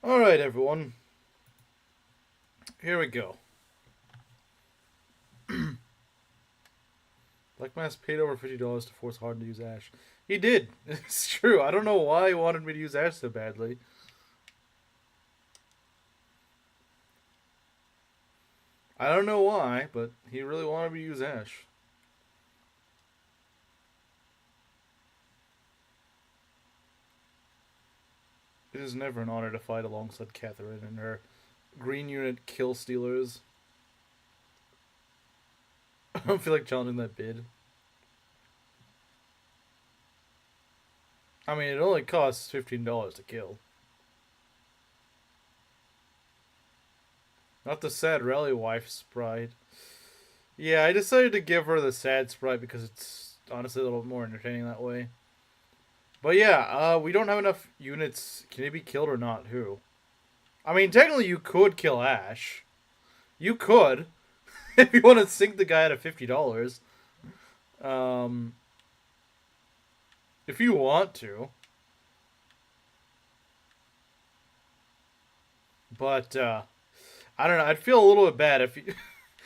Alright, everyone. Here we go. Black Mass paid over $50 to force Harden to use Ashe. He did. It's true. I don't know why he wanted me to use Ashe so badly. I don't know why, but he really wanted me to use Ashe. It is never an honor to fight alongside Catherine and her green unit kill stealers. I don't feel like challenging that bid. I mean, it only costs $15 to kill. Not the sad rally wife sprite. Yeah, I decided to give her the sad sprite because it's honestly a little more entertaining that way. But yeah, we don't have enough units. Can he be killed or not? Who? I mean, technically you could kill Ashe. You could. If you want to sink the guy at $50. If you want to. But, I don't know. I'd feel a little bit bad if he,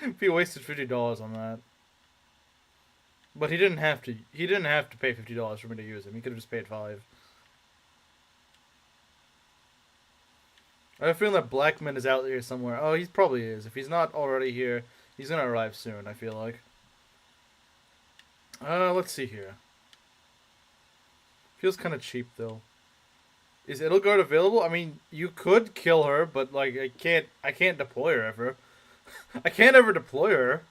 if he wasted $50 on that. But he didn't have to. He didn't have to pay $50 for me to use him. He could have just paid $5. I have a feeling that Blackman is out here somewhere. Oh, he probably is. If he's not already here, he's gonna arrive soon, I feel like. Let's see here. Feels kind of cheap, though. Is Edelgard available? I mean, you could kill her, but, like, I can't deploy her ever. I can't ever deploy her.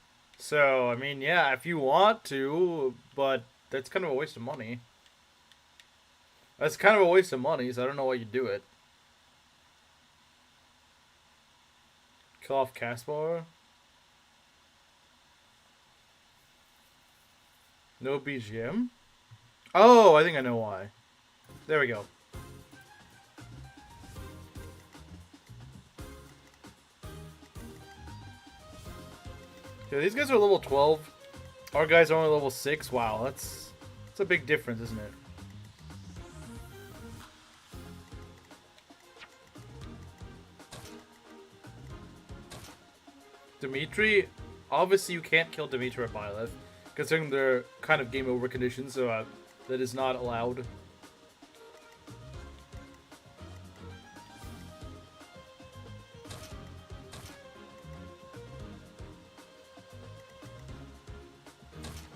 So, I mean, yeah, if you want to, but that's kind of a waste of money. That's kind of a waste of money, so I don't know why you do it. Kill off Caspar. No BGM? Oh, I think I know why. There we go. Yeah, these guys are level 12. Our guys are only level 6. Wow, that's a big difference, isn't it? Dimitri, obviously you can't kill Dimitri or Byleth, considering they're kind of game over conditions, so that is not allowed.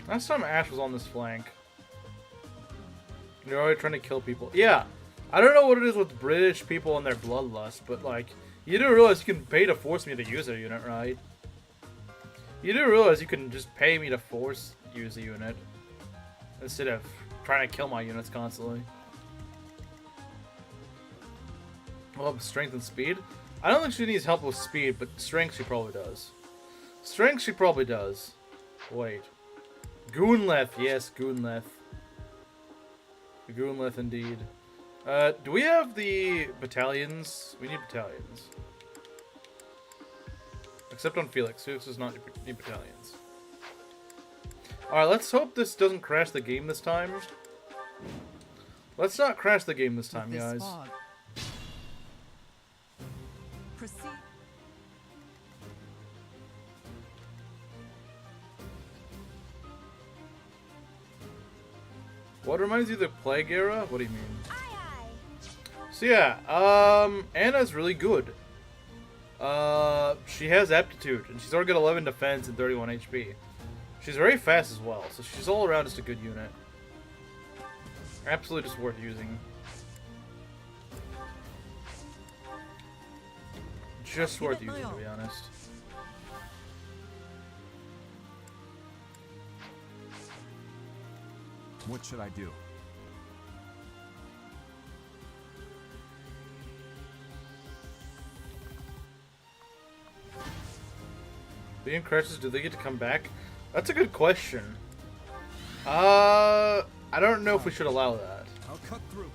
Last time Ashe was on this flank. You're already trying to kill people. Yeah, I don't know what it is with British people and their bloodlust, but like, you do realize you can pay to force me to use a unit, right? You do realize you can just pay me to force use a unit instead of trying to kill my units constantly. Well, strength and speed. I don't think she needs help with speed, but strength she probably does. Strength she probably does. Wait. Goonleth, yes, Goonleth. Goonleth indeed. Do we have the battalions? We need battalions. Except on Felix. Felix does not need battalions. Alright, let's hope this doesn't crash the game this time. Let's not crash the game this time, guys. Proceed. What reminds you of the Plague era? What do you mean? Aye, aye. So yeah, Anna's really good. She has aptitude, and she's already got 11 defense and 31 HP. She's very fast as well, so she's all around just a good unit. Absolutely just worth using. Just worth using, to be honest. What should I do? Being crashes, do they get to come back? That's a good question. I don't know if we should allow that. I'll cut through.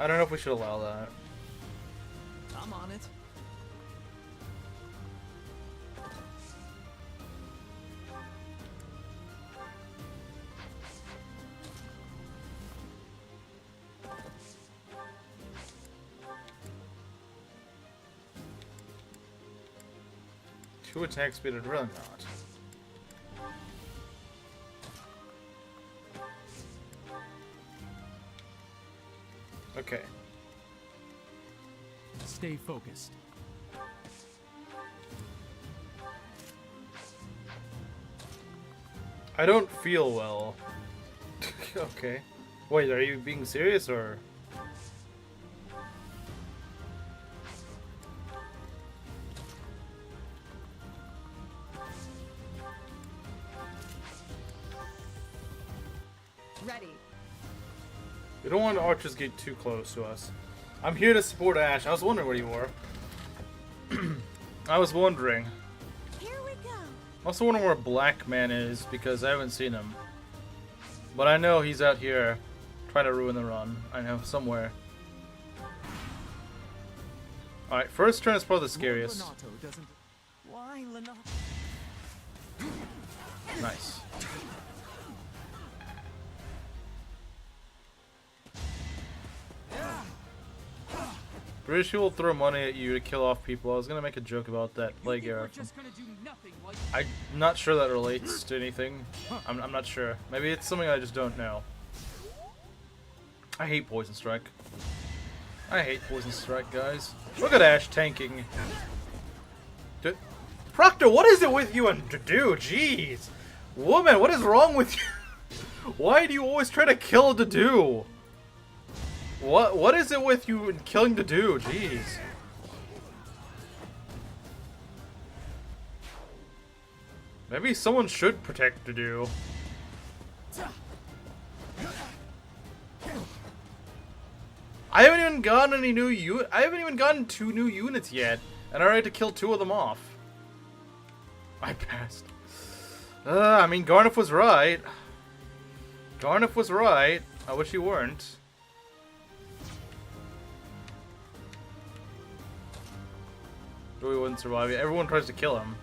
I don't know if we should allow that. I'm on it. 2 attack speed, I'd really not. Okay. Stay focused. I don't feel well. Okay. Wait, are you being serious or? Ready. We don't want archers get too close to us. I'm here to support Ashe. I was wondering where you were. I was wondering. Here we go. I'm also wondering where Black Man is because I haven't seen him. But I know he's out here trying to ruin the run. I know, somewhere. Alright, first turn is probably the scariest. Why Lenato? Nice. British people throw money at you to kill off people. I was gonna make a joke about that plague era. I'm not sure that relates to anything. I'm not sure. Maybe it's something I just don't know. I hate Poison Strike. I hate Poison Strike, guys. Look at Ashe tanking. Proctor, what is it with you and Dedue? Jeez. Woman, what is wrong with you? Why do you always try to kill Dedue? What is it with you and killing Dedue? Jeez. Maybe someone should protect Dedue. I haven't even gotten any new I haven't even gotten 2 new units yet, and I already had to kill 2 of them off. I passed. I mean, Garniff was right. Garniff was right. I wish he weren't. He wouldn't survive. Everyone tries to kill him.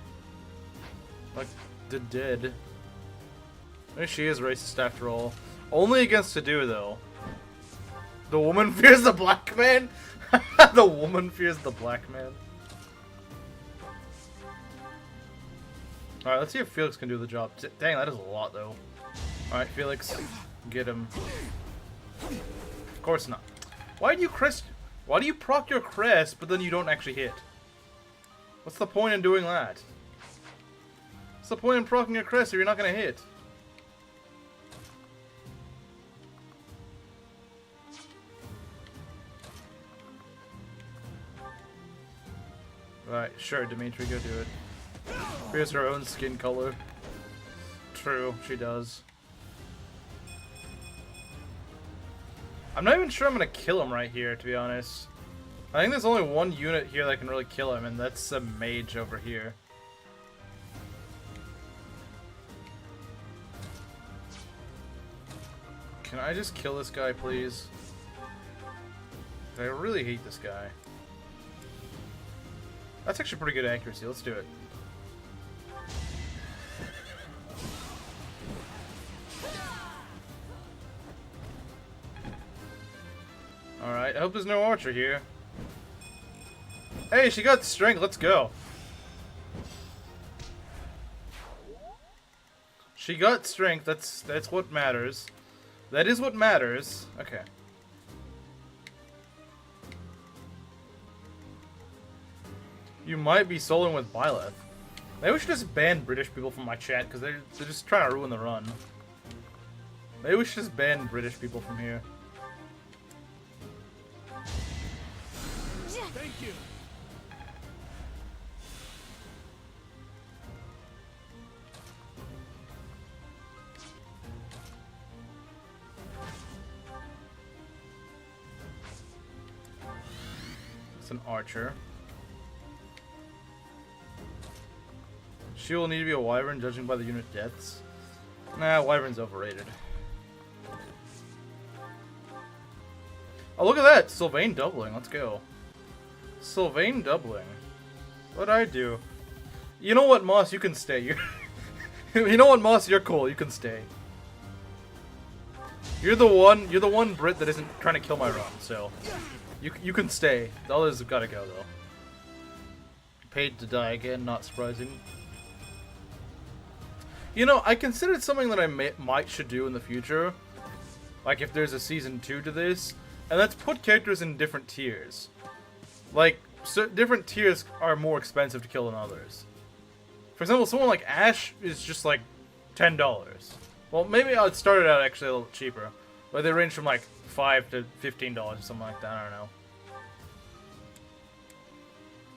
Like the dead. Maybe she is racist after all. Only against Dedue though. The woman fears the black man? The woman fears the black man. Alright, let's see if Felix can do the job. Dang, that is a lot though. Alright, Felix. Get him. Of course not. Why do you proc your crest but then you don't actually hit? What's the point in doing that? What's the point in proccing your crest if you're not gonna hit? Right, sure, Dimitri, go do it. Here's her own skin color. True, she does. I'm not even sure I'm gonna kill him right here, to be honest. I think there's only one unit here that can really kill him, and that's a mage over here. Can I just kill this guy, please? I really hate this guy. That's actually pretty good accuracy. Let's do it. Alright, I hope there's no archer here. Hey, she got strength. Let's go. She got strength. That's what matters. That is what matters. Okay. You might be soloing with Byleth. Maybe we should just ban British people from my chat because they're just trying to ruin the run. Maybe we should just ban British people from here. Thank you. It's an archer. She will need to be a wyvern, judging by the unit deaths. Nah, wyvern's overrated. Oh, look at that! Sylvain doubling. Let's go. Sylvain doubling. What'd I do? You know what, Moss? You can stay. You know what, Moss? You're cool. You can stay. You're the one Brit that isn't trying to kill my run, so you can stay. The others have got to go though. paid to die again, not surprising. You know, I considered something that I might should do in the future. Like if there's a season 2 to this. And that's put characters in different tiers. Like, so different tiers are more expensive to kill than others. For example, someone like Ashe is just like $10. Well, maybe I'd start it out actually a little cheaper. But they range from like $5 to $15 or something like that, I don't know.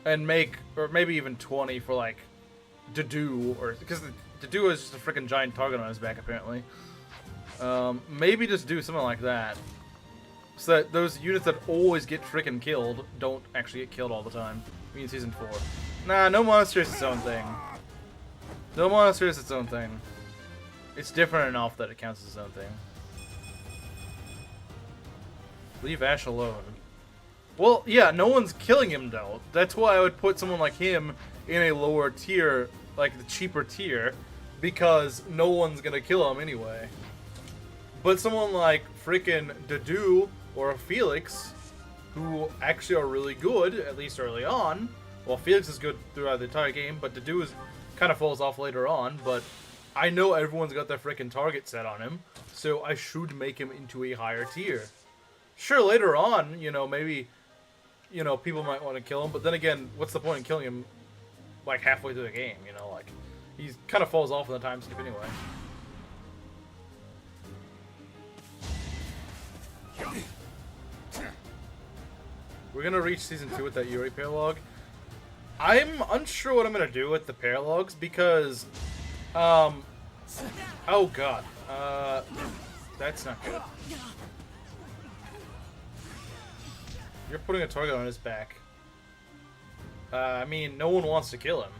And or maybe even 20 for like Dedue, or because Dedue is just a freaking giant target on his back apparently. Maybe just do something like that, so that those units that always get freaking killed don't actually get killed all the time. I mean, season 4. Nah, no Monastery is its own thing. No Monastery is its own thing. It's different enough that it counts as its own thing. Leave Ashe alone. Well, yeah, no one's killing him though. That's why I would put someone like him in a lower tier, like the cheaper tier, because no one's gonna kill him anyway. But someone like freaking Dedue or Felix, who actually are really good, at least early on. Well, Felix is good throughout the entire game, but Dedue kind of falls off later on. But I know everyone's got their freaking target set on him, so I should make him into a higher tier. Sure, later on, you know, maybe, you know, people might want to kill him, but then again, what's the point in killing him, like, halfway through the game, you know, like, he kind of falls off in the time skip anyway. We're gonna reach season 2 with that Yuri paralogue. I'm unsure what I'm gonna do with the paralogues, because, oh god, that's not good. You're putting a target on his back. I mean, no one wants to kill him.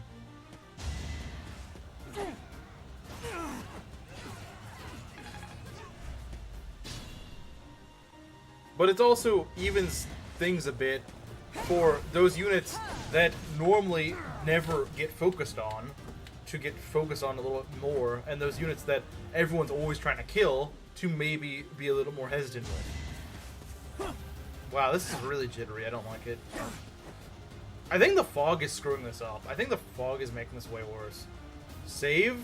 But it also evens things a bit for those units that normally never get focused on, to get focused on a little bit more, and those units that everyone's always trying to kill to maybe be a little more hesitant with. Wow, this is really jittery. I don't like it. I think the fog is screwing this up. I think the fog is making this way worse. Save?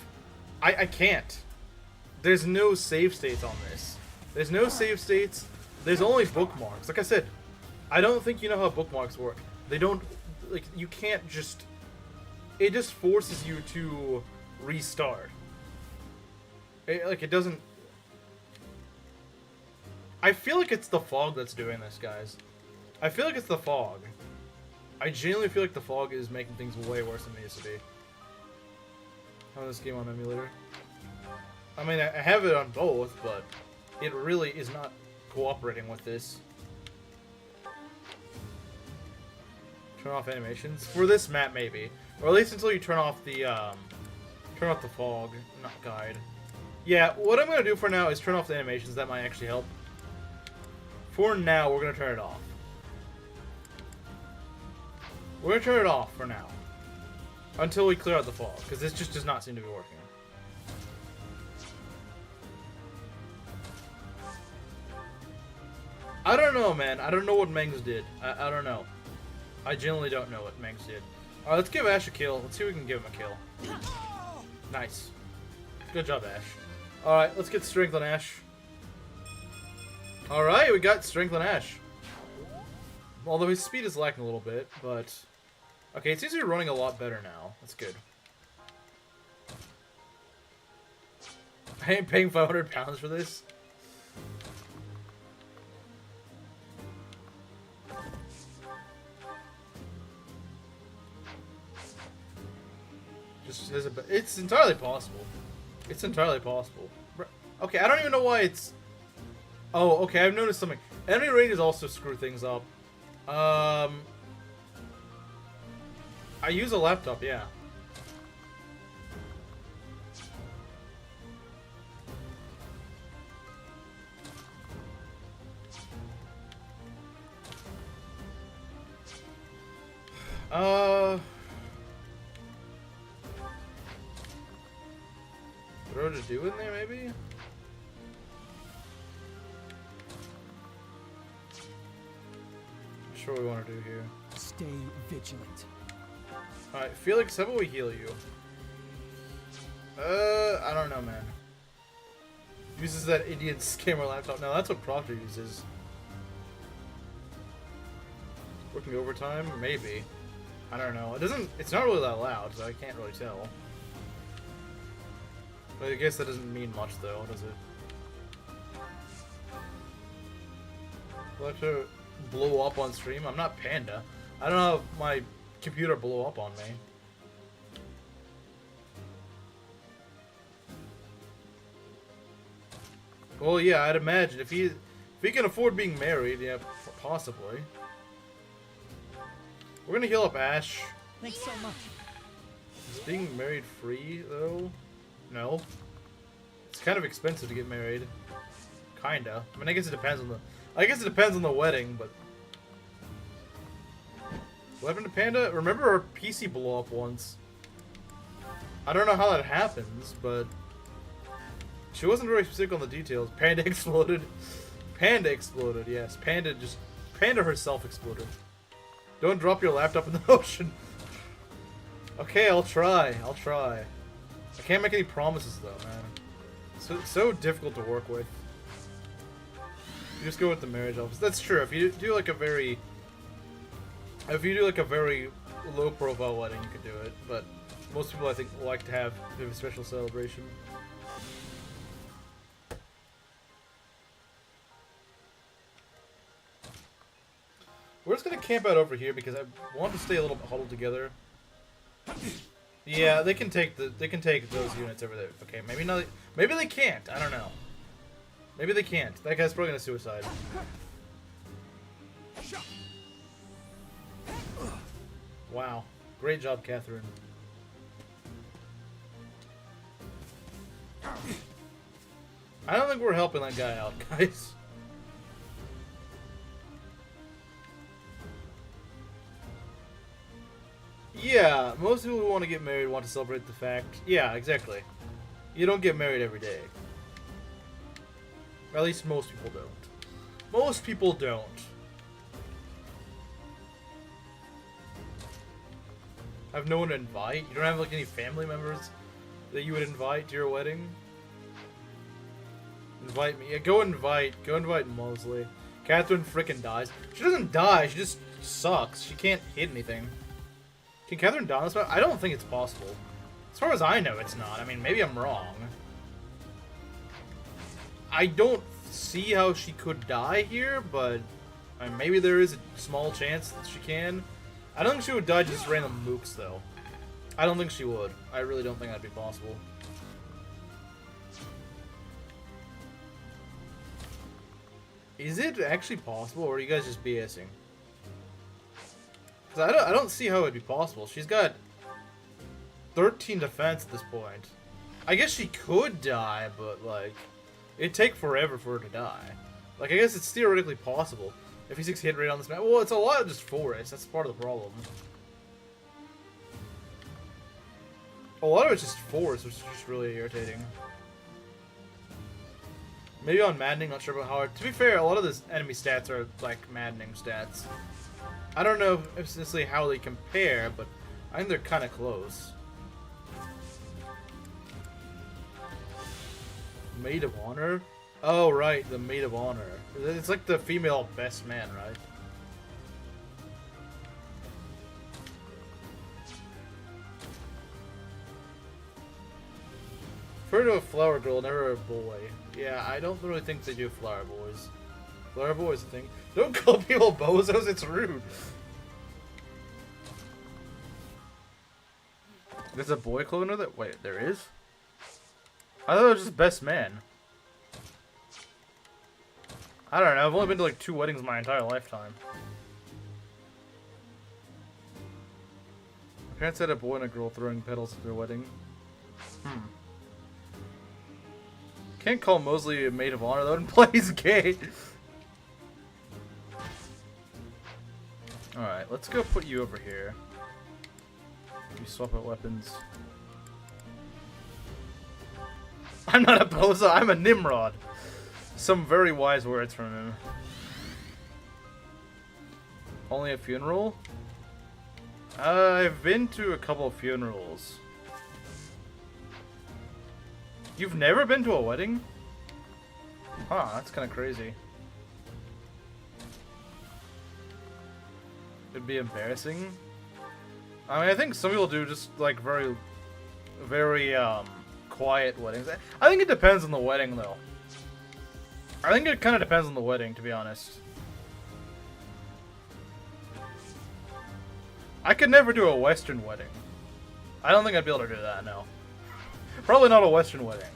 I can't. There's no save states on this. There's no save states. There's only bookmarks. Like I said, I don't think you know how bookmarks work. They don't, like, you can't just, it just forces you to restart. It doesn't, I feel like it's the fog that's doing this, guys. I feel like it's the fog. I genuinely feel like the fog is making things way worse than they used to be. On this game on emulator. I mean, I have it on both, but it really is not cooperating with this. Turn off animations for this map, maybe, or at least until you turn off the fog, not guide. Yeah, what I'm gonna do for now is turn off the animations. That might actually help. For now, we're gonna turn it off. We're gonna turn it off for now, until we clear out the fog, because this just does not seem to be working. I don't know, man. I don't know what Mengs did. I don't know. I genuinely don't know what Mengs did. Alright, let's give Ashe a kill. Let's see if we can give him a kill. Nice. Good job, Ashe. Alright, let's get strength on Ashe. Alright, we got strength on Ashe. Although his speed is lacking a little bit, but... Okay, it seems to be running a lot better now. That's good. I ain't paying 500 pounds for this. It's entirely possible. It's entirely possible. Okay, I don't even know why it's... Oh, okay, I've noticed something. Enemy ranges also screw things up. I use a laptop, yeah. Throw Dedue in there, maybe? Not sure what we want to do here. Stay vigilant. Alright, Felix, how about we heal you? I don't know, man. Uses that Indian scammer laptop. No, that's what Proctor uses. Working overtime? Maybe. I don't know. It's not really that loud, so I can't really tell. But I guess that doesn't mean much, though, does it? Will I have to blow up on stream? I'm not Panda. I don't know if my computer blew up on me. Well, yeah, I'd imagine if he can afford being married, yeah, possibly. We're gonna heal up Ashe. Thanks so much. Is being married free though? No. It's kind of expensive to get married. Kinda. I mean, I guess it depends on the wedding, but. What happened to Panda? Remember our PC blew up once. I don't know how that happens, but she wasn't very specific on the details. Panda exploded. Panda exploded, yes. Panda herself exploded. Don't drop your laptop in the ocean. Okay, I'll try. I can't make any promises though, man. So difficult to work with. You just go with the marriage office. That's true. If you do like a very low profile wedding, you could do it. But most people, I think, like to have a special celebration. We're just gonna camp out over here because I want to stay a little bit huddled together. Yeah, they can take those units over there. Okay, maybe not. Maybe they can't. I don't know. Maybe they can't. That guy's probably gonna suicide. Wow, great job, Catherine. I don't think we're helping that guy out, guys. Yeah, most people who want to get married want to celebrate the fact. Yeah, exactly. You don't get married every day. At least most people don't. Most people don't. I have no one to invite? You don't have like any family members that you would invite to your wedding? Invite me. Yeah, go invite Mosley. Catherine frickin' dies. She doesn't die, she just sucks. She can't hit anything. Can Catherine die on this map? I don't think it's possible. As far as I know, it's not. I mean, maybe I'm wrong. I don't see how she could die here, but maybe there is a small chance that she can. I don't think she would die just random mooks, though. I don't think she would. I really don't think that'd be possible. Is it actually possible, or are you guys just BSing? Because I don't see how it'd be possible. She's got 13 defense at this point. I guess she could die, but, like, it'd take forever for her to die. Like, I guess it's theoretically possible. If he's 6 hit rate on this map. Well, it's a lot of just forest. That's part of the problem. A lot of it's just forest, which is just really irritating. Maybe on maddening, not sure about how hard. To be fair, a lot of this enemy stats are, like, maddening stats. I don't know necessarily how they compare, but I think they're kind of close. Maid of Honor? Oh, right, the Maid of Honor. It's like the female best man, right? Refer to a flower girl, never a boy. Yeah, I don't really think they do flower boys. Flower boy is a thing. Don't call people bozos, it's rude. There's a boy cloner that. Wait, there is? I thought it was just best man. I don't know, I've only been to like 2 weddings my entire lifetime. My parents had a boy and a girl throwing petals at their wedding. Can't call Mosley a maid of honor though, and play he's gay. Alright, let's go put you over here. You swap out weapons. I'm not a bozo, I'm a Nimrod. Some very wise words from him. Only a funeral? I've been to a couple of funerals. You've never been to a wedding? Huh, that's kind of crazy. It'd be embarrassing. I mean, I think some people do just like very, very quiet weddings. I think it depends on the wedding, though. I think it kind of depends on the wedding, to be honest. I could never do a Western wedding. I don't think I'd be able to do that, no. Probably not a Western wedding.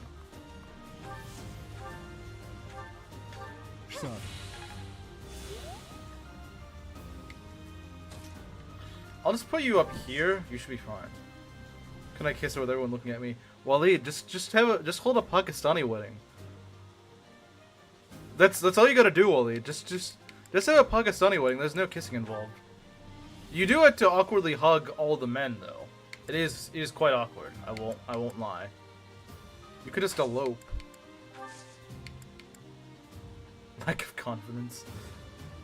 Sorry. I'll just put you up here. You should be fine. Can I kiss her with everyone looking at me? Waleed, just hold a Pakistani wedding. That's all you gotta do, Waleed. Just have a Pakistani wedding. There's no kissing involved. You do it to awkwardly hug all the men, though. It is quite awkward. I won't lie. You could just elope. Lack of confidence.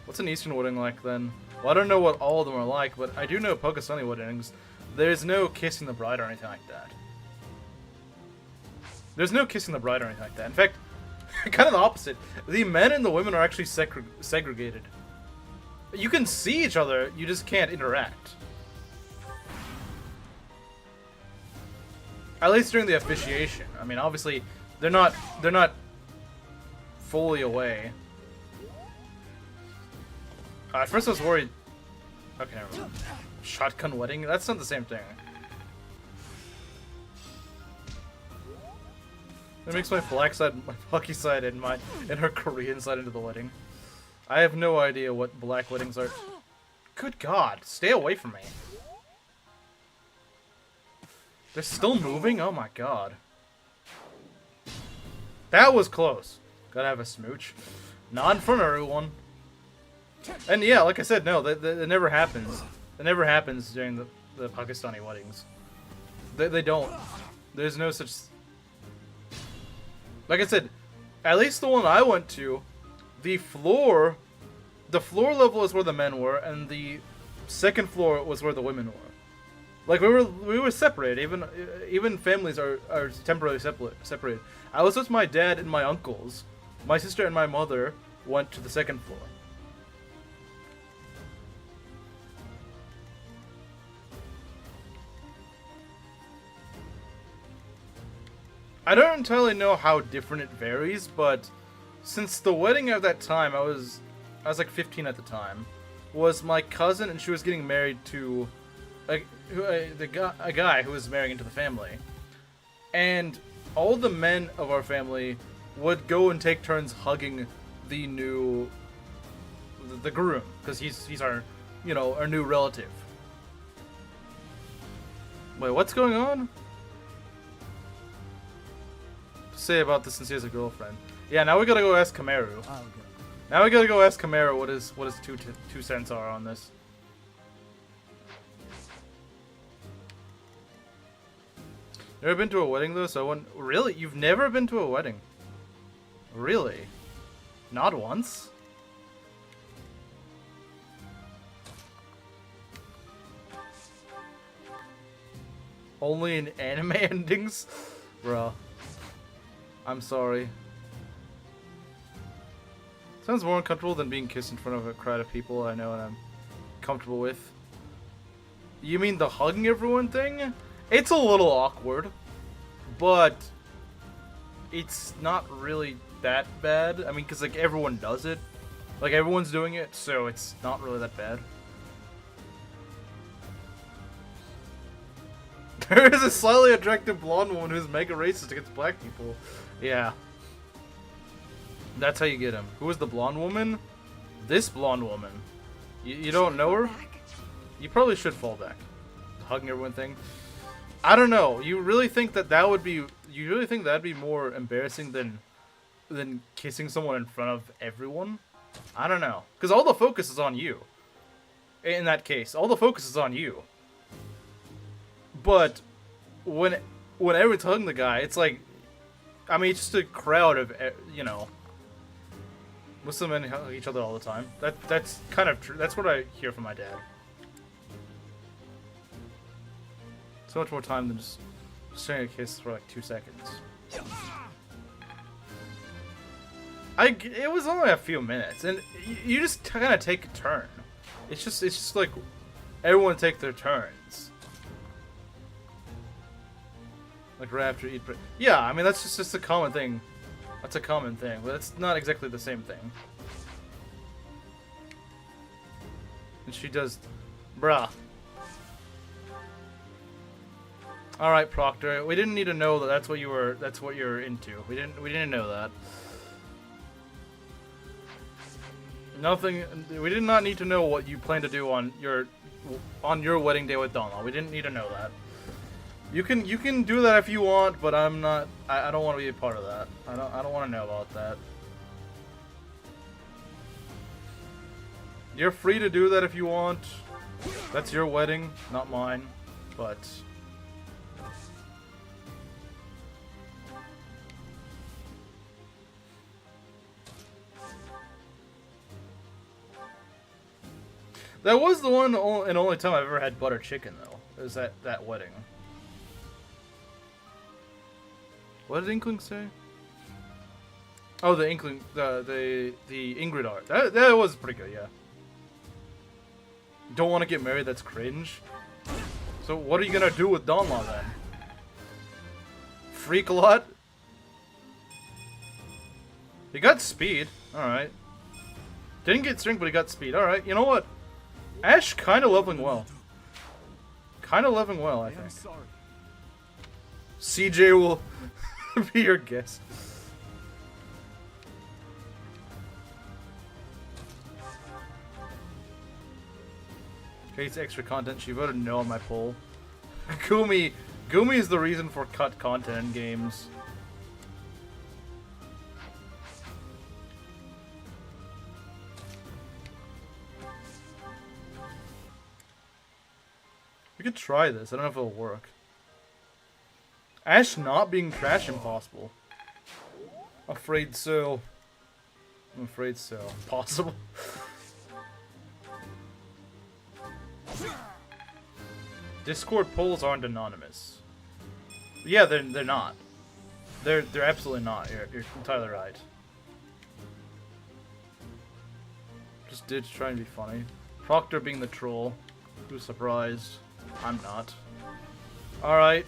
What's an Eastern wedding like then? Well, I don't know what all of them are like, but I do know Pakistani weddings. There's no kissing the bride or anything like that. There's no kissing the bride or anything like that. In fact, kind of the opposite. The men and the women are actually segregated. You can see each other, you just can't interact. At least during the officiation. I mean, obviously, they're not fully away. At first I was worried. Okay, never mind. Shotgun wedding? That's not the same thing. It makes my black side, my Paki side, and her Korean side into the wedding. I have no idea what black weddings are. Good God, stay away from me. They're still moving? Oh my God. That was close. Gotta have a smooch. Not in front of everyone. And yeah, like I said, no, that never happens. It never happens during the Pakistani weddings. They don't. There's no such... Like I said, at least the one I went to, the floor level is where the men were, and the second floor was where the women were. Like we were separated. Even families are temporarily separated. I was with my dad and my uncles. My sister and my mother went to the second floor. I don't entirely know how different it varies, but since the wedding at that time, I was like 15 at the time, was my cousin, and she was getting married to a guy who was marrying into the family, and all the men of our family would go and take turns hugging the groom, because he's our our new relative. Wait, what's going on? Say about this since he has a girlfriend. Yeah, now we gotta go ask Kamaru. I'll go. Now we gotta go ask Kamaru what his 2 cents are on this. Never been to a wedding though, so really? You've never been to a wedding? Really? Not once? Only in anime endings? Bruh. I'm sorry. Sounds more uncomfortable than being kissed in front of a crowd of people I know and I'm comfortable with. You mean the hugging everyone thing? It's a little awkward, but it's not really that bad. I mean, because like everyone does it. Like everyone's doing it, so it's not really that bad. There is a slightly attractive blonde woman who's mega racist against black people. Yeah. That's how you get him. Who is the blonde woman? This blonde woman. You don't know her? You probably should fall back. The hugging everyone thing. I don't know. You really think that would be... You really think that'd be more embarrassing than kissing someone in front of everyone? I don't know. Because all the focus is on you. In that case. All the focus is on you. But when everyone's hugging the guy, it's like, I mean, it's just a crowd of, Muslim men hug each other all the time. That's kind of true. That's what I hear from my dad. So much more time than just sharing a kiss for like 2 seconds. It was only a few minutes, and you just kind of take a turn. It's just like everyone take their turns. Like right after eat. Yeah, I mean that's just a common thing. That's a common thing, but it's not exactly the same thing. And she does, bruh. All right, Proctor. We didn't need to know that that's what you're into. We didn't know that. Nothing. We did not need to know what you plan to do on your wedding day with Donna. We didn't need to know that. You can do that if you want, but I'm not. I don't want to be a part of that. I don't want to know about that. You're free to do that if you want. That's your wedding, not mine. But that was the one and only time I've ever had butter chicken, though. Is that wedding? What did Inkling say? Oh, the Inkling, the Ingrid art. That was pretty good, yeah. Don't want to get married? That's cringe. So what are you gonna do with Donlaw then? Freak a lot? He got speed. All right. Didn't get strength, but he got speed. All right. You know what? Ashe kind of leveling well. Kind of leveling well, I think. CJ will be your guest. Hates extra content. She voted no on my poll. Gumi is the reason for cut content in games. We could try this. I don't know if it'll work. Ashe not being trash impossible. Afraid so. I'm afraid so. Possible. Discord polls aren't anonymous. Yeah, they're not. They're absolutely not. You're entirely right. Just did try and be funny. Proctor being the troll. Who's surprised? I'm not. Alright.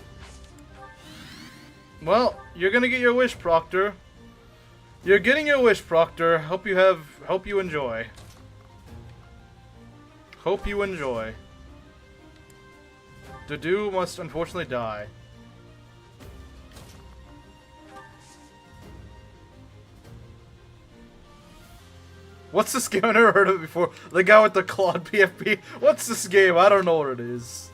Well, you're gonna get your wish, Proctor. You're getting your wish, Proctor. Hope you enjoy. Hope you enjoy. Dedue must unfortunately die. What's this game? I've never heard of it before. The guy with the clawed PFP. What's this game? I don't know what it is.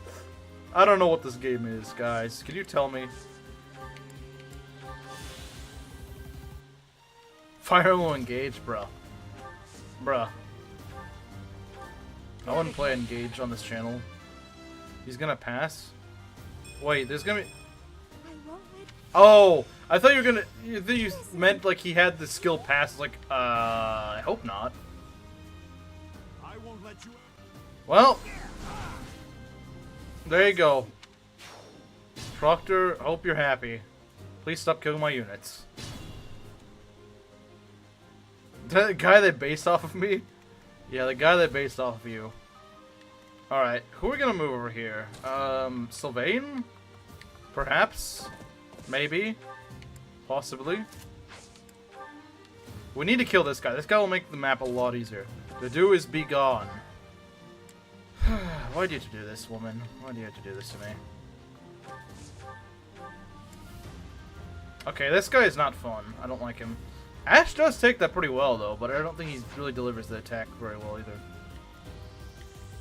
I don't know what this game is, guys. Can you tell me? Fire Emblem Engage, bruh. Bruh. I wouldn't play Engage on this channel. He's gonna pass? Wait, there's gonna be... Oh! I thought you were gonna... You meant like he had the skill pass. Like, I hope not. I won't let you... Well... There you go. Proctor, hope you're happy. Please stop killing my units. The guy that based off of me? Yeah, the guy that based off of you. Alright, who are we gonna move over here? Sylvain? Perhaps? Maybe? Possibly? We need to kill this guy. This guy will make the map a lot easier. Dedue is be gone. Why do you have to do this, woman? Why do you have to do this to me? Okay, this guy is not fun. I don't like him. Ashe does take that pretty well, though, but I don't think he really delivers the attack very well, either.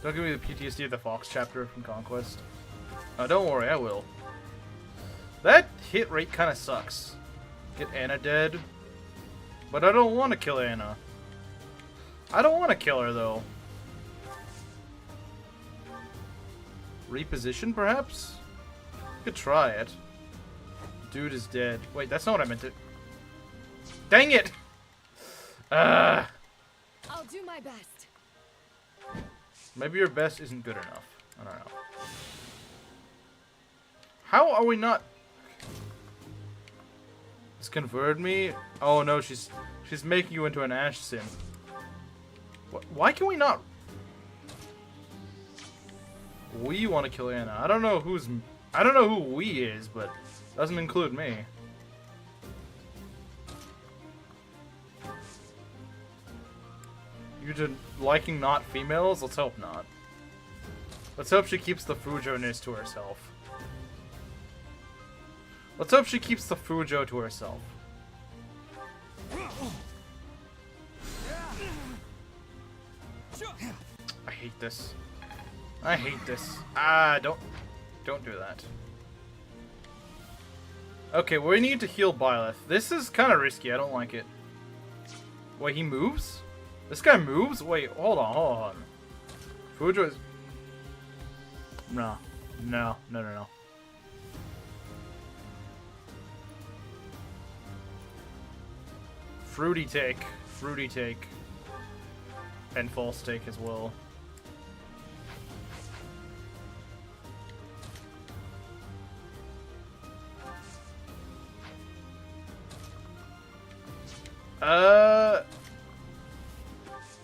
Don't give me the PTSD of the Fox chapter from Conquest. Don't worry, I will. That hit rate kind of sucks. Get Anna dead. But I don't want to kill Anna. I don't want to kill her, though. Reposition, perhaps? Could try it. Dude is dead. Wait, that's not what I meant to... Dang it! I'll do my best. Maybe your best isn't good enough. I don't know. How are we not? It's converted me. Oh no, she's making you into an Ashe sim. Why can we not? We want to kill Anna. I don't know who we is, but doesn't include me. You just liking not females? Let's hope not. Let's hope she keeps the Fujo-ness to herself. Let's hope she keeps the Fujo to herself. I hate this. I hate this. Ah, don't do that. Okay, we need to heal Byleth. This is kind of risky. I don't like it. Wait, he moves? This guy moves? Wait, hold on. Fujo is... No. Fruity take. And false take as well.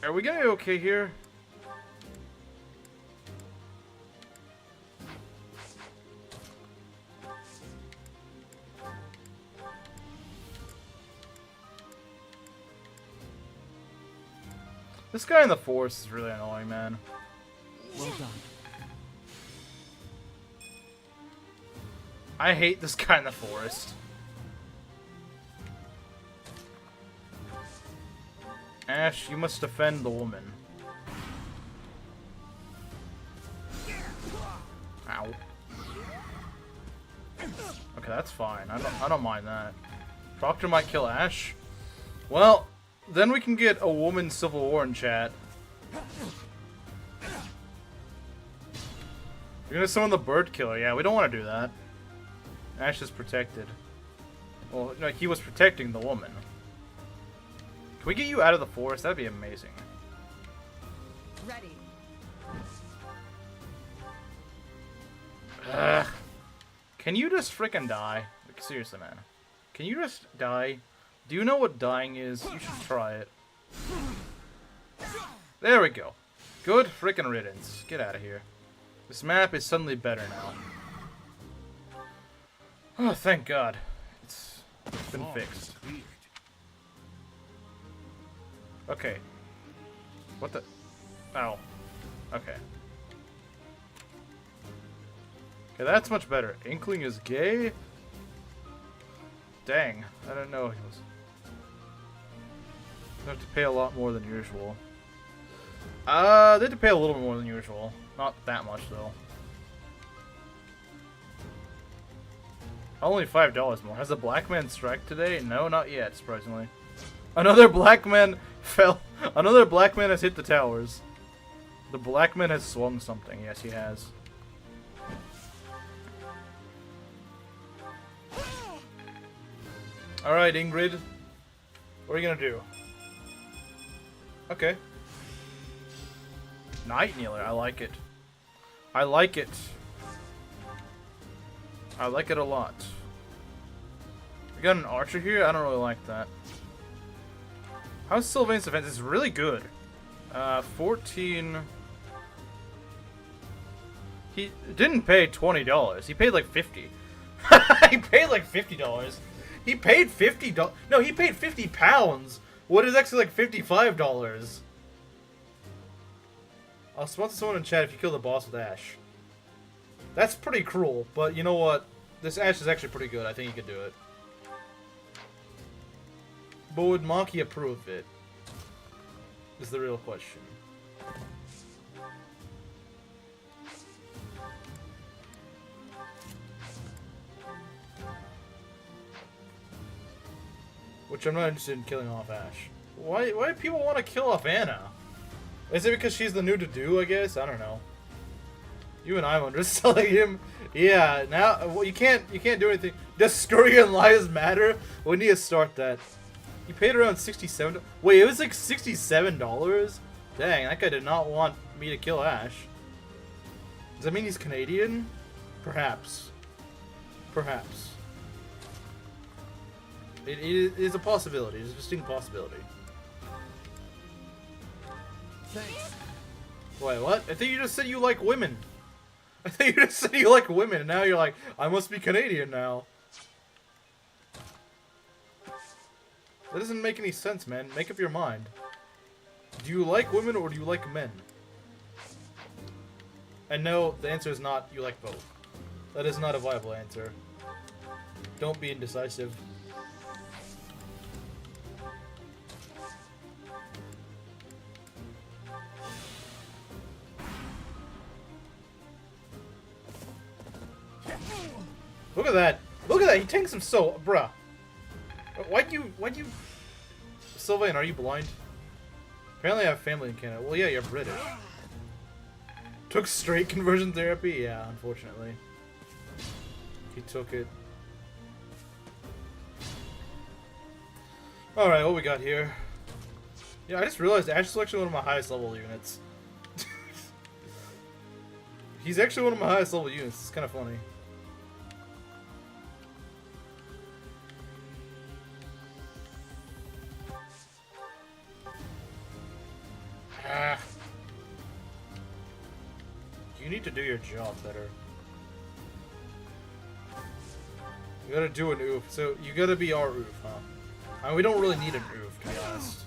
Are we gonna be okay here? This guy in the forest is really annoying, man. Well done. I hate this guy in the forest. Ashe, you must defend the woman. Ow. Okay, that's fine. I don't mind that. Proctor might kill Ashe. Well, then we can get a woman civil war in chat. You're gonna summon the bird killer. Yeah, we don't want to do that. Ashe is protected. Well, no, he was protecting the woman. Can we get you out of the forest? That'd be amazing. Ready. Can you just frickin' die? Like, seriously, man. Can you just die? Do you know what dying is? You should try it. There we go. Good frickin' riddance. Get out of here. This map is suddenly better now. Oh, thank God. It's been fixed. Okay. What the? Ow. Okay. Okay, that's much better. Inkling is gay? Dang. I didn't know he was. They have to pay a lot more than usual. They have to pay a little more than usual. Not that much, though. Only $5 more. Has the black man strike today? No, not yet, surprisingly. Another black man fell. Another black man has hit the towers. The black man has swung something. Yes, he has. Alright, Ingrid. What are you gonna do? Okay. Night Kneeler, I like it. I like it. I like it a lot. We got an archer here? I don't really like that. How's Sylvain's defense? It's really good. 14... He didn't pay $20. He paid like $50. He paid like $50. He paid $50. No, he paid 50 pounds. What is actually like $55? I'll sponsor someone in chat if you kill the boss with Ashe. That's pretty cruel, but you know what? This Ashe is actually pretty good. I think he could do it. But would Monkey approve it? Is the real question. Which I'm not interested in killing off Ashe. Why do people want to kill off Anna? Is it because she's the new Dedue, I guess? I don't know. You and I were just telling him, yeah, now well, you can't do anything. Does Scurrian lives matter? We need to start that. You paid around $67. Wait, it was like $67? Dang, that guy did not want me to kill Ashe. Does that mean he's Canadian? Perhaps. Perhaps. It is a possibility. It's a distinct possibility. Thanks. Wait, what? I think you just said you like women. I think you just said you like women, and now you're like, I must be Canadian now. That doesn't make any sense, man. Make up your mind. Do you like women or do you like men? And no, the answer is not you like both. That is not a viable answer. Don't be indecisive. Look at that! Look at that! He tanks him so, bruh. Why'd you? Sylvain, are you blind? Apparently I have family in Canada. Well, yeah, you're British. Took straight conversion therapy? Yeah, unfortunately. He took it. Alright, what we got here? Yeah, I just realized Ashe is actually one of my highest level units. He's actually one of my highest level units. It's kind of funny. Ah. You need to do your job better. You gotta do an oof. So you gotta be our oof, huh? I mean, we don't really need an oof, to be honest.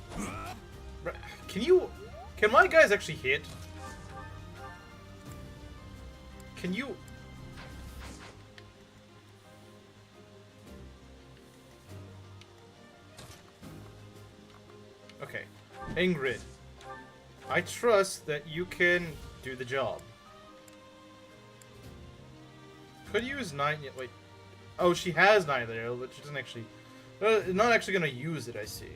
Can my guys actually hit? Can you? Okay. Ingrid. I trust that you can do the job. Could use 9 yet. Wait. Oh, she has 9 there, but she doesn't actually. Not actually gonna use it, I see.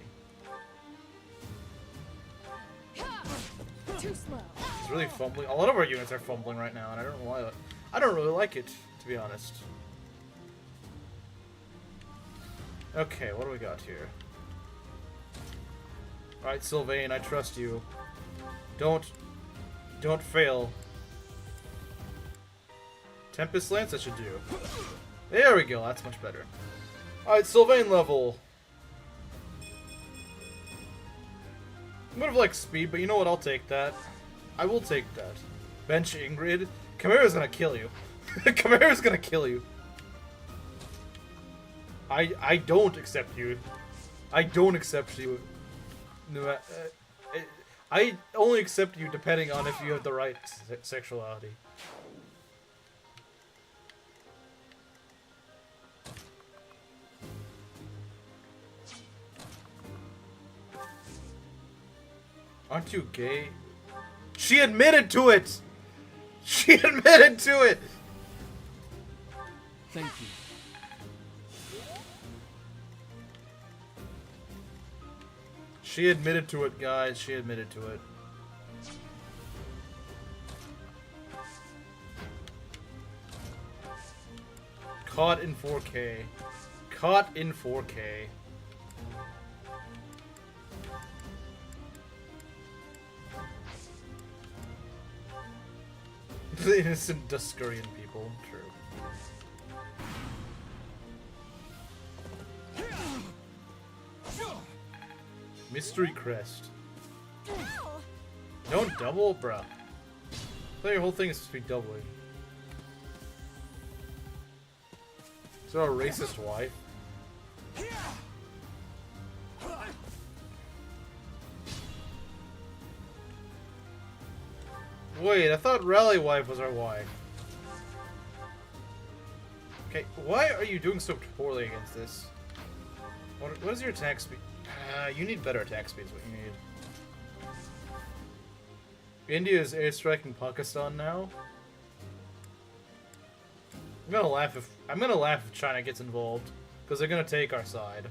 Too slow. It's really fumbling. A lot of our units are fumbling right now, and I don't know why. I don't really like it, to be honest. Okay, what do we got here? Alright, Sylvain, I trust you. Don't fail. Tempest Lance, I should do. There we go, that's much better. Alright, Sylvain level. I'm gonna like speed, but you know what? I'll take that. I will take that. Bench Ingrid. Chimera's gonna kill you. Chimera's gonna kill you. I don't accept you. I don't accept you. No, I only accept you depending on if you have the right sexuality. Aren't you gay? She admitted to it! She admitted to it! Thank you. She admitted to it, guys. She admitted to it. Caught in 4K. Caught in 4K. The innocent Duskurian people. True. Mystery Crest. Don't double, bruh. I thought your whole thing is supposed to be doubling. Is that a racist wife? Wait, I thought Rally Wife was our wife. Okay, why are you doing so poorly against this? What is your attack speed? You need better attack speed is what you need. India is airstriking Pakistan now. I'm gonna laugh if China gets involved, because they're gonna take our side.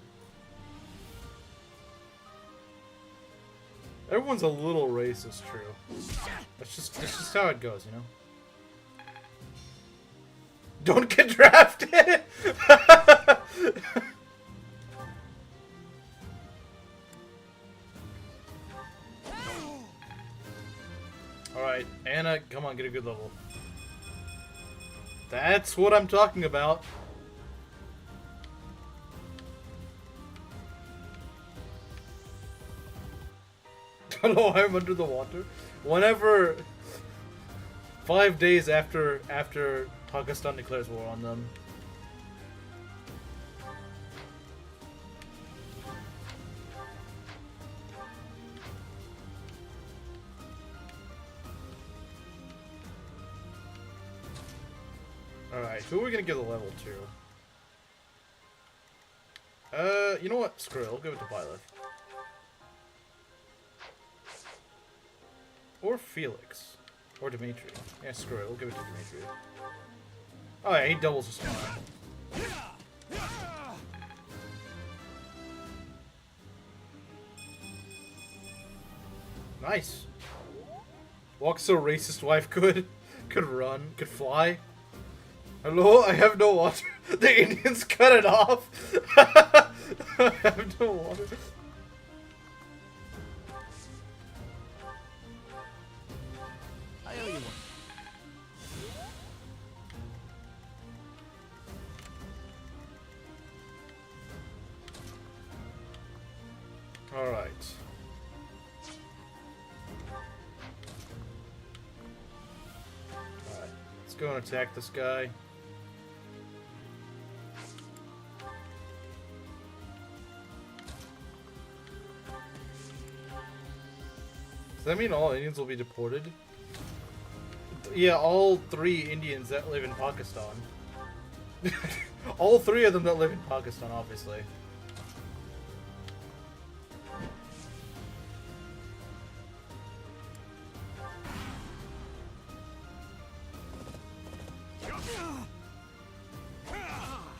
Everyone's a little racist, true. That's just how it goes, you know? Don't get drafted! Alright, Anna, come on, get a good level. That's what I'm talking about. Hello, I'm under the water. Whenever 5 days after Pakistan declares war on them. Alright, who are we gonna give the level to? You know what? Screw it, I'll give it to Byleth. Or Felix. Or Dimitri. Yeah, screw it, we'll give it to Dimitri. Oh yeah, he doubles his time. Nice. Walk so racist wife could run, could fly. Hello, I have no water. The Indians cut it off. I have no water. I owe you one. Alright. Alright. Let's go and attack this guy. Does that mean all Indians will be deported? Yeah, all 3 Indians that live in Pakistan. All 3 of them that live in Pakistan, obviously.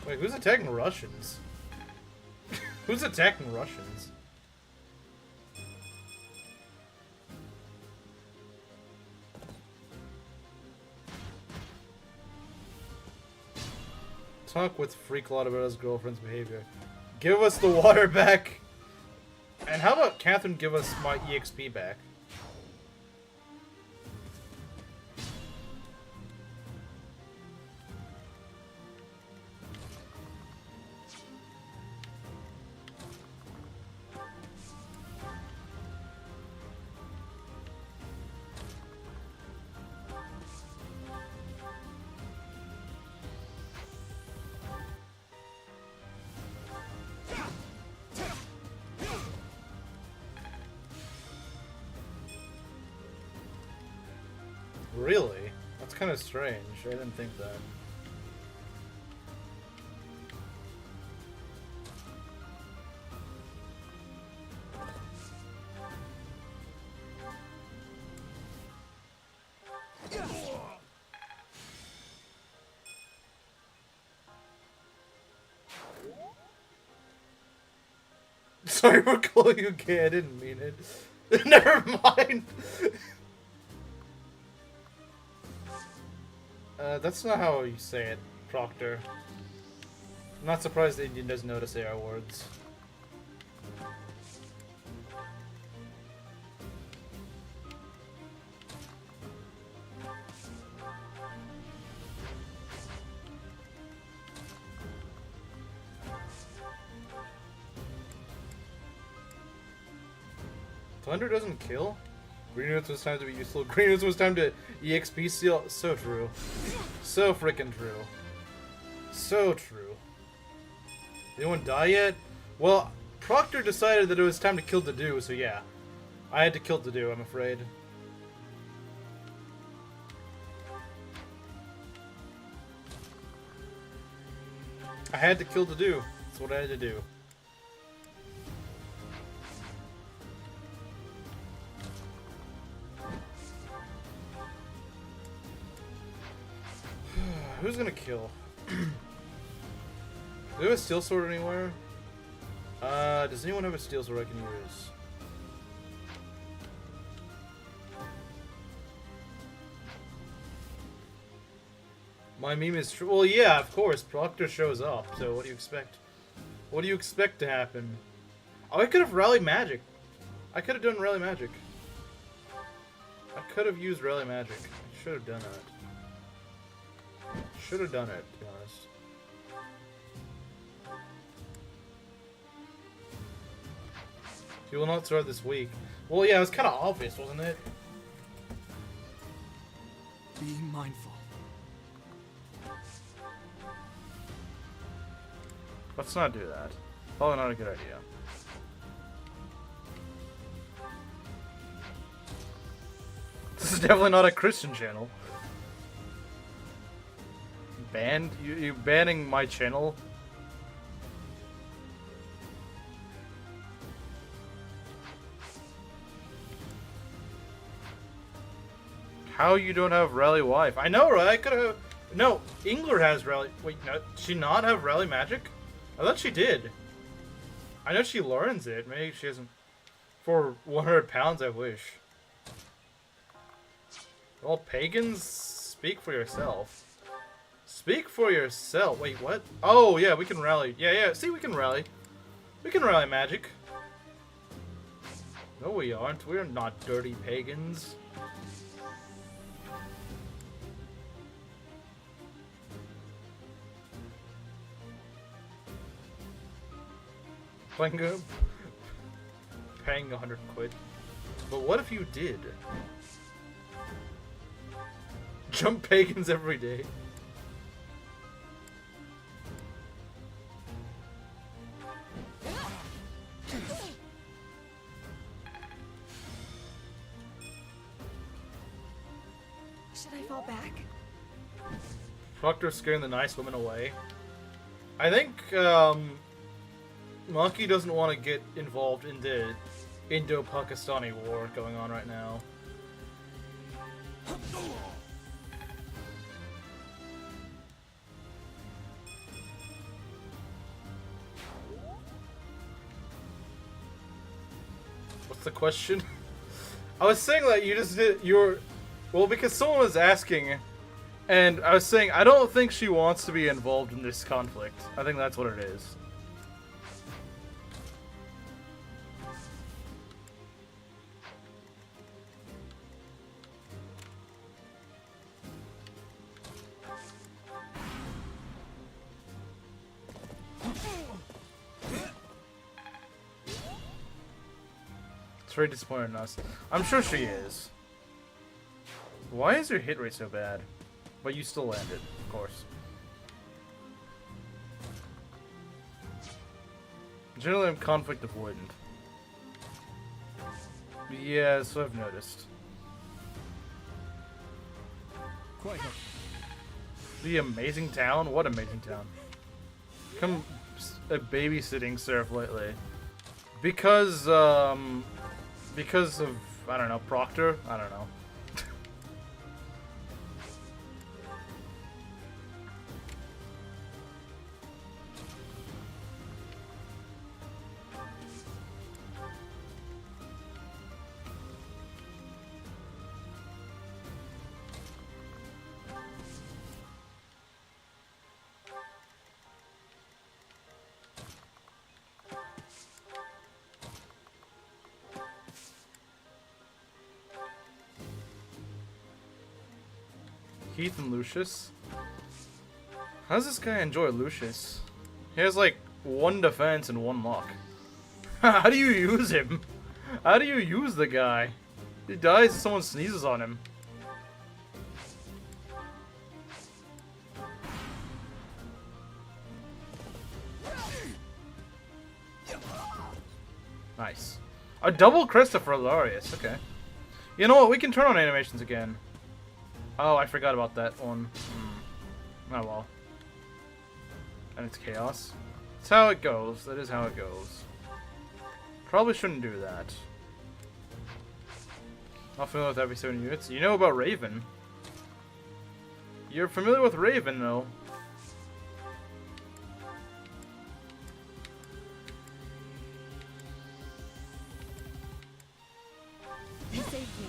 Wait, who's attacking Russians? Who's attacking Russians? Talk with Freaklot about his girlfriend's behavior. Give us the water back! And how about Catherine give us my EXP back? Really? That's kind of strange. I didn't think that. Sorry for calling you gay, I didn't mean it. Never mind! That's not how you say it, Proctor. I'm not surprised the Indian doesn't know how to say our words. Thunder doesn't kill? Green Earth was time to be useful. Green Earth was time to EXP steal. So true. So freaking true. So true. Did anyone die yet? Well, Proctor decided that it was time to kill Dedue, so yeah. I had to kill Dedue, I'm afraid. I had to kill Dedue. That's what I had to do. Who's gonna kill? Do we have a steel sword anywhere? Does anyone have a steel sword I can use? My meme is true. Well, yeah, of course. Proctor shows up. So what do you expect? What do you expect to happen? Oh, I could have rally magic. I could have done rally magic. I could have used rally magic. I should have done that. Should have done it, to be honest. He will not start this week. Well, yeah, it was kind of obvious, wasn't it? Be mindful. Let's not do that. Probably not a good idea. This is definitely not a Christian channel. Banned? You banning my channel? How you don't have Rally Wife? I know, right? I could have. No, Engler has Rally. Wait, no, did she not have Rally Magic? I thought she did. I know she learns it. Maybe she hasn't. For 100 pounds, I wish. Well, pagans, speak for yourself. Speak for yourself. Wait, what? Oh, yeah, we can rally. Yeah. See, we can rally. We can rally magic. No, we aren't. We're not dirty pagans. Paying 100 quid. But what if you did? Jump pagans every day. Should I fall back? Proctor's scaring the nice women away. I think, Monkey doesn't want to get involved in the Indo-Pakistani war going on right now. What's the question? I was saying that you just did well, because someone was asking, and I was saying I don't think she wants to be involved in this conflict. I think that's what it is. It's very disappointed in us. I'm sure she is. Why is your hit rate so bad? But you still landed, of course. Generally, I'm conflict avoidant. Yeah, so I've noticed. Quite helpful. The amazing town? What amazing town? Come a babysitting serve lately. Because of, I don't know, Proctor? I don't know. Keith and Lucius? How does this guy enjoy Lucius? He has like 1 defense and 1 luck. How do you use him? How do you use the guy? He dies if someone sneezes on him. Nice. A double Christopher Larius, okay. You know what, we can turn on animations again. Oh, I forgot about that one. Oh well. And it's chaos. It's how it goes. That is how it goes. Probably shouldn't do that. Not familiar with every 7 units. You know about Raven. You're familiar with Raven, though. You saved me.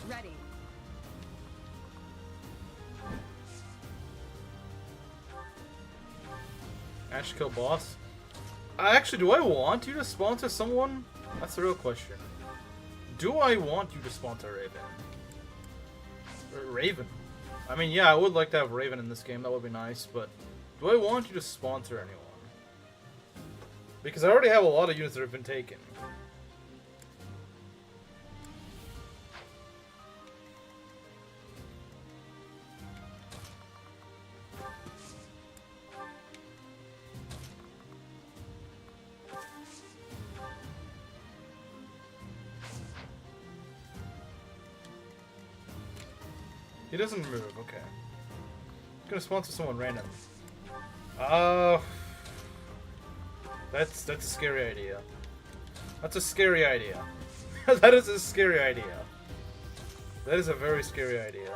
Ready. Ashe kill boss. Actually, do I want you to sponsor someone? That's the real question. Do I want you to sponsor Raven? Raven. I mean, yeah, I would like to have Raven in this game. That would be nice. But do I want you to sponsor anyone? Because I already have a lot of units that have been taken. He doesn't move, okay. I'm gonna sponsor someone random. That's a scary idea. That's a scary idea. That is a scary idea. That is a very scary idea.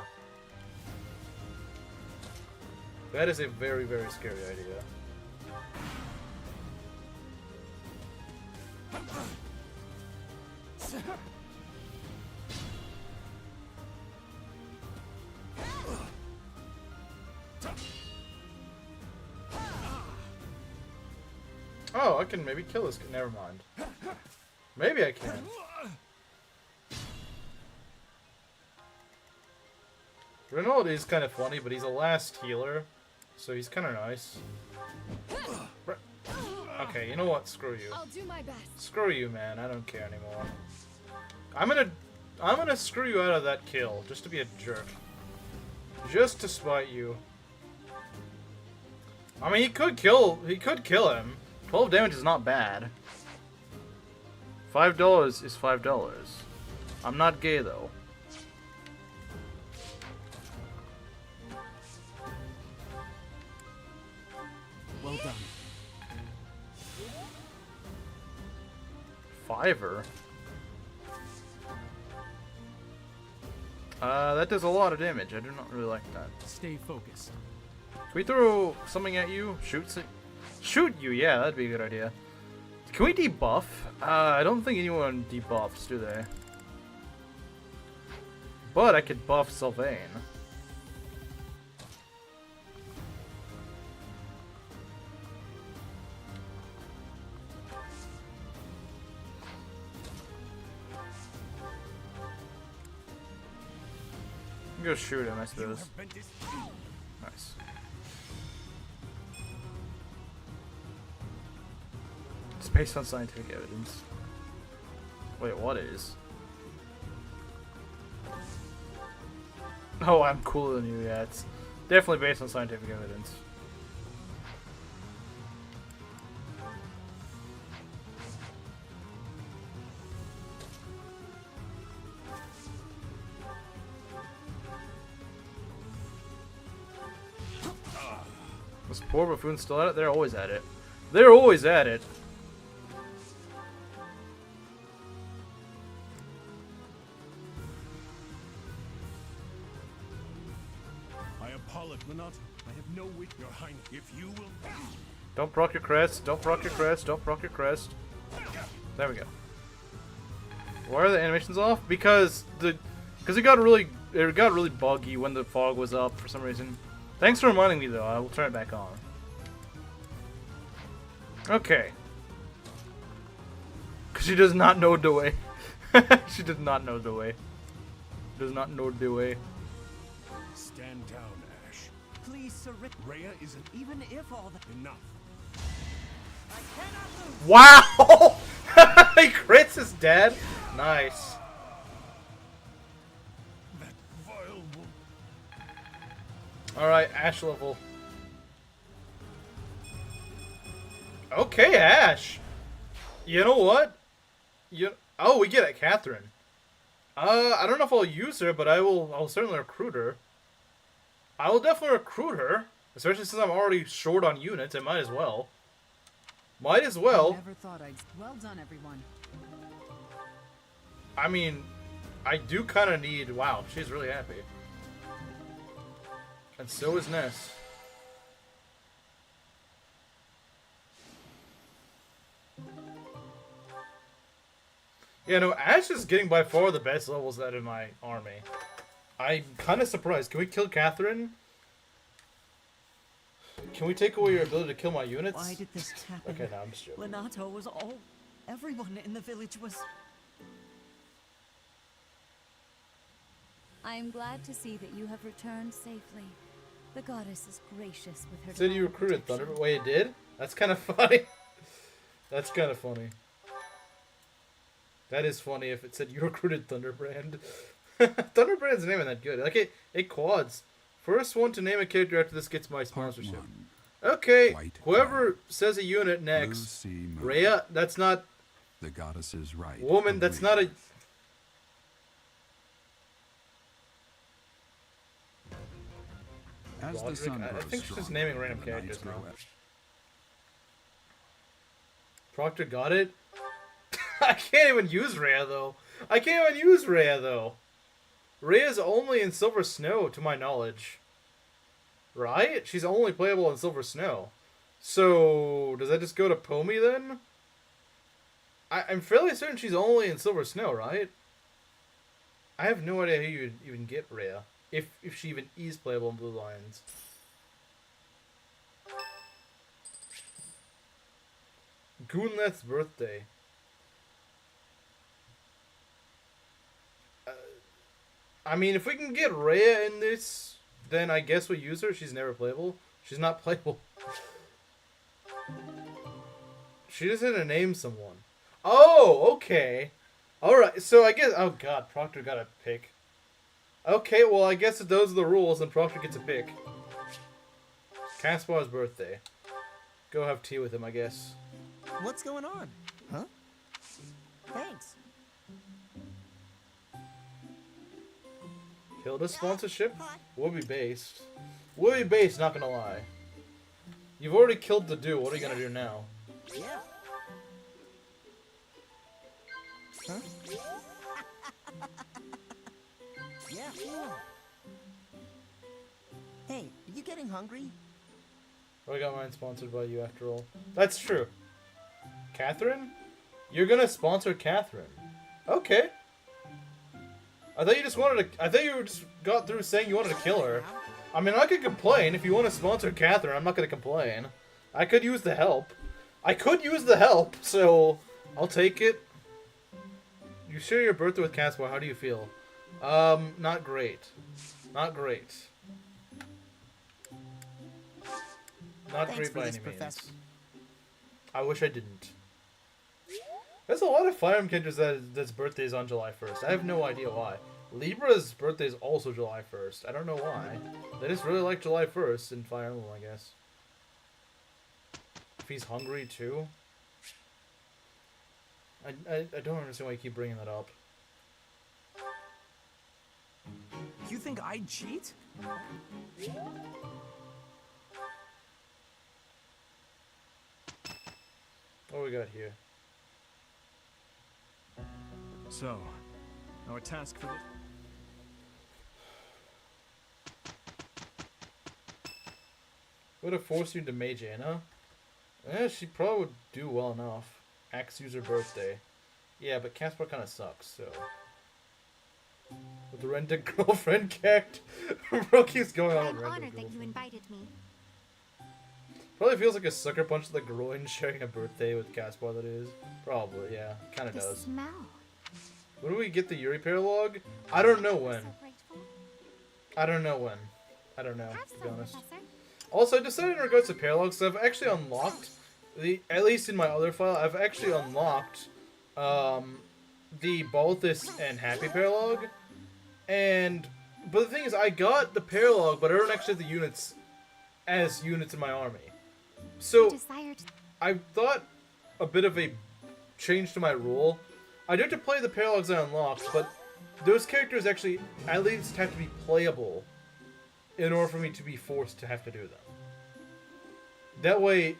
That is a very, very scary idea. Oh, I can maybe kill this. Never mind. Maybe I can. Rinaldi is kind of funny, but he's a last healer, so he's kind of nice. Okay, you know what? Screw you. I'll do my best. Screw you, man. I don't care anymore. I'm gonna screw you out of that kill, just to be a jerk. Just to spite you. I mean, he could kill him. 12 damage is not bad. $5 is $5. I'm not gay, though. Well done. $5. That does a lot of damage. I do not really like that. Stay focused. Can we throw something at you? Shoot you? Yeah, that'd be a good idea. Can we debuff? I don't think anyone debuffs, do they? But I could buff Sylvain. Go shoot him, I suppose. Nice. It's based on scientific evidence. Wait, what is? Oh, I'm cooler than you, yeah. It's definitely based on scientific evidence. Those poor buffoons still at it? They're always at it. They're always at it. I apologize, Monat. I have no wish, Your Highness. If you will. Don't proc your crest. Don't proc your crest. Don't proc your crest. There we go. Why are the animations off? Because it got really buggy when the fog was up for some reason. Thanks for reminding me, though. I will turn it back on. Okay. Because she does not know the way. She does not know the way. Does not know the way. Stand down, Ashe. Please surrender. Rhea isn't Even if all the enough. I cannot lose. Wow! He crits his dad. Nice. That vile wolf. Alright, Ashe level. Okay, Ashe. You know what? Oh, we get it, Catherine. I don't know if I'll use her, but I'll certainly recruit her. I will definitely recruit her. Especially since I'm already short on units, I might as well. Might as well. Never thought I'd. Well done, everyone. I mean, I do kind of need... Wow, she's really happy. And so is Ness. Yeah, no, Ashe is getting by far the best levels out of my army. I'm kind of surprised. Can we kill Catherine? Can we take away your ability to kill my units? Why did this happen? Okay, no, I'm just joking. Lenato was all. Everyone in the village was. I am glad to see that you have returned safely. The goddess is gracious with her. Said you divine recruited protection. Thunder. Wait, it did? That's kind of funny. That's kind of funny. That is funny if it said you recruited Thunderbrand. Thunderbrand's name isn't that good. Like it quads. First one to name a character after this gets my Part sponsorship. 1. Okay, White whoever says a unit Blue next. sea moon. Rhea, that's not The goddess's right. woman. That's not a. As the Roderick? sun I grows think she's just stronger naming random and the nights characters grow now. out- Proctor got it. I can't even use Rhea though. Rhea's only in Silver Snow, to my knowledge. Right? She's only playable in Silver Snow. So, does that just go to Pomi then? I'm fairly certain she's only in Silver Snow, right? I have no idea how you would even get Rhea. If she even is playable in Blue Lions. Goonleth's birthday. I mean, if we can get Rhea in this, then I guess we use her. She's never playable. She's not playable. She just had to name someone. Oh, okay. Alright, so I guess... Oh, God, Proctor got a pick. Okay, well, I guess if those are the rules, then Proctor gets a pick. Caspar's birthday. Go have tea with him, I guess. What's going on? Huh? Thanks. Hilda's sponsorship? Will be based. Will be based, not gonna lie. You've already killed Dedue, what are you gonna do now? Yeah. Huh? Yeah. Hey, are you getting hungry? I got mine sponsored by you after all. That's true. Catherine? You're gonna sponsor Catherine. Okay. I thought you just wanted to... I thought you just got through saying you wanted to kill her. I mean, I could complain. If you want to sponsor Catherine, I'm not gonna complain. I could use the help. So I'll take it. You share your birthday with Caspar. How do you feel? Not great. Not great. Not Thanks great for by this, any means. Professor. I wish I didn't. There's a lot of Fire Emblem characters that's birthdays on July 1st. I have no idea why. Libra's birthday is also July 1st. I don't know why. They just really like July 1st in Fire Emblem, I guess. If he's hungry too. I don't understand why you keep bringing that up. You think I'd cheat? What we got here? So, our task for this... Would have forced you to Mage Anna? Yeah, she probably would do well enough. Axe user birthday. Yeah, but Caspar kind of sucks, so... With the rented girlfriend cact. Bro keeps going on I'm with rented honored that you girlfriend. invited me. Probably feels like a sucker punch to the groin sharing a birthday with Caspar, that is. Probably, yeah. Kind of The does. smell. When do we get the Yuri paralogue? I don't know when. So grateful. I don't know when. I don't know, Have to be some, honest. Professor. Also, I decided in regards to paralogs, so I've actually unlocked at least in my other file, I've actually unlocked the Balthus and Happy paralogue. But the thing is, I got the paralogue, but I don't actually have the units as units in my army. So Desired. I thought a bit of a change to my rule. I do have to play the paralogs I unlocked, but those characters actually at least have to be playable in order for me to be forced to have to do them. That way,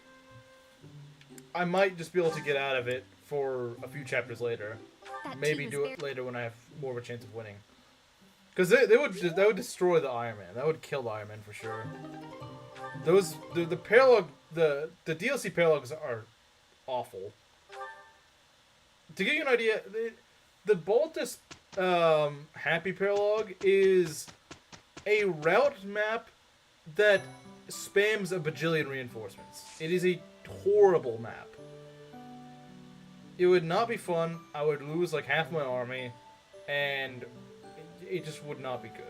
I might just be able to get out of it for a few chapters later. That Maybe tea do was it very- later when I have more of a chance of winning. Because that would destroy the Iron Man. That would kill the Iron Man for sure. The paralogue, the DLC paralogs are awful. To give you an idea, the Baltus Happy paralogue is a route map that spams a bajillion reinforcements. It is a horrible map. It would not be fun. I would lose like half my army, and it just would not be good.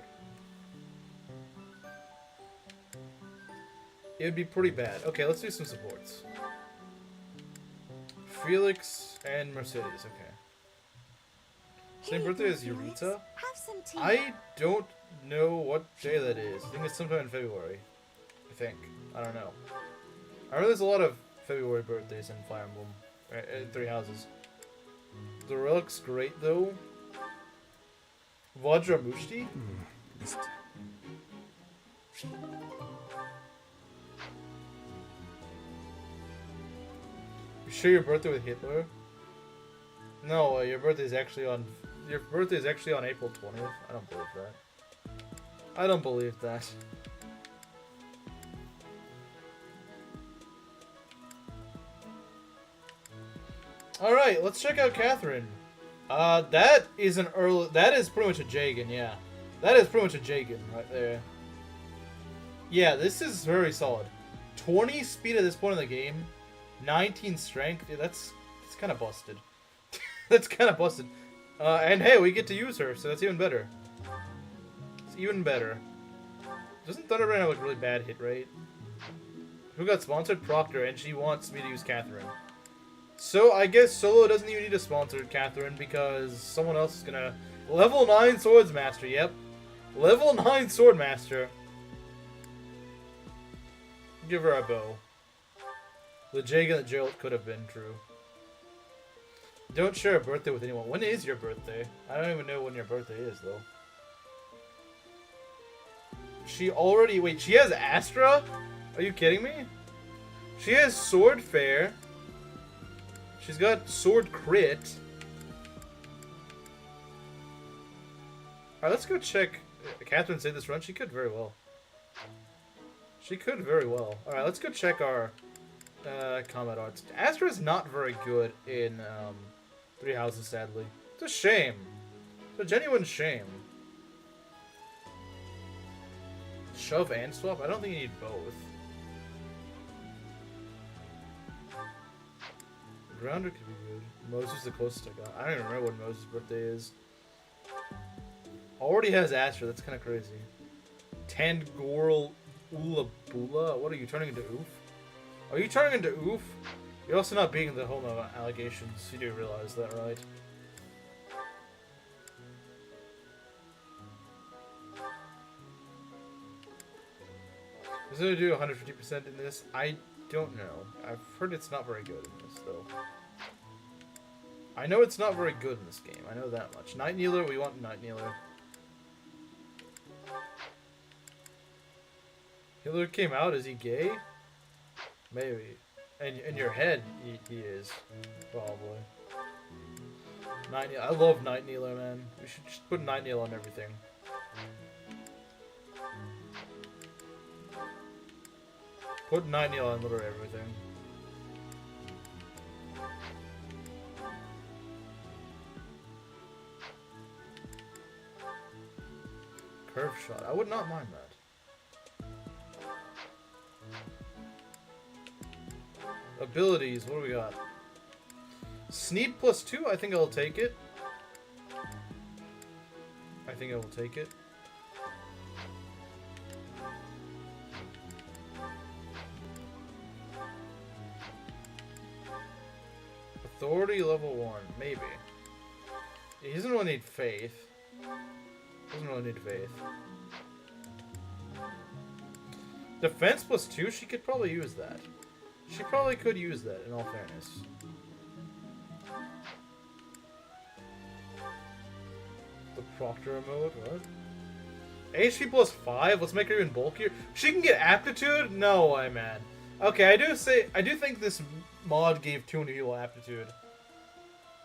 It would be pretty bad. Okay, let's do some supports. Felix and Mercedes. Okay. Same Hey, birthday as Felix, Eureka? Have some tea. I don't know what day that is. I think it's sometime in February. I think. I don't know. I know there's a lot of February birthdays in Fire Emblem. In Three Houses. The relic's great though. Vajra Mushti? This You share your birthday with Hitler? No, your birthday is actually on April 20th. I don't believe that. I don't believe that. All right, let's check out Catherine. That is pretty much a Jagan, yeah. That is pretty much a Jagan right there. Yeah, this is very solid. 20 speed at this point in the game. 19 strength. Yeah, that's kind of busted. That's kind of busted. And hey, we get to use her, so that's even better. It's even better. Doesn't Thunderbrand have like a really bad hit rate? Who got sponsored? Proctor, and she wants me to use Catherine. So I guess Solo doesn't even need to sponsor Catherine because someone else is gonna level 9 Swordsmaster. Yep, level 9 Swordmaster. Give her a bow. The Jagan that Gerald could have been, true. Don't share a birthday with anyone. When is your birthday? I don't even know when your birthday is, though. Wait, she has Astra? Are you kidding me? She has Sword Fair. She's got Sword Crit. Alright, let's go check. Catherine said this run. She could very well. She could very well. Alright, let's go check our combat arts. Astra is not very good in Three Houses, sadly. It's a shame. It's a genuine shame. Shove and swap? I don't think you need both. Grounder could be good. Moses is the closest I got. I don't even remember when Moses' birthday is. Already has Astra. That's kind of crazy. Tandgorl Ula Bula? What are you turning into Oof? Are you turning into Oof? You're also not being the homo allegations. You do realize that, right? Is it going to do 150% in this? I don't know. I've heard it's not very good in this, though. I know it's not very good in this game. I know that much. Night Kneeler, we want Night Kneeler. Hitler came out, is he gay? Maybe. In your head, he is. Probably. I love Night Kneeler, man. We should just put Night Kneeler on everything. Put Night Kneeler on literally everything. Curve shot. I would not mind that. Abilities, what do we got? Sneak +2, I think I'll take it. I think I will take it. Authority level 1, maybe. He doesn't really need faith. Doesn't really need faith. Defense +2, she could probably use that. She probably could use that, in all fairness. The Proctor mode, what? HP +5, let's make her even bulkier. She can get aptitude? No way, man. Okay, I do think this mod gave too many people aptitude.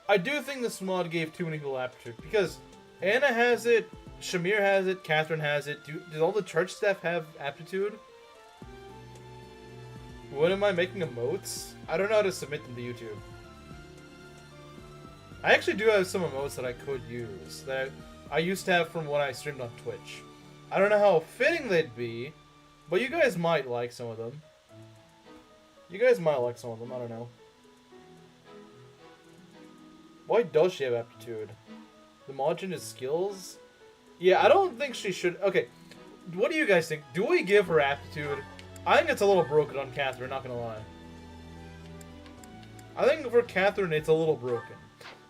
I do think this mod gave too many people aptitude, because Anna has it, Shamir has it, Catherine has it. Does all the church staff have aptitude? What am I making emotes? I don't know how to submit them to YouTube. I actually do have some emotes that I could use, that I used to have from when I streamed on Twitch. I don't know how fitting they'd be, but you guys might like some of them. You guys might like some of them, I don't know. Why does she have aptitude? The margin is skills? Yeah, I don't think she should. Okay, what do you guys think? Do we give her aptitude? I think it's a little broken on Catherine, not gonna lie. I think for Catherine, it's a little broken.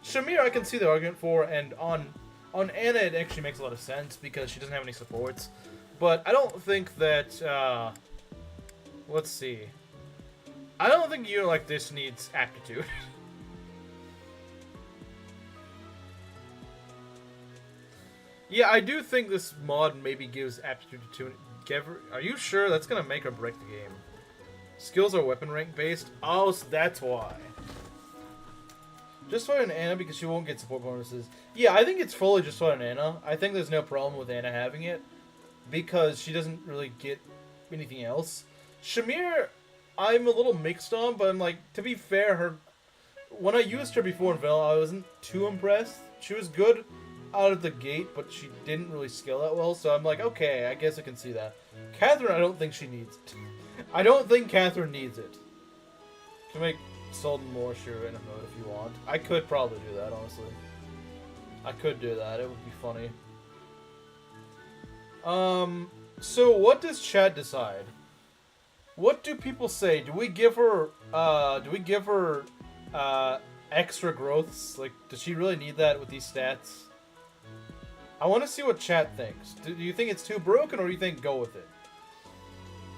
Shamir, I can see the argument for, and on Anna, it actually makes a lot of sense because she doesn't have any supports. But I don't think that, let's see. I don't think a unit like this needs aptitude. Yeah, I do think this mod maybe gives aptitude to Gever. Are you sure? That's gonna make or break the game. Skills are weapon rank based. Oh, so that's why. Just for an Anna because she won't get support bonuses. Yeah, I think it's fully just for an Anna. I think there's no problem with Anna having it because she doesn't really get anything else. Shamir, I'm a little mixed on, but I'm like, to be fair, when I used her before in Vanilla, I wasn't too impressed. She was good out of the gate, but she didn't really scale that well, so I'm like, okay, I guess I can see that. Catherine, I don't think she needs it. I don't think Catherine needs it. You can make Sultan Morsher in a mode if you want. I could probably do that, honestly. I could do that, it would be funny. So what does chat decide? What do people say? Do we give her, extra growths? Like, does she really need that with these stats? I want to see what chat thinks. Do you think it's too broken, or do you think go with it?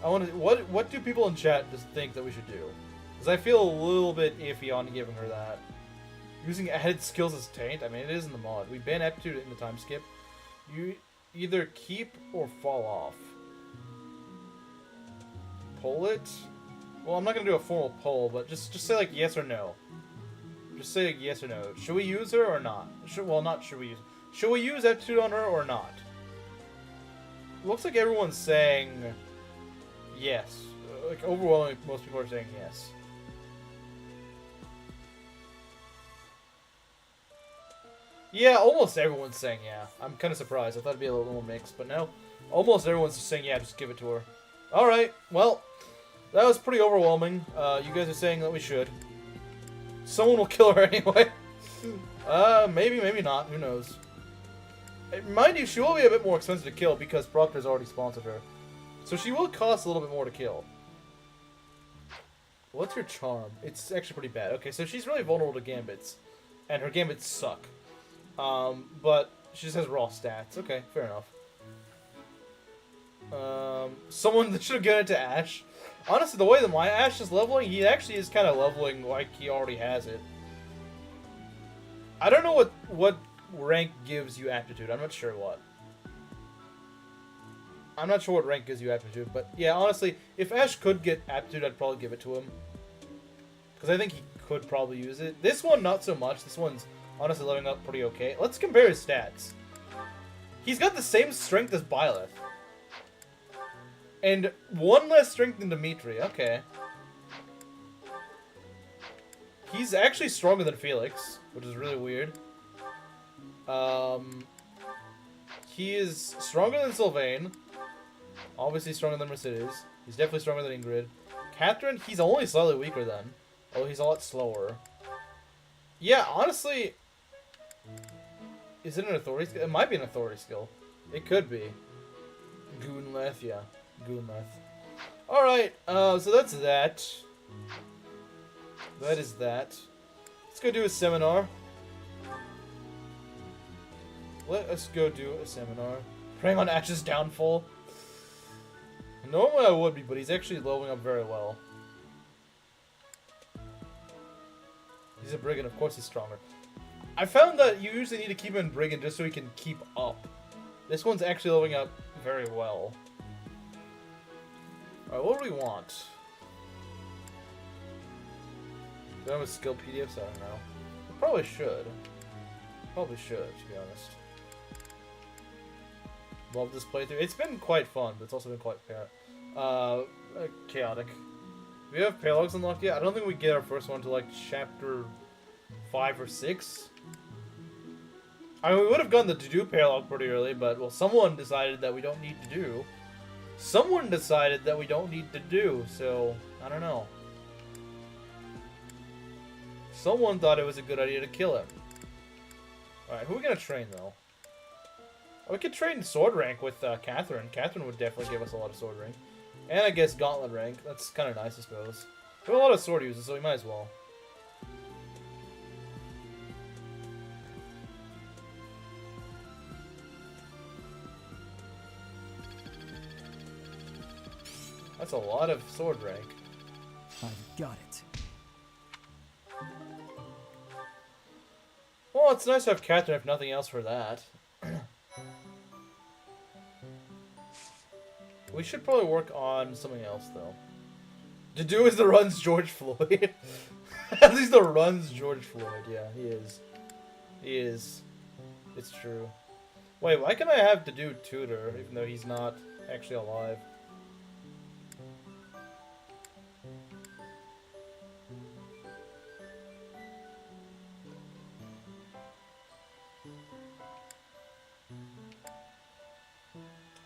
I want to. What do people in chat just think that we should do? Because I feel a little bit iffy on giving her that. Using added skills as taint. I mean, it is in the mod. We ban aptitude in the time skip. You either keep or fall off. Poll it. Well, I'm not gonna do a formal poll, but just say like yes or no. Just say like yes or no. Should we use her or not? Well, not should we use. Should we use aptitude on her or not? Looks like everyone's saying yes. Like, overwhelmingly, most people are saying yes. Yeah, almost everyone's saying yeah. I'm kind of surprised. I thought it'd be a little more mixed, but no. Almost everyone's just saying yeah, just give it to her. Alright, well, that was pretty overwhelming. You guys are saying that we should. Someone will kill her anyway. Maybe, maybe not. Who knows? Mind you, she will be a bit more expensive to kill because Proctor's already sponsored her. So she will cost a little bit more to kill. What's her charm? It's actually pretty bad. Okay, so she's really vulnerable to gambits. And her gambits suck. But she just has raw stats. Okay, fair enough. Someone should have given it to Ashe. Honestly, the way that my Ashe is leveling, he actually is kind of leveling like he already has it. I don't know what rank gives you aptitude. I'm not sure what. I'm not sure what rank gives you aptitude, but yeah, honestly, if Ashe could get aptitude, I'd probably give it to him. Because I think he could probably use it. This one, not so much. This one's honestly leveling up pretty okay. Let's compare his stats. He's got the same strength as Byleth. And one less strength than Dimitri. Okay. He's actually stronger than Felix, which is really weird. He is stronger than Sylvain. Obviously stronger than Mercedes. He's definitely stronger than Ingrid. Catherine, he's only slightly weaker than. Oh, he's a lot slower. Yeah, honestly... Is it an authority skill? It might be an authority skill. It could be. Goonleth, yeah. Goonleth. Alright, so that's that. That is that. Let's go do a seminar. Let us go do a seminar. Praying on Ashe's downfall. Normally I would be, but he's actually leveling up very well. He's a brigand, of course he's stronger. I found that you usually need to keep him in brigand just so he can keep up. This one's actually leveling up very well. Alright, what do we want? Do I have a skill PDFs? I don't know. I probably should. Probably should, to be honest. Love this playthrough. It's been quite fun, but it's also been quite chaotic. Do we have paralogues unlocked yet? I don't think we get our first one until like chapter 5 or 6. I mean, we would have gotten the Dedue paralogue pretty early, but well, someone decided that we don't need to do. Someone decided that we don't need to do, so I don't know. Someone thought it was a good idea to kill him. Alright, who are we gonna train though? We could train sword rank with Catherine. Catherine would definitely give us a lot of sword rank. And I guess gauntlet rank. That's kind of nice, I suppose. We have a lot of sword users, so we might as well. That's a lot of sword rank. I've got it. Well, it's nice to have Catherine if nothing else for that. We should probably work on something else, though. Dedue is the runs George Floyd. At least the runs George Floyd. Yeah, he is. He is. It's true. Wait, why can I have Dedue tutor, even though he's not actually alive?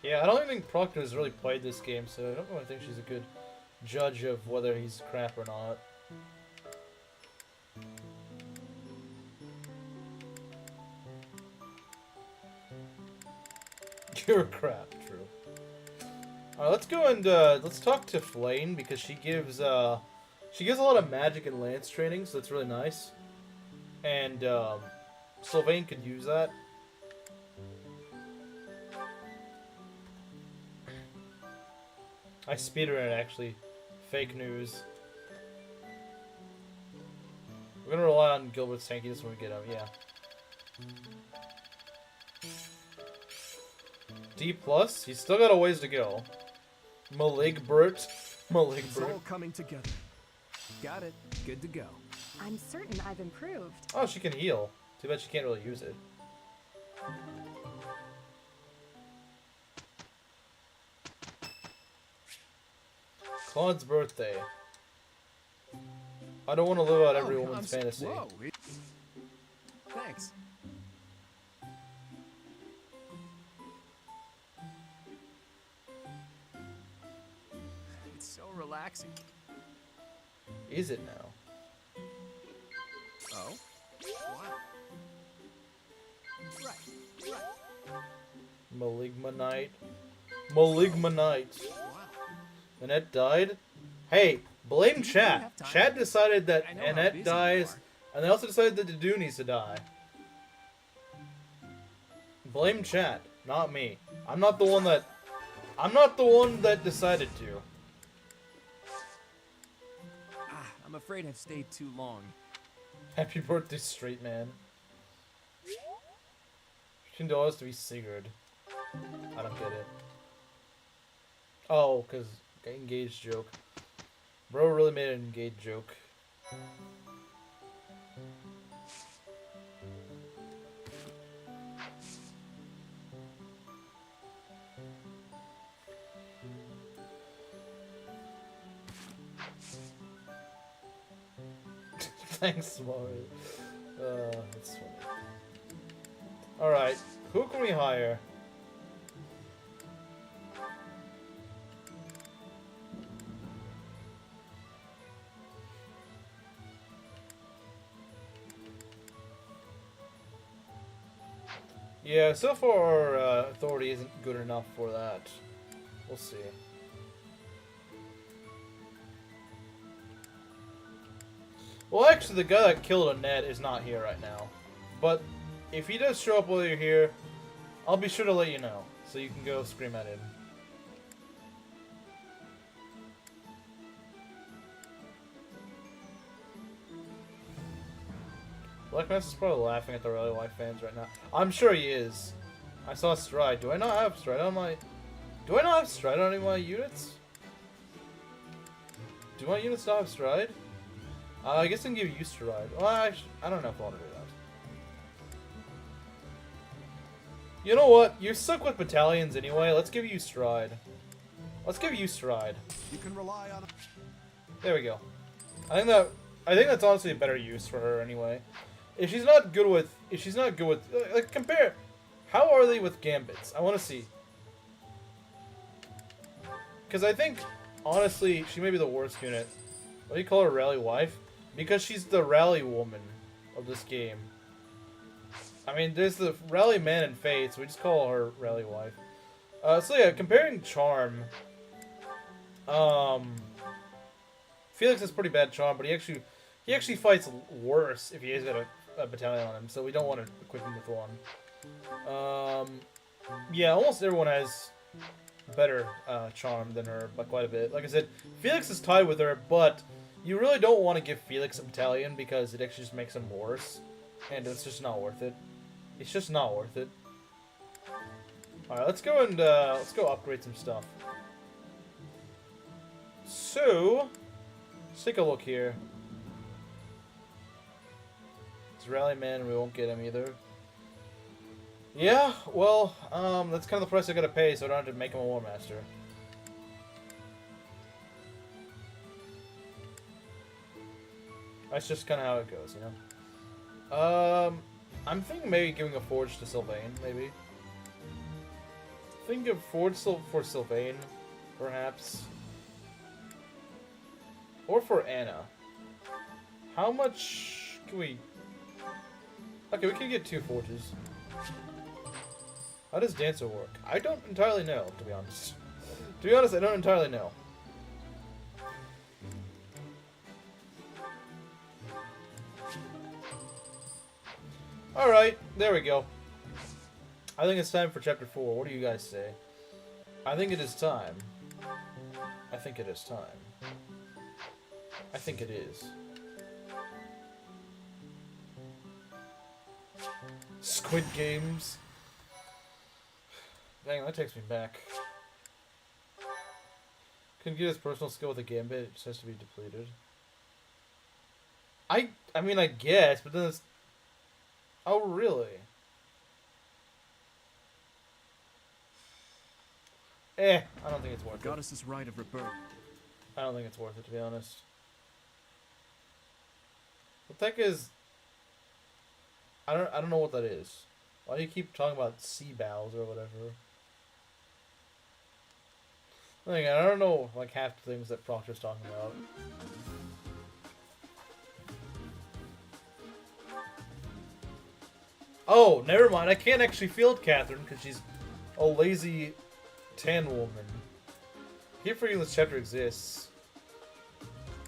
Yeah, I don't even think Proctor has really played this game, so I don't really think she's a good judge of whether he's crap or not. You're crap, true. Alright, let's go and let's talk to Flane because she gives a lot of magic and lance training, so that's really nice. And Sylvain could use that. I speedrun actually. Fake news. We're gonna rely on Gilbert's tankiness when we get him, yeah. D+, he's still got a ways to go. Maligbert. It's Maligbert. all coming together. Got it. Good to go. I'm certain I've improved. Oh, she can heal. Too bad she can't really use it. Claude's birthday. I don't want to live out every woman's fantasy. Whoa. Thanks. It's so relaxing. Is it now? Oh? Wow. Right. Maligmanite. Maligmanite. Annette died? Hey, blame Chat. Chat decided that I know how Annette busy dies, you are. and they also decided that Dedue needs to die. Blame Chat, not me. I'm not the one that decided to. I'm afraid I've stayed too long. Happy birthday, straight man. $15 to be Sigurd. I don't get it. Oh, because engaged joke. Bro really made an engaged joke. Thanks, Mario. That's funny. Alright, who can we hire? Yeah, so far our authority isn't good enough for that. We'll see. Well, actually, the guy that killed Annette is not here right now. But if he does show up while you're here, I'll be sure to let you know, so you can go scream at him. Black Mass is probably laughing at the Rally Life fans right now. I'm sure he is. I saw Stride. Do I not have Stride on my... Do I not have Stride on any of my units? Do my units not have Stride? I guess I can give you Stride. Well, I don't know if I want to do that. You know what? You're stuck with battalions anyway. Let's give you Stride. Let's give you Stride. You can rely on. There we go. I think that's honestly a better use for her anyway. If she's not good with, like, compare. How are they with gambits? I want to see. Because I think, honestly, she may be the worst unit. What do you call her, rally wife? Because she's the rally woman of this game. I mean, there's the rally man and Fate, so we just call her rally wife. So yeah, comparing charm. Felix has pretty bad charm, but he actually fights worse if he has got a battalion on him, so we don't want to equip him with one. Yeah, almost everyone has better charm than her by quite a bit. Like I said, Felix is tied with her, but you really don't want to give Felix a battalion because it actually just makes him worse, and it's just not worth it. It's just not worth it. All right, let's go and let's go upgrade some stuff. So, let's take a look here. It's Rally Man, we won't get him either. Yeah, well, that's kind of the price I gotta pay, so I don't have to make him a War Master. That's just kind of how it goes, you know? I'm thinking maybe giving a Forge to Sylvain, maybe. Think of Forge for Sylvain, perhaps. Or for Anna. How much can we... Okay, we can get 2 Forges. How does Dancer work? I don't entirely know, to be honest. To be honest, I don't entirely know. Alright, there we go. I think it's time for Chapter 4. What do you guys say? I think it is time. I think it is time. I think it is. Squid Games. Dang, that takes me back. Couldn't get his personal skill with a gambit, it just has to be depleted. I mean, I guess, but then it's... Oh, really? I don't think it's worth it. Goddess's right of rebirth. I don't think it's worth it, to be honest. What the heck is... I don't know what that is. Why do you keep talking about sea bows or whatever? I don't know, like, half the things that Proctor's talking about. Oh, never mind. I can't actually field Catherine because she's a lazy tan woman. Here for you, this chapter exists.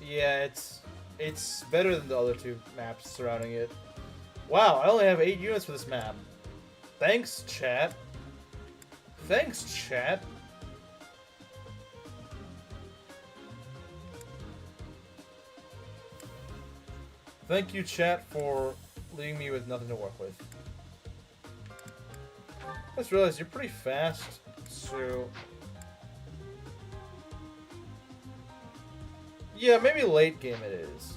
Yeah, it's better than the other 2 maps surrounding it. Wow, I only have 8 units for this map. Thanks, chat. Thanks, chat. Thank you, chat, for leaving me with nothing to work with. I just realized you're pretty fast, so... Yeah, maybe late game it is.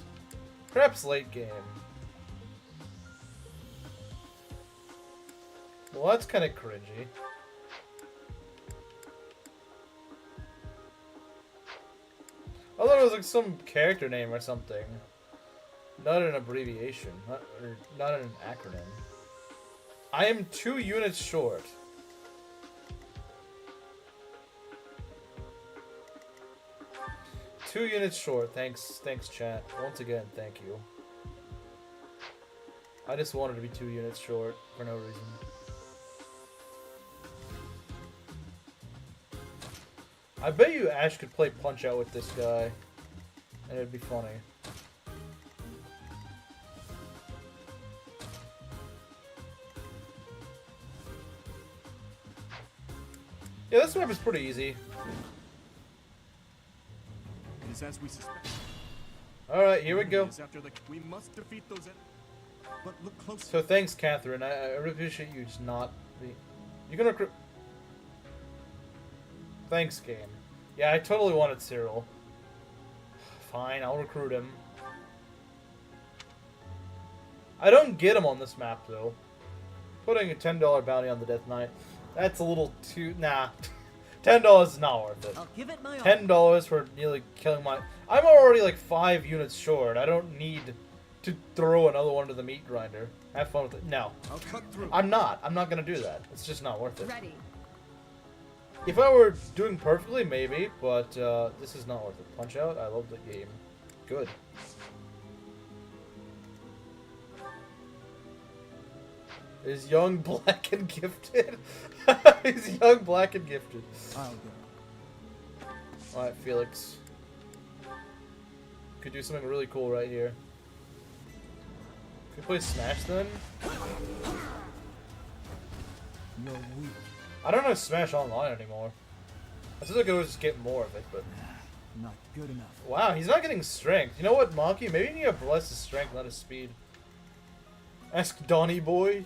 Perhaps late game. Well, that's kind of cringy. I thought it was like some character name or something. Not an abbreviation. Not an acronym. I am 2 units short. Two units short. Thanks, chat. Once again, thank you. I just wanted to be 2 units short for no reason. I bet you Ashe could play Punch-Out with this guy, and it'd be funny. Yeah, this map is pretty easy. It is as we suspect. Alright, here we go. It is after we must defeat those but look closer. So thanks, Catherine. I really appreciate you just not... You can recruit... Thanks, game. Yeah, I totally wanted Cyril. Fine, I'll recruit him. I don't get him on this map, though. Putting a $10 bounty on the Death Knight, that's a little too... Nah. $10 is not worth it. I'll give it my all. $10 for nearly killing my... I'm already like 5 units short. I don't need to throw another one to the meat grinder. Have fun with it. No. I'll cut through. I'm not gonna do that. It's just not worth it. Ready. If I were doing perfectly, maybe, but this is not worth it. Punch-Out, I love the game. Good. Is young, black, and gifted? He's young, black, and gifted. I'll go. Alright, Felix. Could do something really cool right here. Can we play Smash then? You're weak. I don't know Smash Online anymore. I feel like I could always just get more of it, but... Not good enough. Wow, he's not getting strength. You know what, Monkey? Maybe you need to bless his strength, not his speed. Ask Donny Boy.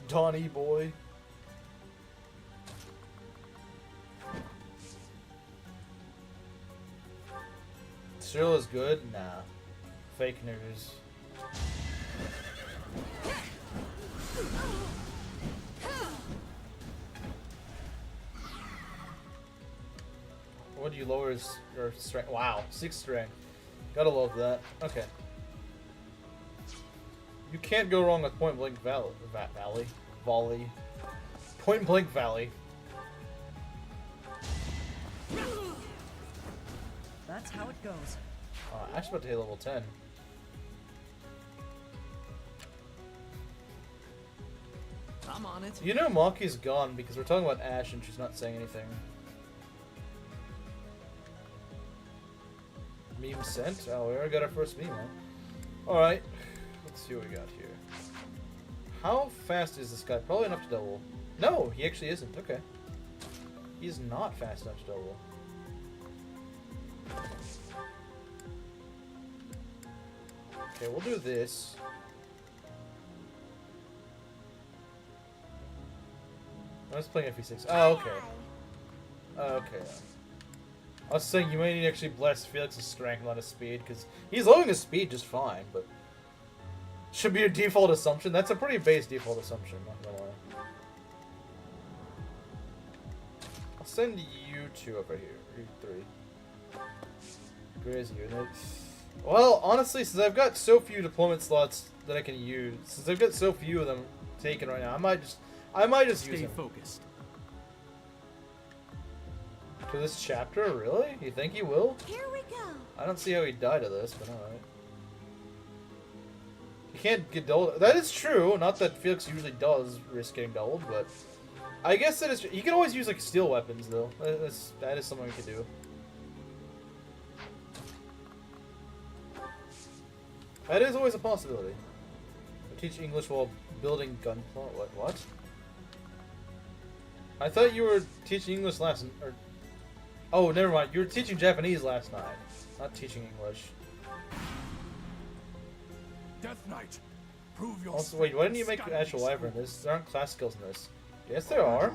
Donny Boy. Cyril is good? Nah. Fake news. What do you lower your strength? Wow, 6 strength. Gotta love that. Okay. You can't go wrong with Point Blank Valley. Volley. Point Blank Valley. That's how it goes. Ashe's about to hit level 10. I'm on it. You know Monkey's gone because we're talking about Ashe and she's not saying anything. Meme sent? Oh, we already got our first meme, huh? Alright. Let's see what we got here. How fast is this guy? Probably enough to double. No, he actually isn't. Okay. He's not fast enough to double. Okay, we'll do this. I was playing FE6. Oh, okay. Okay. I was saying you may need to actually bless Felix's strength, not his speed, because he's lowering his speed just fine, but should be your default assumption. That's a pretty base default assumption, not gonna lie. I'll send you 2 over here. You 3. Where's unit? Well, honestly, since I've got so few deployment slots that I can use, since I've got so few of them taken right now, I might just use Stay them. focused. To this chapter, really? You think he will? Here we go. I don't see how he died to this, but alright. He can't get doubled. That is true. Not that Felix usually does risk getting doubled, but I guess that is. He can always use like steel weapons, though. That is something we can do. That is always a possibility. Teach English while building gunpla. What? I thought you were teaching English last. Or, oh, never mind. You were teaching Japanese last night, not teaching English. Death Knight, prove your Also, wait, why didn't you make actual wyvern in this? There aren't class skills in this. Yes, there are.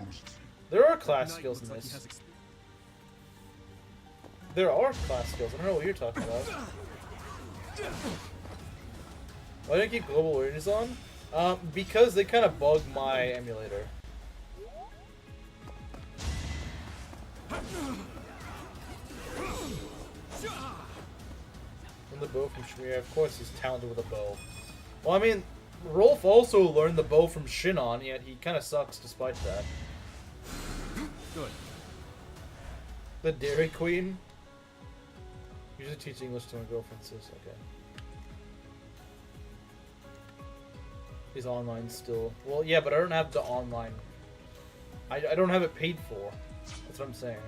There are class skills in this. There are class skills. I don't know what you're talking about. Why do I keep global awareness on? Because they kind of bug my emulator. And the bow from Shmir, of course he's talented with a bow. Well, I mean, Rolf also learned the bow from Shinon, yet he kind of sucks despite that. Good. The Dairy Queen? Usually teach English to my girlfriend, sis. Okay. He's online still. Well, yeah, but I don't have the online. I don't have it paid for. That's what I'm saying.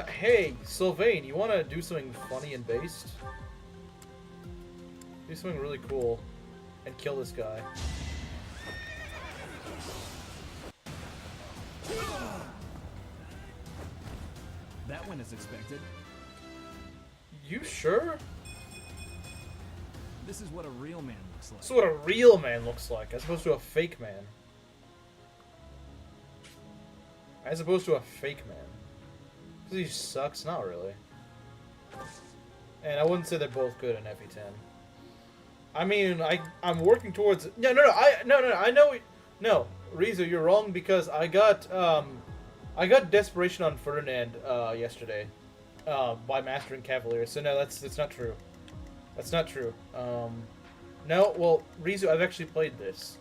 Hey, Sylvain, you want to do something funny and based? Do something really cool and kill this guy. That went as expected. You sure? This is what a real man looks like. This is what a real man looks like, as opposed to a fake man. As opposed to a fake man. Because he sucks? Not really. And I wouldn't say they're both good in FE10. I mean, I'm working towards... No, I know... No, Rizu, you're wrong, because I got Desperation on Ferdinand yesterday by Mastering Cavalier, so no, that's not true. That's not true. No, well, Rizu, I've actually played this.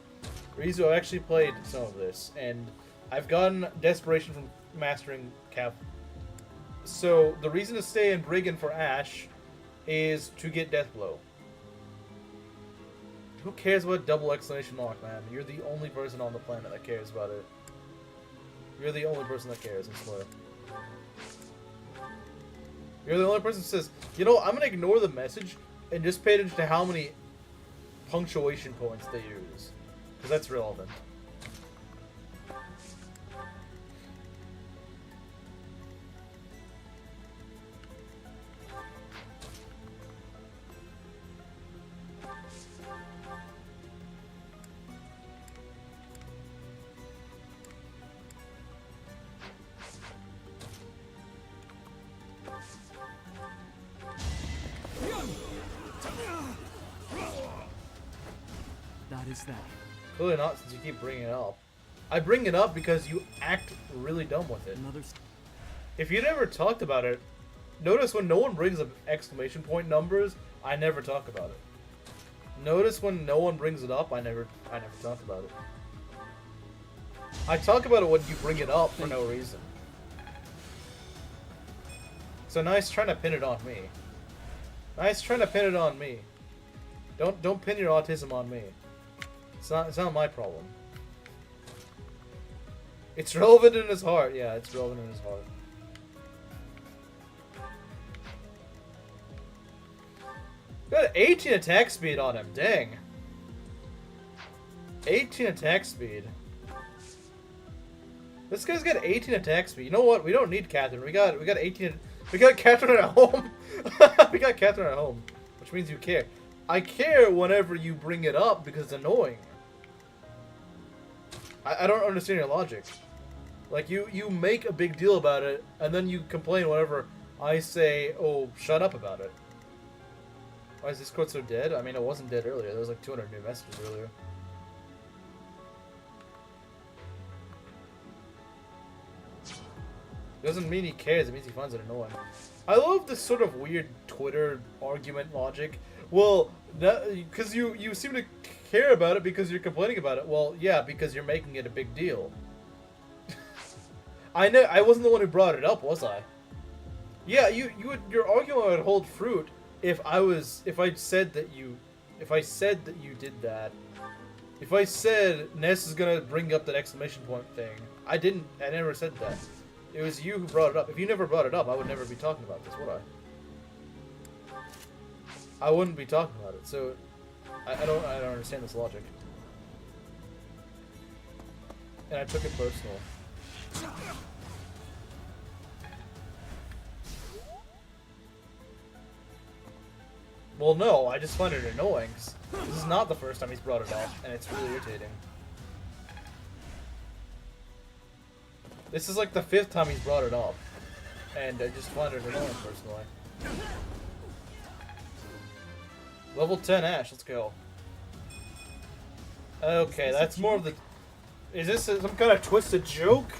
Rizu, I've actually played some of this, and I've gotten Desperation from Mastering Cav. So, the reason to stay in Brigand for Ashe is to get Deathblow. Who cares about double exclamation mark, man? You're the only person on the planet that cares about it. You're the only person that cares, I swear. You're the only person who says, you know, I'm going to ignore the message and just pay attention to how many punctuation points they use. Because that's relevant. is that? Clearly not, since you keep bringing it up. I bring it up because you act really dumb with it. Another. If you never talked about it, notice when no one brings up exclamation point numbers, I never talk about it. Notice when no one brings it up, I never talk about it. I talk about it when you bring it up for no reason. So nice trying to pin it on me. Nice trying to pin it on me. Don't pin your autism on me. It's not my problem. It's relevant in his heart. Yeah, it's relevant in his heart. Got 18 attack speed on him. Dang. 18 attack speed. This guy's got 18 attack speed. You know what? We don't need Catherine. We got 18. We got Catherine at home. We got Catherine at home, which means you care. I care whenever you bring it up because it's annoying. I don't understand your logic. Like, you make a big deal about it, and then you complain whenever I say, oh, shut up about it. Why is Discord so dead? I mean, it wasn't dead earlier. There was like 200 new messages earlier. Doesn't mean he cares, it means he finds it annoying. I love this sort of weird Twitter argument logic. Well, because you seem to care about it because you're complaining about it. Well, yeah, because you're making it a big deal. I wasn't the one who brought it up, was I? Yeah, your argument would hold fruit if I said that you did that. If I said Ness is gonna bring up that exclamation point thing. I never said that. It was you who brought it up. If you never brought it up, I would never be talking about this, would I? I wouldn't be talking about it. So I don't understand this logic. And I took it personal. Well, no, I just find it annoying. This is not the first time he's brought it up, and it's really irritating. This is like the 5th time he's brought it up, and I just find it annoying personally. Level 10 Ashe, let's go. Okay, that's more of the... Is this some kind of twisted joke?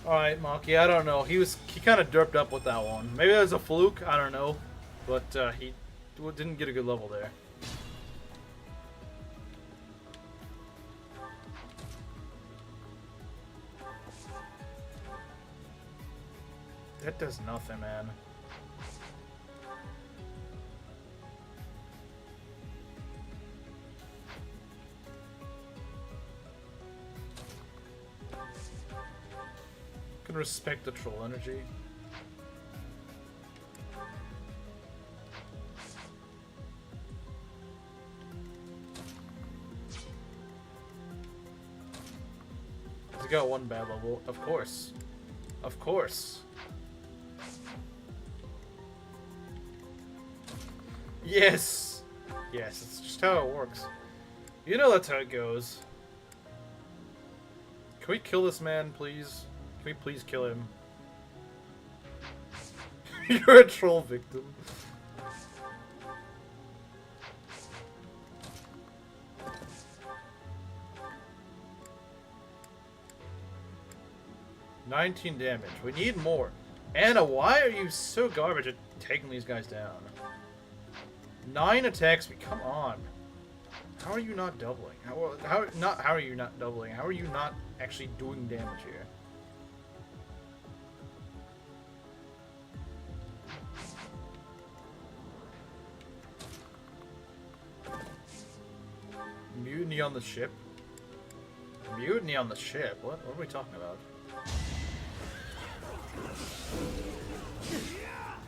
Alright, Maki, I don't know. He kind of derped up with that one. Maybe that was a fluke, I don't know. But he didn't get a good level there. That does nothing, man. Can respect the troll energy. He's got one bad level, of course. Of course. Yes! Yes, it's just how it works. You know that's how it goes. Can we kill this man, please? Can we please kill him? You're a troll victim. $19 damage. We need more. Anna, why are you so garbage at taking these guys down? 9 attack speed. Come on. How are you not doubling? How are you not doubling? How are you not actually doing damage here? Mutiny on the ship? Mutiny on the ship? What are we talking about?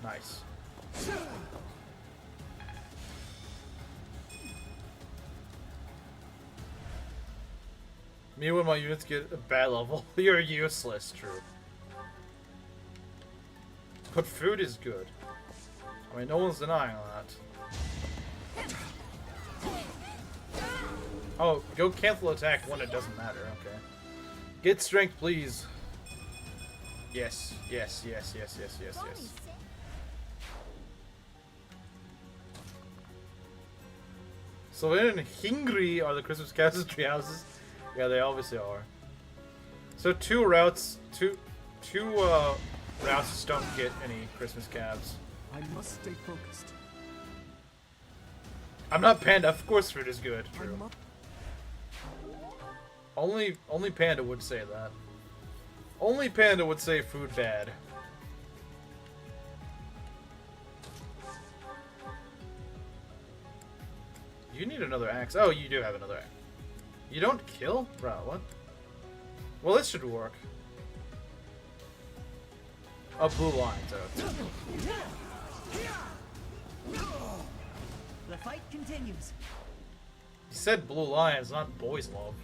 Nice. Me when my units get a bad level. You're useless, true. But food is good. I mean, no one's denying that. Oh, go cancel attack when it doesn't matter, okay. Get strength, please. Yes, yes, yes, yes, yes, yes, yes. So in Hungary are the Christmas cabs and tree houses? Yeah, they obviously are. So two routes just don't get any Christmas cabs. I must stay focused. I'm not Panda. Of course, food is good. I True. must. Only Panda would say that. Only Panda would say food bad. You need another axe. Oh, you do have another axe. You don't kill? Bro, what? Well, this should work. Oh, blue lines. Oh. The fight continues. You said blue lions, not boys love.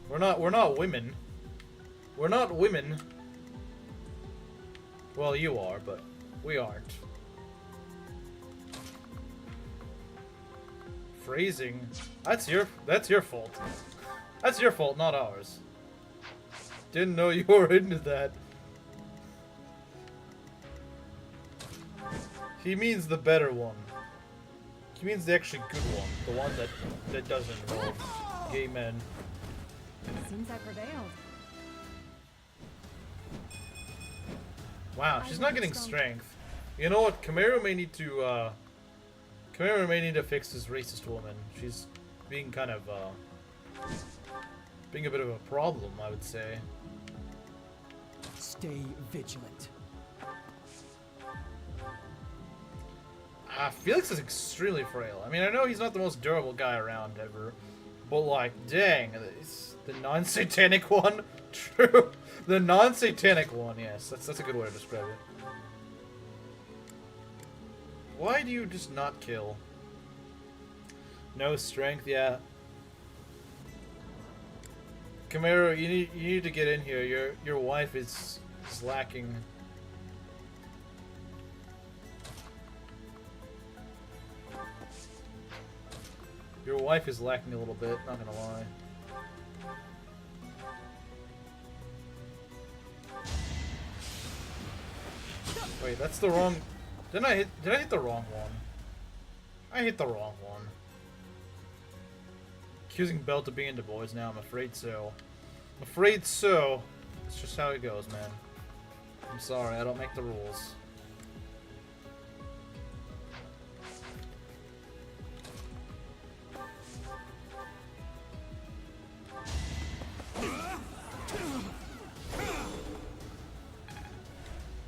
We're not women. We're not women. Well, you are, but we aren't. Phrasing. That's your fault. That's your fault, not ours. Didn't know you were into that. He means the better one. He means the actually good one. The one that doesn't involve gay men. Seems I prevailed. Wow, she's not getting strength. You know what? Camaro may need to fix this racist woman. She's being kind of being a bit of a problem, I would say. Stay vigilant. Felix is extremely frail. I mean, I know he's not the most durable guy around ever, but like, dang, it's the non-satanic one. True, the non-satanic one. Yes, that's a good way to describe it. Why do you just not kill? No strength, yeah. Camaro, you need to get in here. Your wife is lacking. Your wife is lacking a little bit, not gonna lie. Wait, that's the wrong... Did I hit the wrong one? I hit the wrong one. Accusing Belt of being into boys now, I'm afraid so. I'm afraid so. It's just how it goes, man. I'm sorry, I don't make the rules.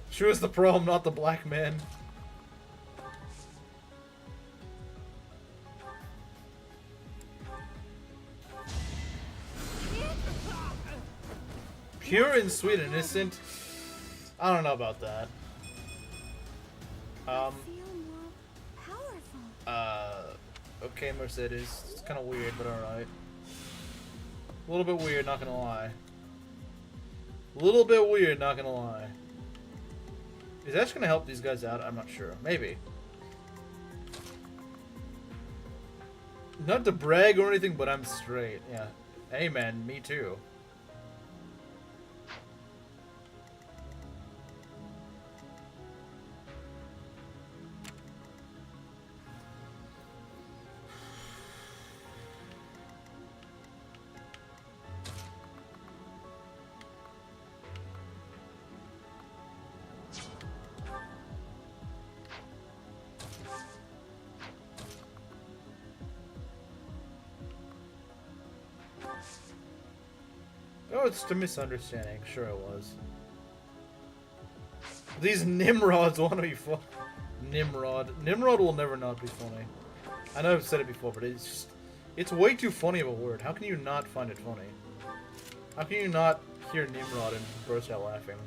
She was the problem, not the black man. Pure and sweet and innocent. I don't know about that. Feel more powerful. Okay, Mercedes. It's kind of weird, but alright. A little bit weird, not gonna lie. A little bit weird, not gonna lie. Is Ashe gonna help these guys out? I'm not sure. Maybe. Not to brag or anything, but I'm straight. Yeah. Hey man, me too. Oh, it's just a misunderstanding. Sure it was. These Nimrods want to be fun. Nimrod. Nimrod will never not be funny. I know I've said it before, but it's just... It's way too funny of a word. How can you not find it funny? How can you not hear Nimrod and burst out laughing?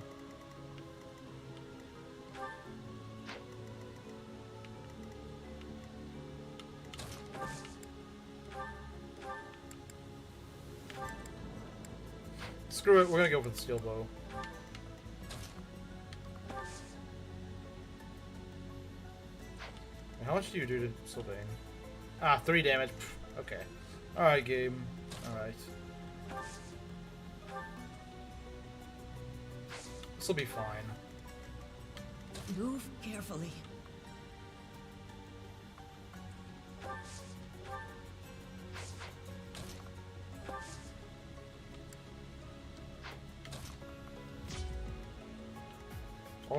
Screw it, we're gonna go for the steel bow. How much do you do to Sylvain? Ah, 3 damage. Pfft, okay. Alright, game. Alright. This'll be fine. Move carefully.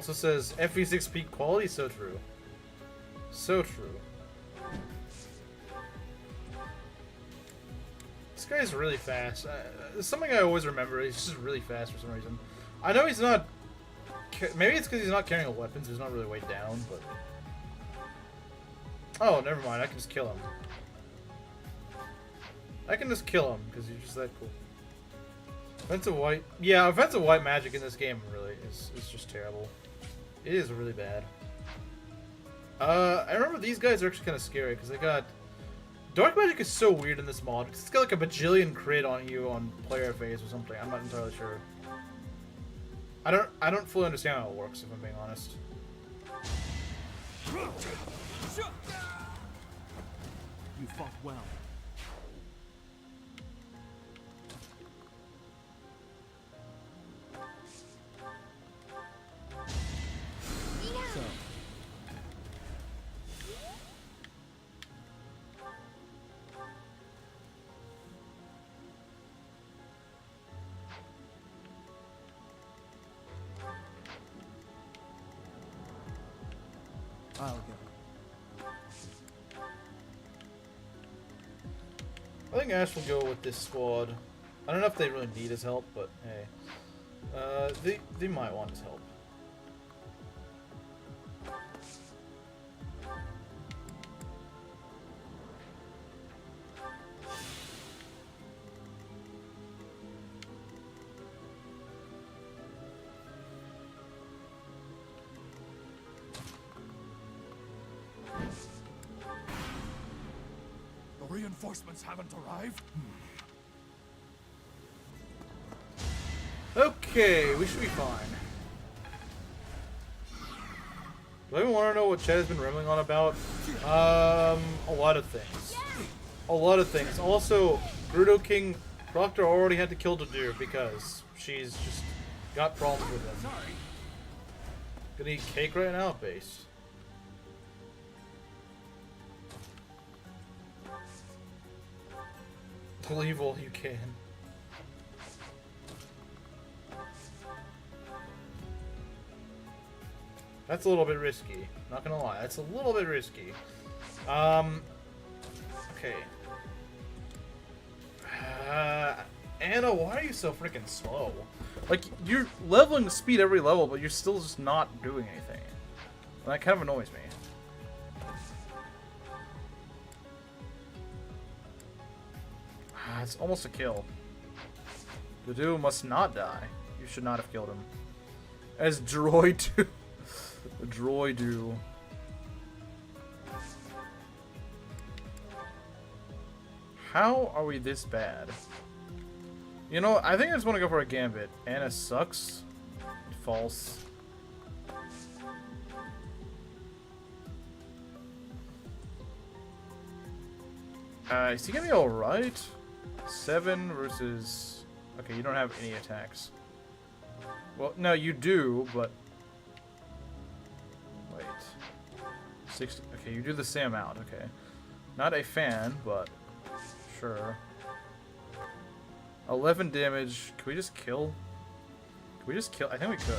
Also says FE6 peak quality. So true. So true. This guy's really fast. Something I always remember. He's just really fast for some reason. I know he's not. Maybe it's because he's not carrying a weapon, so he's not really weighed down. But oh, never mind. I can just kill him. I can just kill him because he's just that cool. Offensive white. Yeah, offensive white magic in this game really is just terrible. It is really bad. I remember these guys are actually kind of scary because they got... Dark magic is so weird in this mod because it's got like a bajillion crit on you on player phase or something. I'm not entirely sure. I don't fully understand how it works, if I'm being honest. You fought well. So, I'll go. I think Ashe will go with this squad. I don't know if they really need his help, but hey. They might want his help. The reinforcements haven't arrived? Okay, we should be fine. Do I even want to know what Chet has been rambling on about? A lot of things. A lot of things. Also, Grudo King Proctor already had to kill Dedue because she's just got problems with him. Gonna eat cake right now, base. Believe all you can. That's a little bit risky. Not gonna lie, that's a little bit risky. Okay. Anna, why are you so freaking slow? Like, you're leveling speed every level, but you're still just not doing anything. And that kind of annoys me. It's almost a kill. Dedue must not die. You should not have killed him. As Droid Droidu. How are we this bad? You know, I think I just want to go for a gambit. Anna sucks. False. Is he gonna be alright? 7 versus... Okay, you don't have any attacks. Well, no, you do, but... Wait. 60... Okay, you do the same amount, okay. Not a fan, but... Sure. 11 damage. Can we just kill? Can we just kill? I think we could.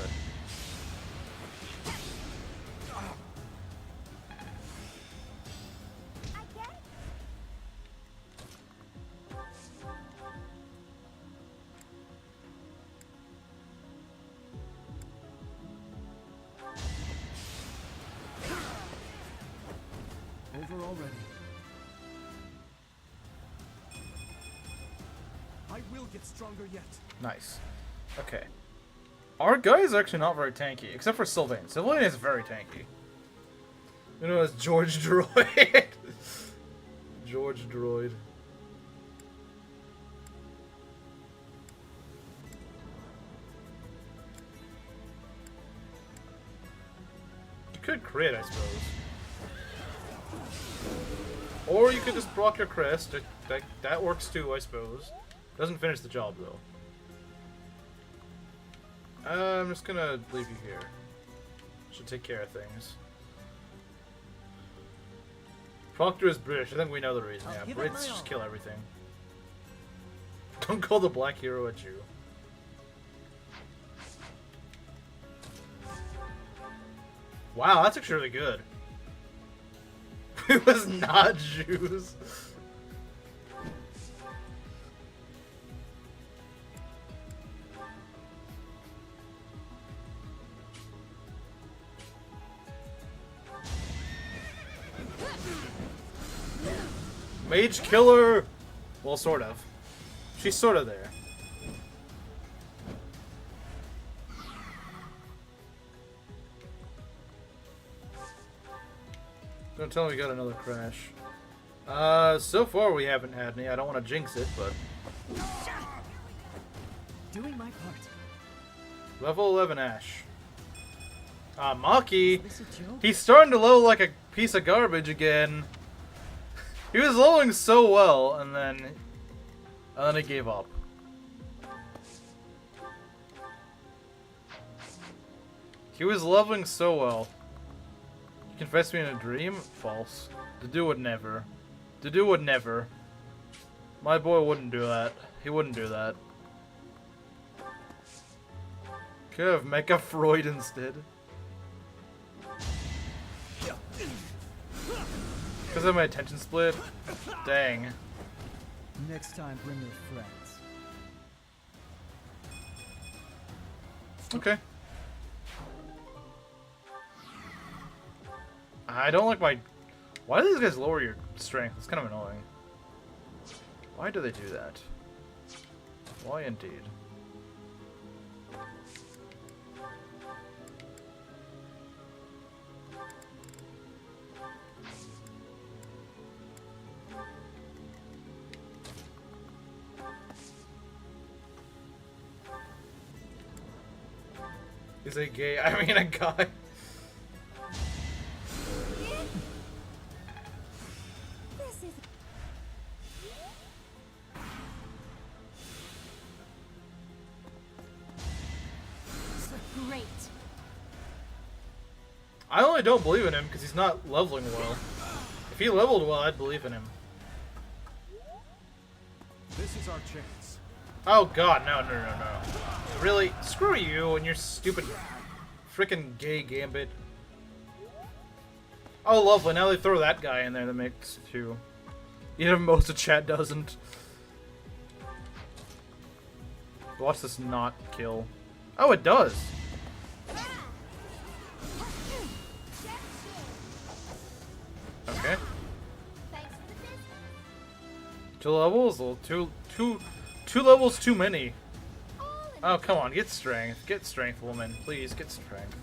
Over already. I will get stronger yet. Nice. Okay. Our guy is actually not very tanky, except for Sylvain. Sylvain is very tanky. You know, it's George Droid. George Droid. You could crit, I suppose. Or you could just block your crest. That works too, I suppose. Doesn't finish the job, though. I'm just gonna leave you here. Should take care of things. Proctor is British. I think we know the reason. Yeah, Brits just kill everything. Don't call the black hero at you. Wow, that's actually really good. It was not juice. Mage killer! Well, sort of. She's sort of there. Don't tell me we got another crash. So far we haven't had any. I don't want to jinx it, but... Doing my part. Level 11 Ashe. Maki! Is this a joke? He's starting to level like a piece of garbage again. He was leveling so well, and then he gave up. He was leveling so well. He confessed me in a dream? False. Dedue would never. Dedue would never. My boy wouldn't do that. He wouldn't do that. Could have Mecha Freud instead. Because of my attention split? Dang. Next time, bring your friends. Okay. I don't like my... Why do these guys lower your strength? It's kind of annoying. Why do they do that? Why indeed? Is a gay? I mean a guy. This is great. I only don't believe in him because he's not leveling well. If he leveled well, I'd believe in him. This is our chance. Oh god, no. Really? Screw you and your stupid frickin' gay gambit. Oh, lovely. Now they throw that guy in there that makes two. Even most of chat doesn't. Watch this not kill. Oh, it does. Okay. Two levels? Well, two levels too many. Oh, come on. Get strength. Get strength, woman. Please, get strength.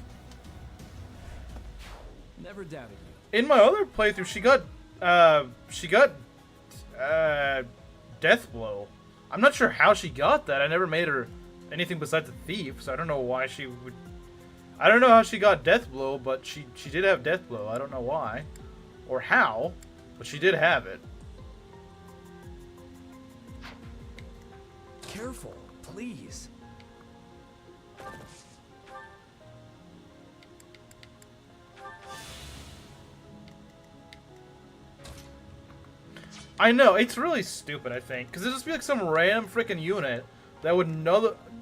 Never doubted you. In my other playthrough, she got death blow. I'm not sure how she got that. I never made her anything besides a thief, so I don't know why she would. I don't know how she got death blow, but she did have death blow. I don't know why or how, but she did have it. Careful, please. I know, it's really stupid, I think, because it'd just be like some random freaking unit that would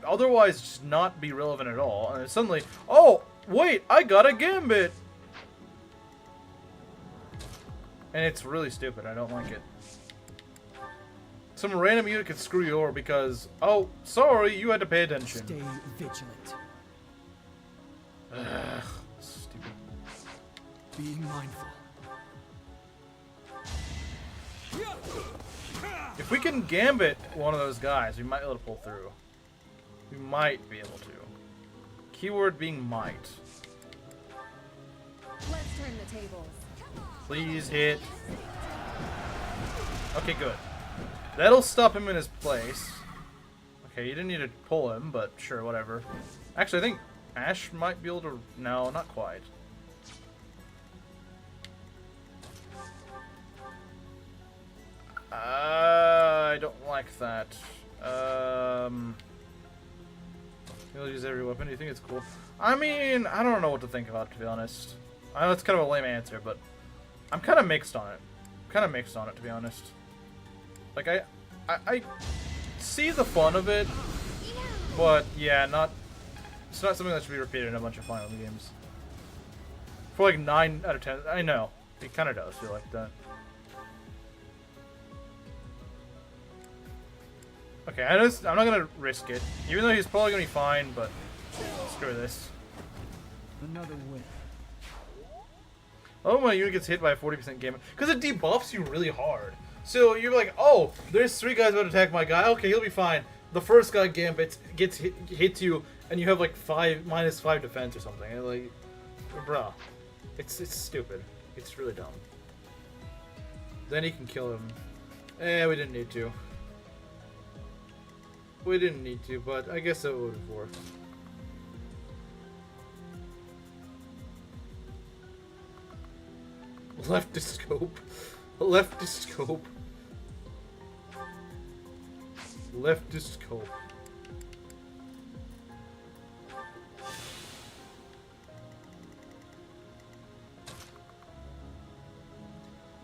otherwise just not be relevant at all, and then suddenly, oh, wait, I got a gambit! And it's really stupid, I don't like it. Some random unit could screw you over because, oh, sorry, you had to pay attention. Stay vigilant. Ugh, stupid. Being mindful. If we can gambit one of those guys, we might be able to pull through. We might be able to. Keyword being might. Let's turn the tables. Please hit. Okay, good. That'll stop him in his place. Okay, you didn't need to pull him, but sure, whatever. Actually, I think Ashe might be able to... No, not quite. I don't like that. He'll use every weapon. Do you think it's cool? I mean, I don't know what to think about, to be honest. I know it's kind of a lame answer, but I'm kind of mixed on it. To be honest. Like, I see the fun of it, but yeah, it's not something that should be repeated in a bunch of Final games. For like 9 out of 10. I know. It kind of does feel like that. Okay, I'm not gonna risk it. Even though he's probably gonna be fine, but screw this. Another win. Oh, my unit gets hit by a 40% gain. Because it debuffs you really hard. So you're like, oh, there's 3 guys about to attack my guy. Okay, he'll be fine. The first guy gambits, hits you, and you have like -5 defense or something. And like, bruh. It's stupid. It's really dumb. Then he can kill him. We didn't need to. We didn't need to, but I guess it would have worked. Left to scope. Left to scope. Left to scope.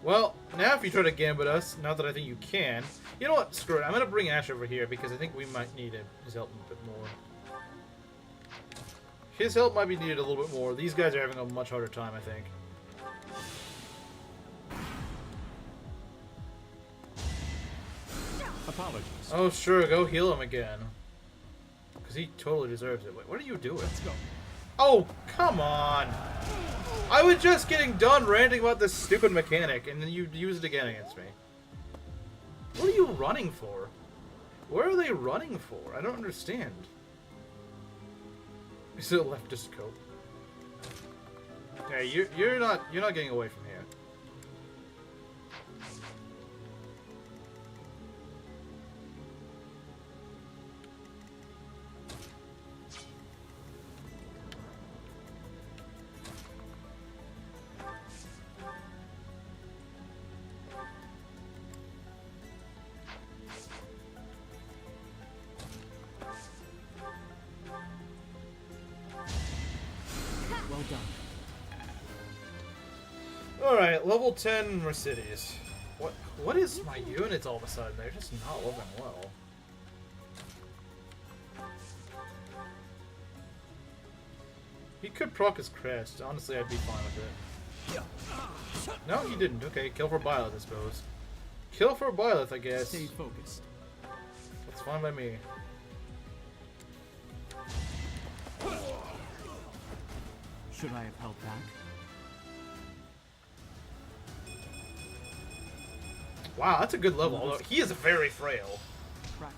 Well, now if you try to gambit us, not that I think you can, you know what, screw it, I'm gonna bring Ashe over here because I think we might need his help a bit more. His help might be needed a little bit more. These guys are having a much harder time, I think. Apologies. Oh, sure, go heal him again. Because he totally deserves it. Wait, what are you doing? Let's go. Oh, come on! I was just getting done ranting about this stupid mechanic, and then you used it again against me. What are you running for? Where are they running for? I don't understand. Is it left to scope? Yeah, you're not getting away from here. Well done. Alright, level 10 Mercedes. What is my units all of a sudden? They're just not looking well. He could proc his crest. Honestly, I'd be fine with it. No, he didn't. Okay, kill for Byleth, I suppose. Kill for Byleth, I guess. Stay focused. That's fine by me. Should I have held back? Wow, that's a good level. Although he is very frail.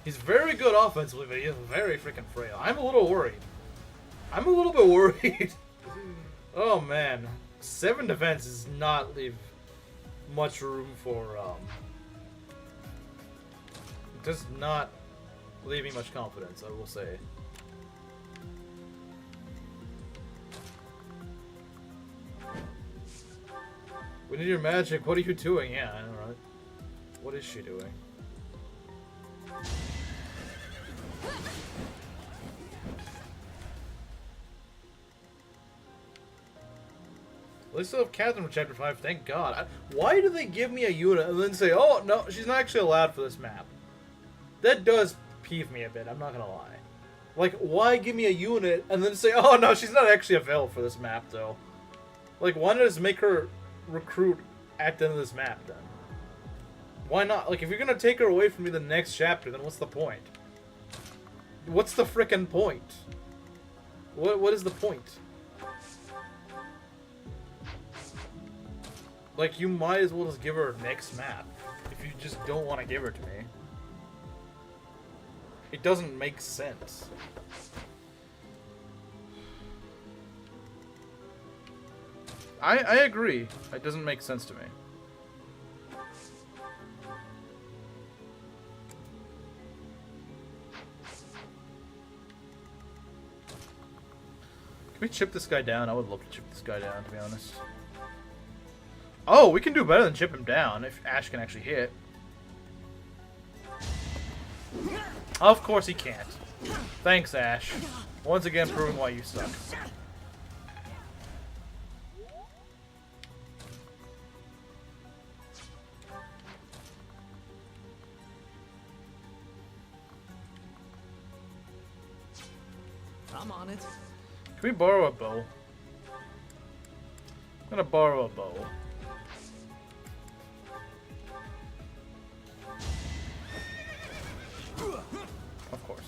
He's very good offensively, but he is very freaking frail. I'm a little worried. I'm a little bit worried. Oh man, 7 defense does not leave much room for does not leave me much confidence, I will say. We need your magic. What are you doing? Yeah, I know, right? What is she doing? They still have Catherine from Chapter 5, thank God. Why do they give me a unit and then say, oh, no, she's not actually allowed for this map? That does peeve me a bit, I'm not gonna lie. Like, why give me a unit and then say, oh, no, she's not actually available for this map, though? Like, why not just make her recruit at the end of this map, then? Why not? Like, if you're gonna take her away from me the next chapter, then what's the point? What's the frickin' point? What is the point? Like, you might as well just give her next map, if you just don't want to give her to me. It doesn't make sense. I agree. It doesn't make sense to me. Can we chip this guy down? I would love to chip this guy down, to be honest. Oh, we can do better than chip him down if Ashe can actually hit. Of course he can't. Thanks, Ashe. Once again proving why you suck. I'm on it. Can we borrow a bow? I'm gonna borrow a bow. Of course.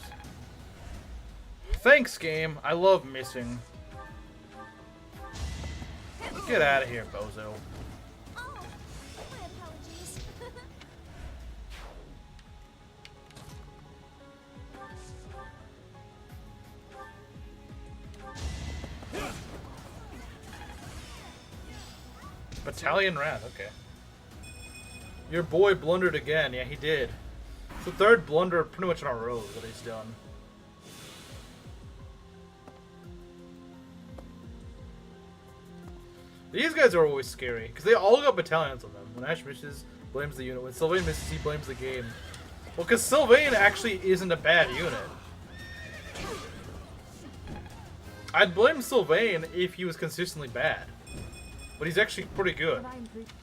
Thanks, game. I love missing. Get out of here, bozo. Oh, my apologies. Battalion Wrath, okay. Your boy blundered again. Yeah, he did. It's the third blunder pretty much in a row that he's done. These guys are always scary, because they all got battalions on them. When Ashe misses, blames the unit. When Sylvain misses, he blames the game. Well, because Sylvain actually isn't a bad unit. I'd blame Sylvain if he was consistently bad. But he's actually pretty good. Have I improved?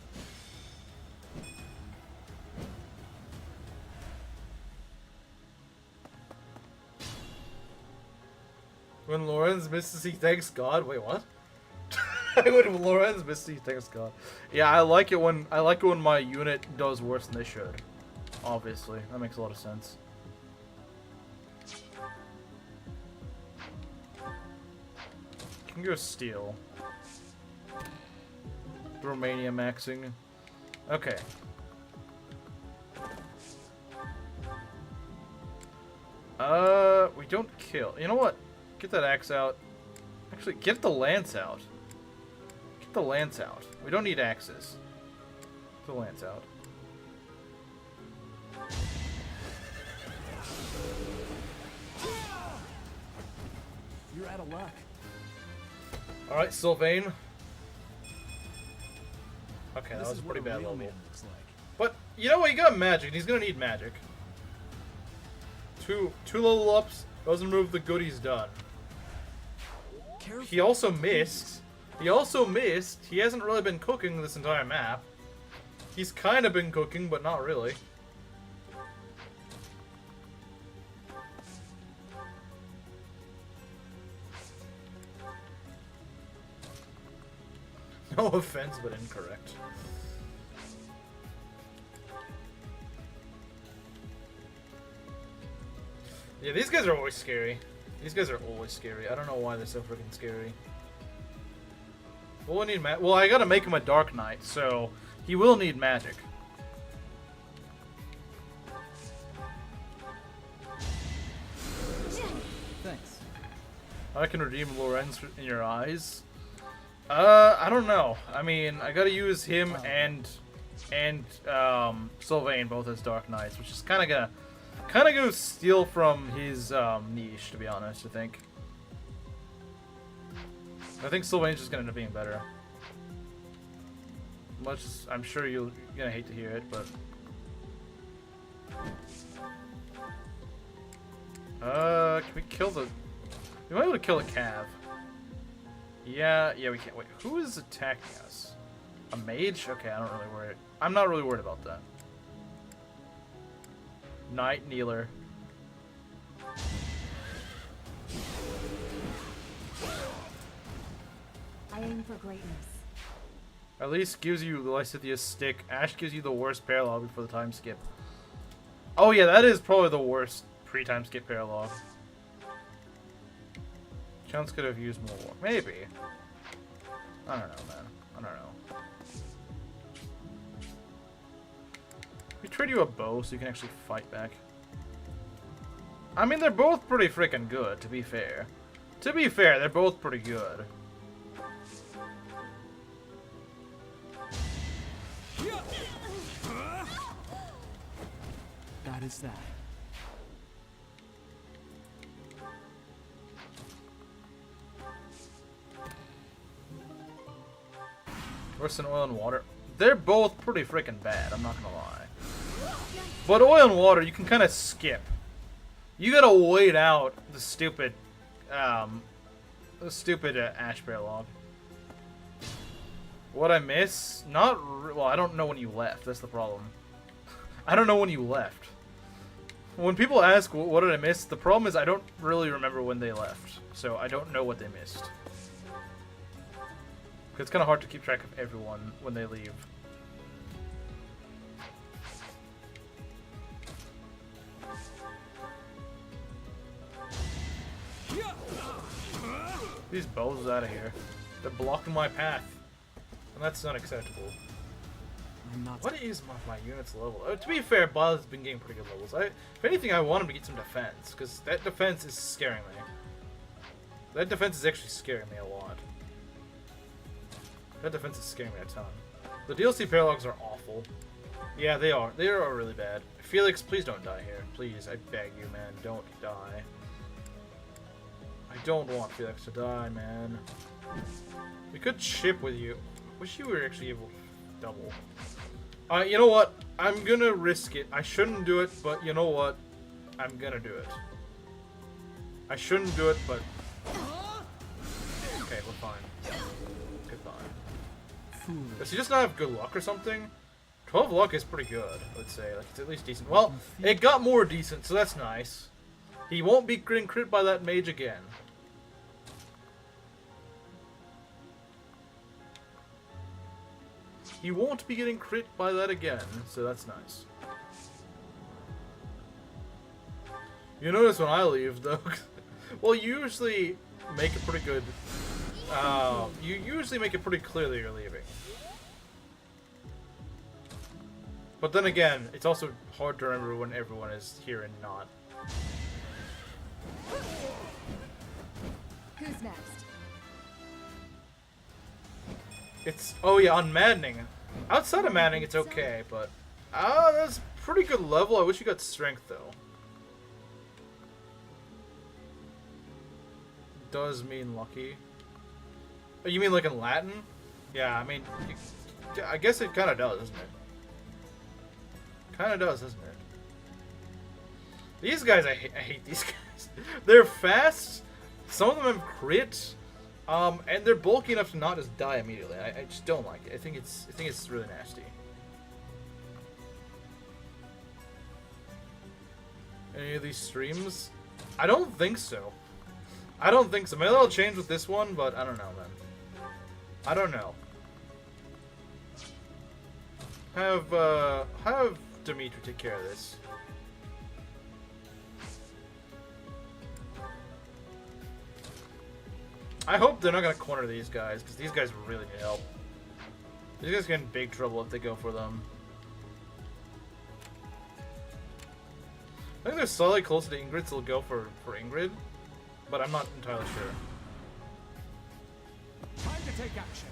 When Lorenz misses, he thanks God. Wait, what? When Lorenz misses, he thanks God. Yeah, I like it when my unit does worse than they should. Obviously, that makes a lot of sense. Can go steal. Romania maxing. Okay. We don't kill. You know what? Get that axe out. Actually, get the lance out. Get the lance out. We don't need axes. Get the lance out. You're out of luck. Alright, Sylvain. Okay, that This was is a pretty what a bad real level. man looks like. But, you know what? He got magic. He's gonna need magic. Two level ups. Doesn't remove the good he's done. Careful. He also missed. He hasn't really been cooking this entire map. He's kind of been cooking, but not really. No offense, but incorrect. Yeah, these guys are always scary. These guys are always scary. I don't know why they're so freaking scary. Well, I need well, I gotta make him a Dark Knight, so he will need magic. Thanks. I can redeem Lorenz in your eyes. I don't know. I mean, I gotta use him and Sylvain both as Dark Knights, which is kind of gonna steal from his niche, to be honest. I think Sylvain's just gonna end up being better. Much as I'm sure you're gonna hate to hear it, but can we kill the? We might be able to kill a cav. Yeah, we can't. Wait, who is attacking us? A mage? Okay, I'm not really worried about that. Knight Kneeler. I aim for greatness. At least gives you the Lysithia's stick. Ashe gives you the worst paralogue before the time skip. Oh yeah, that is probably the worst pre-time skip paralogue. Chance could have used more. Maybe. I don't know, man. I don't know. We trade you a bow so you can actually fight back. I mean, they're both pretty freaking good, to be fair. To be fair, they're both pretty good. That is that. Worse than oil and water. They're both pretty freaking bad, I'm not gonna lie. But oil and water, you can kind of skip. You gotta wait out the stupid, Ashe paralogue. What I miss? Well, I don't know when you left. That's the problem. I don't know when you left. When people ask what did I miss, the problem is I don't really remember when they left. So I don't know what they missed. It's kind of hard to keep track of everyone when they leave. These bows out of here. They're blocking my path. And that's unacceptable. I'm not. What is my unit's level? To be fair, Buzz has been getting pretty good levels. If anything, I want him to get some defense, because that defense is scaring me. That defense is actually scaring me a lot. That defense is scaring me a ton. The DLC paralogs are awful. Yeah, they are. They are really bad. Felix, please don't die here. Please, I beg you, man. Don't die. I don't want Felix to die, man. We could ship with you. Wish you were actually able to double. You know what? I'm gonna risk it. I shouldn't do it, but you know what? I'm gonna do it. I shouldn't do it, but... Okay, we're fine. Goodbye. Does he just not have good luck or something? 12 luck is pretty good, I would say. Like, it's at least decent. Well, it got more decent, so that's nice. He won't be getting crit by that mage again. He won't be getting crit by that again, so that's nice. You notice when I leave, though, well, you usually make it pretty good. You usually make it pretty clear that you're leaving. But then again, it's also hard to remember when everyone is here and not. Who's next? It's, oh yeah, on Maddening. Outside of Maddening, it's okay, but... that's pretty good level. I wish you got Strength, though. Does mean lucky. Oh, you mean like in Latin? Yeah, I mean... I guess it kind of does, doesn't it? Kind of does, doesn't it? These guys, I hate these guys. They're fast. Some of them have crit. And they're bulky enough to not just die immediately. I just don't like it. I think it's really nasty. Any of these streams? I don't think so. I don't think so. Maybe that'll change with this one, but I don't know, man. I don't know. Have Dimitri take care of this. I hope they're not gonna corner these guys, because these guys really need help. These guys get in big trouble if they go for them. I think they're slightly closer to Ingrid, so they'll go for Ingrid, but I'm not entirely sure. Time to take action.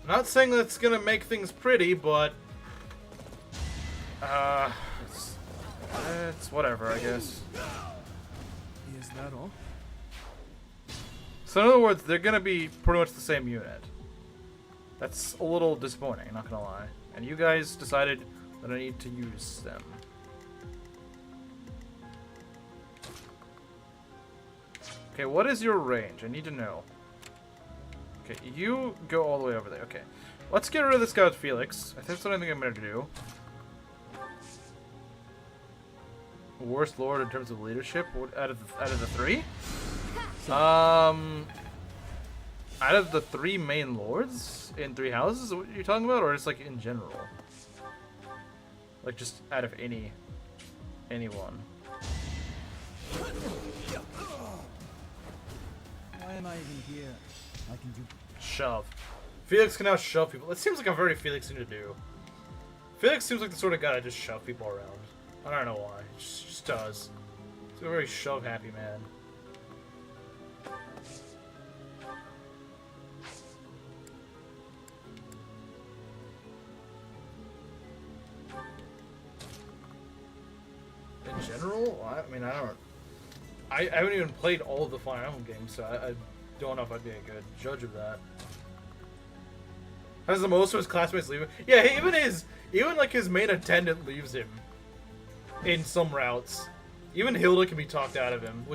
I'm not saying that's gonna make things pretty, but it's whatever, I guess. Is that all? So in other words, they're gonna be pretty much the same unit. That's a little disappointing, not gonna lie. And you guys decided that I need to use them. Okay, what is your range? I need to know. Okay, you go all the way over there. Okay. Let's get rid of this guy with Felix. That's what I think I'm gonna do. Worst lord in terms of leadership out of the three? Out of the three main lords in 3 houses, is what you're talking about, or just like in general? Like just out of anyone. Why am I even here? I can do. Shove. Felix can now shove people. It seems like a very Felix thing to do. Felix seems like the sort of guy that just shove people around. I don't know why. He just does. He's a very shove happy man. In general, I mean, I don't. I haven't even played all of the Fire Emblem games, so I don't know if I'd be a good judge of that. Has the most of his classmates leave him? Yeah, even like his main attendant leaves him in some routes. Even Hilda can be talked out of him,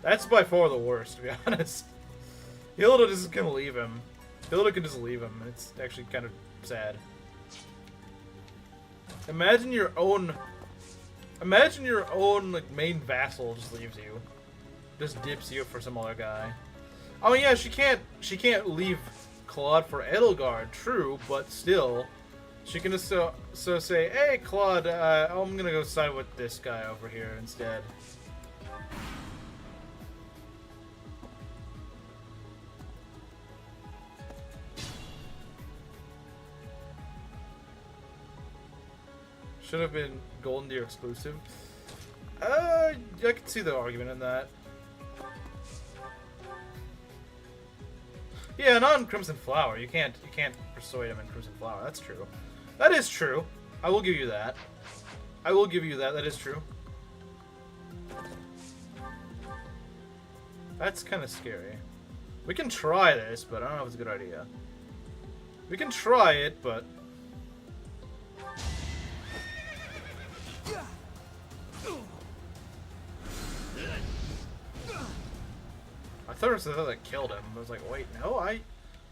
that's by far the worst, to be honest. Hilda just gonna leave him. Hilda can just leave him, and it's actually kind of sad. Imagine your own Imagine your own like main vassal just leaves you, just dips you for some other guy. Oh yeah, she can't leave Claude for Edelgard, true, but still, she can just so say, hey Claude, I'm gonna go side with this guy over here instead. Should have been Golden Deer exclusive. I can see the argument in that. Yeah, not in Crimson Flower. You can't persuade him in Crimson Flower. That's true. That is true. I will give you that. I will give you that. That is true. That's kind of scary. We can try this, but I don't know if it's a good idea. We can try it, but... I thought it was the thing that killed him. I was like, wait, no, I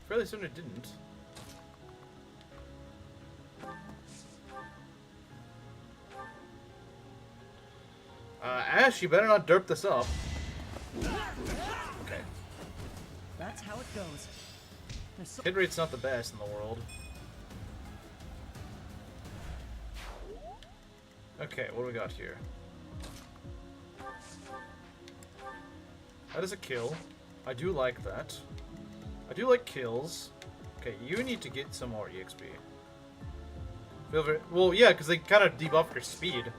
fairly soon it didn't. Ashe, you better not derp this up. Okay. That's how it goes. There's so Hit rate's not the best in the world. Okay, what do we got here? That is a kill. I do like that. I do like kills. Okay, you need to get some more EXP. Well, yeah, because they kind of debuff your speed.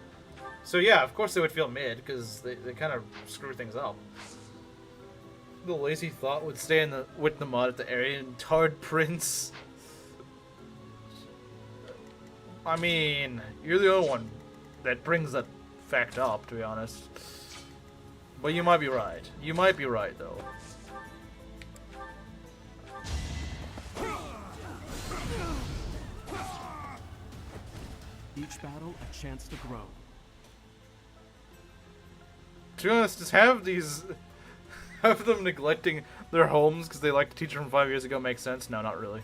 So yeah, of course they would feel mid, because they kind of screw things up. The lazy thought would stay in with the mod at the area and Tard Prince. I mean, you're the only one that brings that fact up, to be honest. But you might be right. You might be right, though. Each battle a chance to grow. To be honest, just have them neglecting their homes because they like to teach from 5 years ago makes sense? No, not really.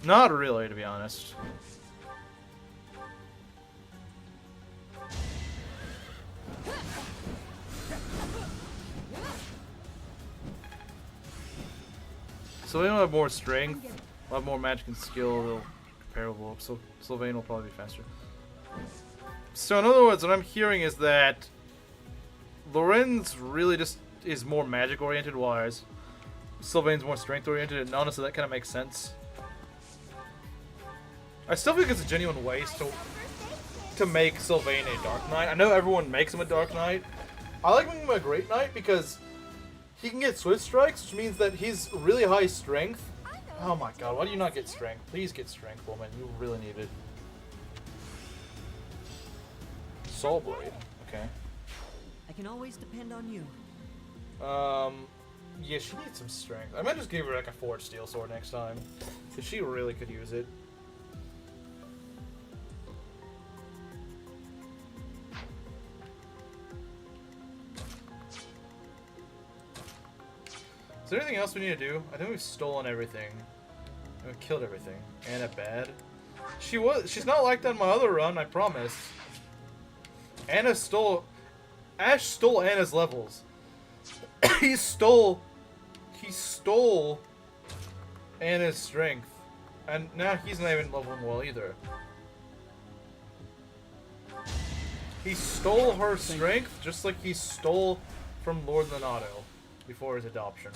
Not really, to be honest. So they'll have more strength, they'll have more magic and skill, they'll comparable, so Sylvain will probably be faster. So in other words, what I'm hearing is that Lorenz really just is more magic oriented, whereas Sylvain's more strength oriented, and honestly that kind of makes sense. I still think it's a genuine waste to make Sylvain a Dark Knight. I know everyone makes him a Dark Knight. I like making him a Great Knight because he can get Swift Strikes, which means that he's really high strength. Oh my god, why do you not get strength? Please get strength, woman. You really need it. Soul Blade. Okay. I can always depend on you. Yeah, she needs some strength. I might just give her like a Forged Steel Sword next time, because she really could use it. Is there anything else we need to do? I think we've stolen everything. We've killed everything. Anna bad. She's not like that in my other run, I promise. Ashe stole Anna's levels. he stole Anna's strength. And now he's not even leveling well either. He stole her strength just like he stole from Lord Lenato before his adoption.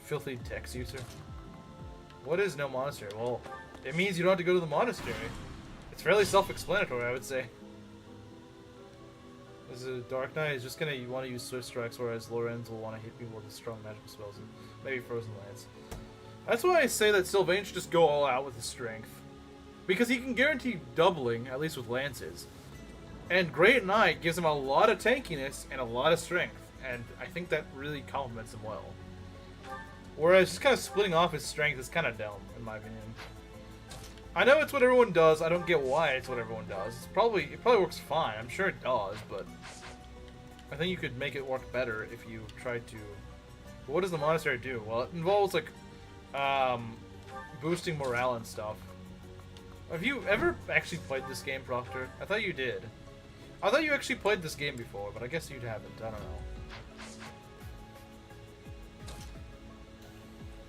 Filthy text user. What is no monastery? Well, it means you don't have to go to the monastery. It's fairly self-explanatory, I would say. This is a Dark Knight is just gonna want to use Swift Strikes, whereas Lorenz will want to hit people with strong magical spells and maybe Frozen Lance. That's why I say that Sylvain should just go all out with his strength. Because he can guarantee doubling, at least with lances. And Great Knight gives him a lot of tankiness and a lot of strength. And I think that really complements him well. Whereas just kind of splitting off his strength is kind of dumb, in my opinion. I know it's what everyone does. I don't get why it's what everyone does. It probably works fine. I'm sure it does, but I think you could make it work better if you tried to. But what does the monastery do? Well, it involves like boosting morale and stuff. Have you ever actually played this game, Proctor? I thought you did. I thought you actually played this game before, but I guess you haven't. I don't know.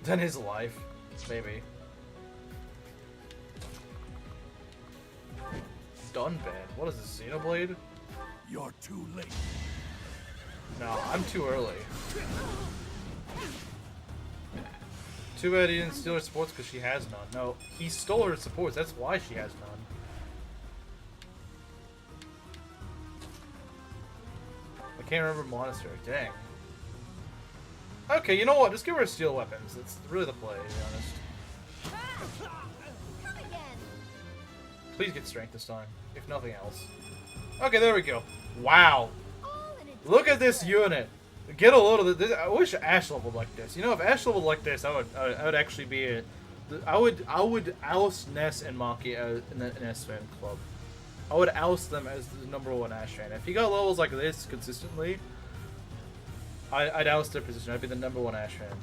Then his life, maybe. Done bad. What is this, Xenoblade? You're too late. No, I'm too early. Too bad he didn't steal her supports because she has none. No, he stole her supports. That's why she has none. I can't remember Monastery. Dang. Okay, you know what? Just give her steel weapons. That's really the play, to be honest. Come again. Please get strength this time, if nothing else. Okay, there we go. Wow. All in a Look at this unit. Get a load of this. I wish Ashe leveled like this. You know, if Ashe leveled like this, I would actually be a. I would oust Ness and Maki in the Ness fan club. I would oust them as the #1 Ashe fan. If you got levels like this consistently, I'd oust their position. I'd be the #1 Ashe fan.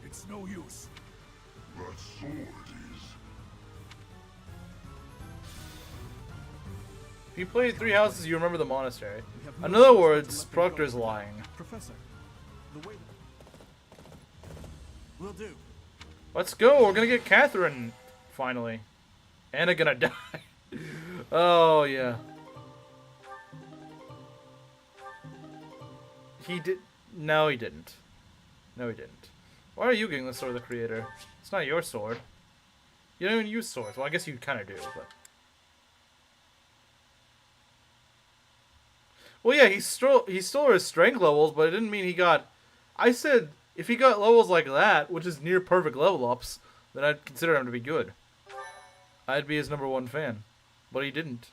It's no use. That sword is. If you played 3 houses, you remember the monastery. We have no In other choice but words, to let them Proctor's go. lying. Professor, the way. Will do. Let's go. We're gonna get Catherine finally. Anna gonna die. Oh yeah. He did. No, he didn't. No, he didn't. Why are you getting the sword of the creator? It's not your sword. You don't even use swords. Well, I guess you kind of do, but. Well, yeah, he stole his strength levels, but it didn't mean he got. I said if he got levels like that, which is near perfect level ups, then I'd consider him to be good. I'd be his #1 fan, but he didn't.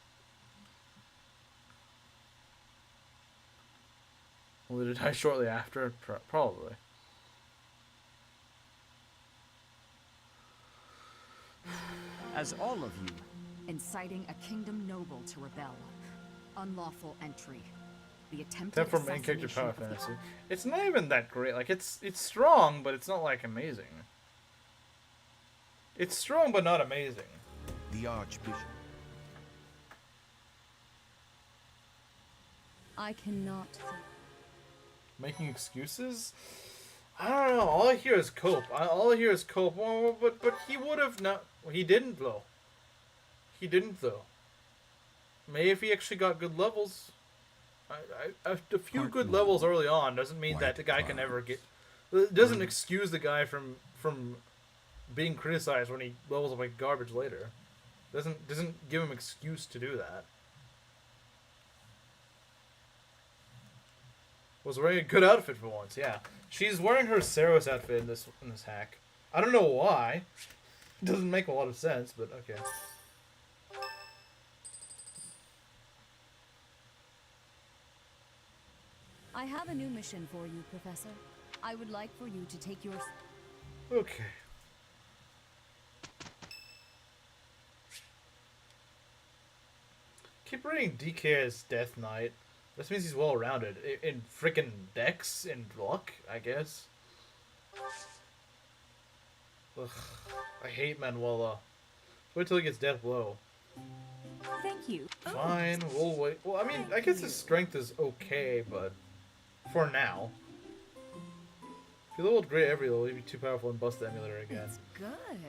Well, did he die shortly after? Probably. As all of you, Inciting a kingdom noble to rebel. Unlawful entry. The attempted Except for main character assassination power of the fantasy. It's not even that great. Like it's strong, but it's not like amazing. It's strong, but not amazing. The Archbishop. I cannot. Making excuses? I don't know. All I hear is cope. All I hear is cope. Well, but he would have not. Well, he didn't though. He didn't though. Maybe if he actually got good levels. A few Part good one. levels early on doesn't mean that White the guy can cloud. never get. It doesn't excuse the guy from being criticized when he levels up like garbage later. Doesn't give him excuse to do that. Was wearing a good outfit for once, yeah. She's wearing her Saros outfit in this hack. I don't know why. It doesn't make a lot of sense, but okay. I have a new mission for you, Professor. I would like for you to take your... Okay. Keep reading DK as Death Knight. This means he's well rounded. In freaking Dex and luck, I guess. Ugh. I hate Manuela. Wait till he gets Death Blow. Thank you. Fine, we'll wait. Well, I mean, I guess his strength is okay, but for now. If he leveled great every level, he'd be too powerful and bust the emulator again. It's good.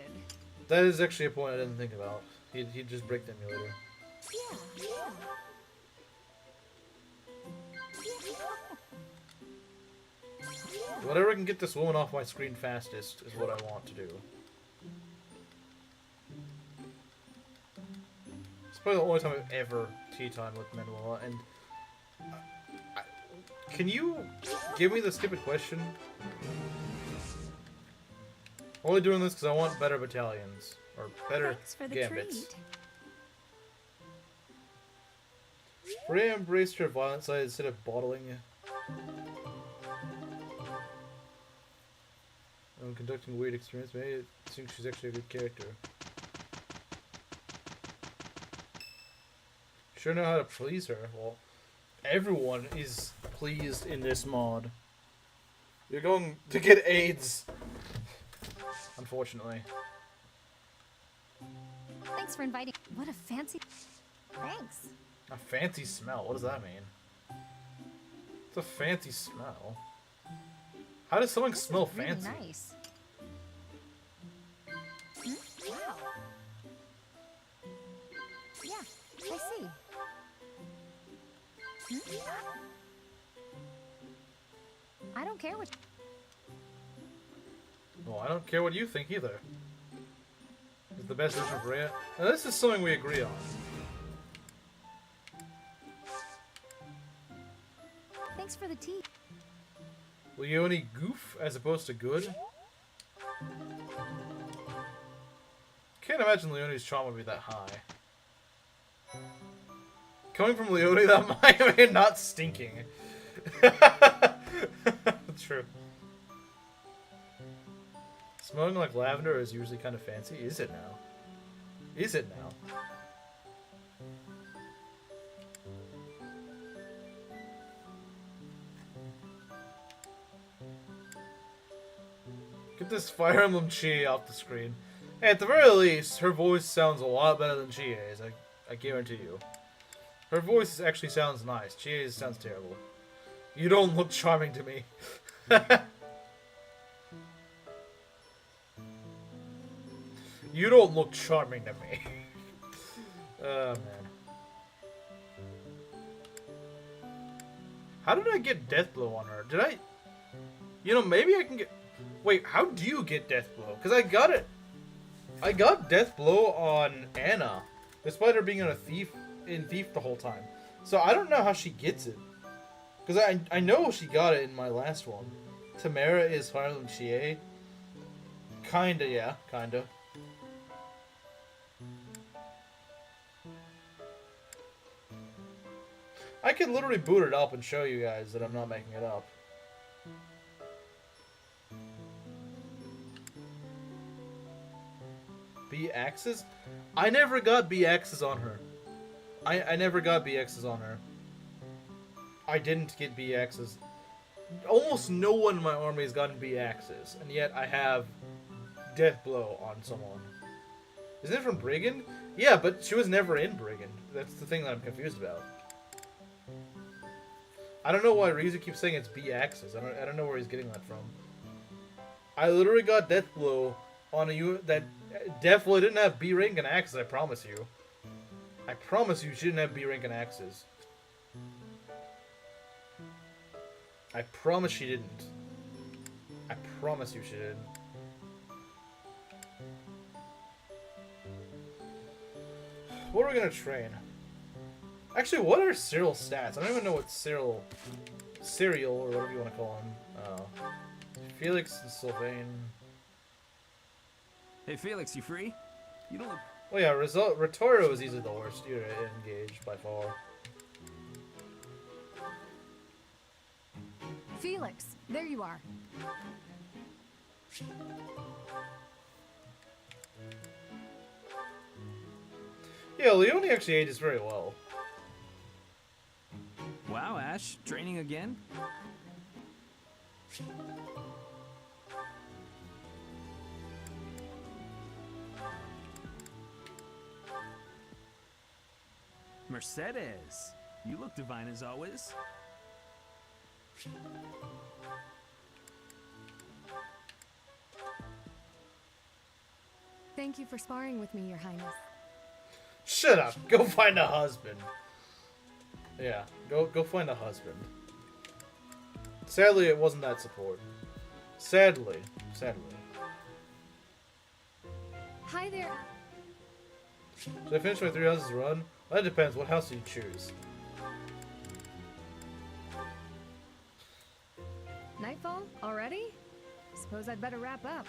That is actually a point I didn't think about. He'd just break the emulator. Yeah. Whatever can get this woman off my screen fastest is what I want to do. It's probably the only time I've ever tea time with Manuela, and can you give me the stupid question? I'm only doing this because I want better battalions or better Thanks for the gambits. treat. Rhea embraced her violent side instead of bottling. I'm conducting weird experiments. Maybe I think she's actually a good character. Sure know how to please her. Well, everyone is pleased in this mod. You're going to get AIDS. unfortunately. Thanks for inviting. What a fancy. Thanks. A fancy smell? What does that mean? It's a fancy smell. How does something smell Really fancy? nice. Wow. Yeah, I see. I don't care what. Well, I don't care what you think either. It's the best version of Rhea. Now, this is something we agree on. Thanks for the tea. Leone goof as opposed to good? Can't imagine Leone's charm would be that high. Coming from Leone, that might be not stinking. True. Smelling like lavender is usually kind of fancy. Is it now? Is it now? Get this Fire Emblem Chie off the screen. Hey, at the very least, her voice sounds a lot better than Chie's. I guarantee you. Her voice actually sounds nice. Chie's sounds terrible. You don't look charming to me. You don't look charming to me. Oh, man. How did I get Deathblow on her? Did I... You know, maybe I can get... Wait, how do you get Deathblow? Because I got it... I got Deathblow on Anna, despite her being in Thief the whole time. So I don't know how she gets it. Because I know she got it in my last one. Tamara is Fire Emblem Chie. Kinda, yeah. Kinda. I could literally boot it up and show you guys that I'm not making it up. B-Axes? I never got B-Axes on her. I never got B-Axes on her. I didn't get B-Axes. Almost no one in my army has gotten B-Axes, and yet I have Deathblow on someone. Isn't it from Brigand? Yeah, but she was never in Brigand. That's the thing that I'm confused about. I don't know why Rizu keeps saying it's B-Axis. I don't know where he's getting that from. I literally got Deathblow on a unit that definitely didn't have B rank and axes, I promise you. I promise you she didn't have B rank and axes. I promise she didn't. I promise you she didn't. What are we gonna train? Actually, what are Cyril's stats? I don't even know what Cyril, or whatever you want to call him. Felix and Sylvain. Hey, Felix, you free? You don't look... Well, yeah, Rotoro is easily the worst unit to engage by far. Felix, there you are. Yeah, Leone actually ages very well. Wow, Ashe, training again? Mercedes, you look divine as always. Thank you for sparring with me, Your Highness. Shut up. Go find a husband. Yeah, go find a husband. Sadly, it wasn't that support. Sadly. Hi there. Should I finish my 3 houses run? Well, that depends. What house do you choose? Nightfall already? Suppose I'd better wrap up.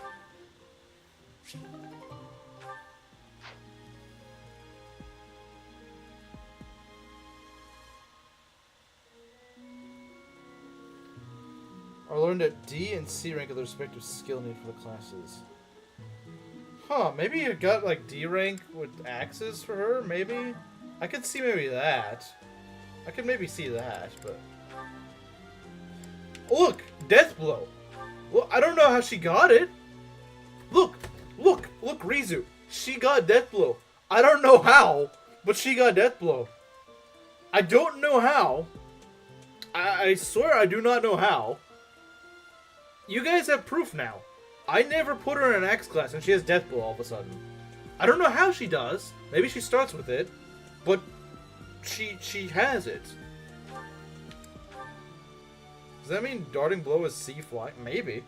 I learned at D and C rank of the respective skill need for the classes. Huh, maybe you got like D rank with axes for her, maybe? I could see maybe that. I could maybe see that, but... Look! Deathblow! Well, I don't know how she got it! Look! Look, Rizu. She got death blow. I don't know how, but she got death blow. I don't know how. I swear I do not know how. You guys have proof now. I never put her in an X class and she has death blow all of a sudden. I don't know how she does. Maybe she starts with it, but she has it. Does that mean darting blow is C fly? Maybe.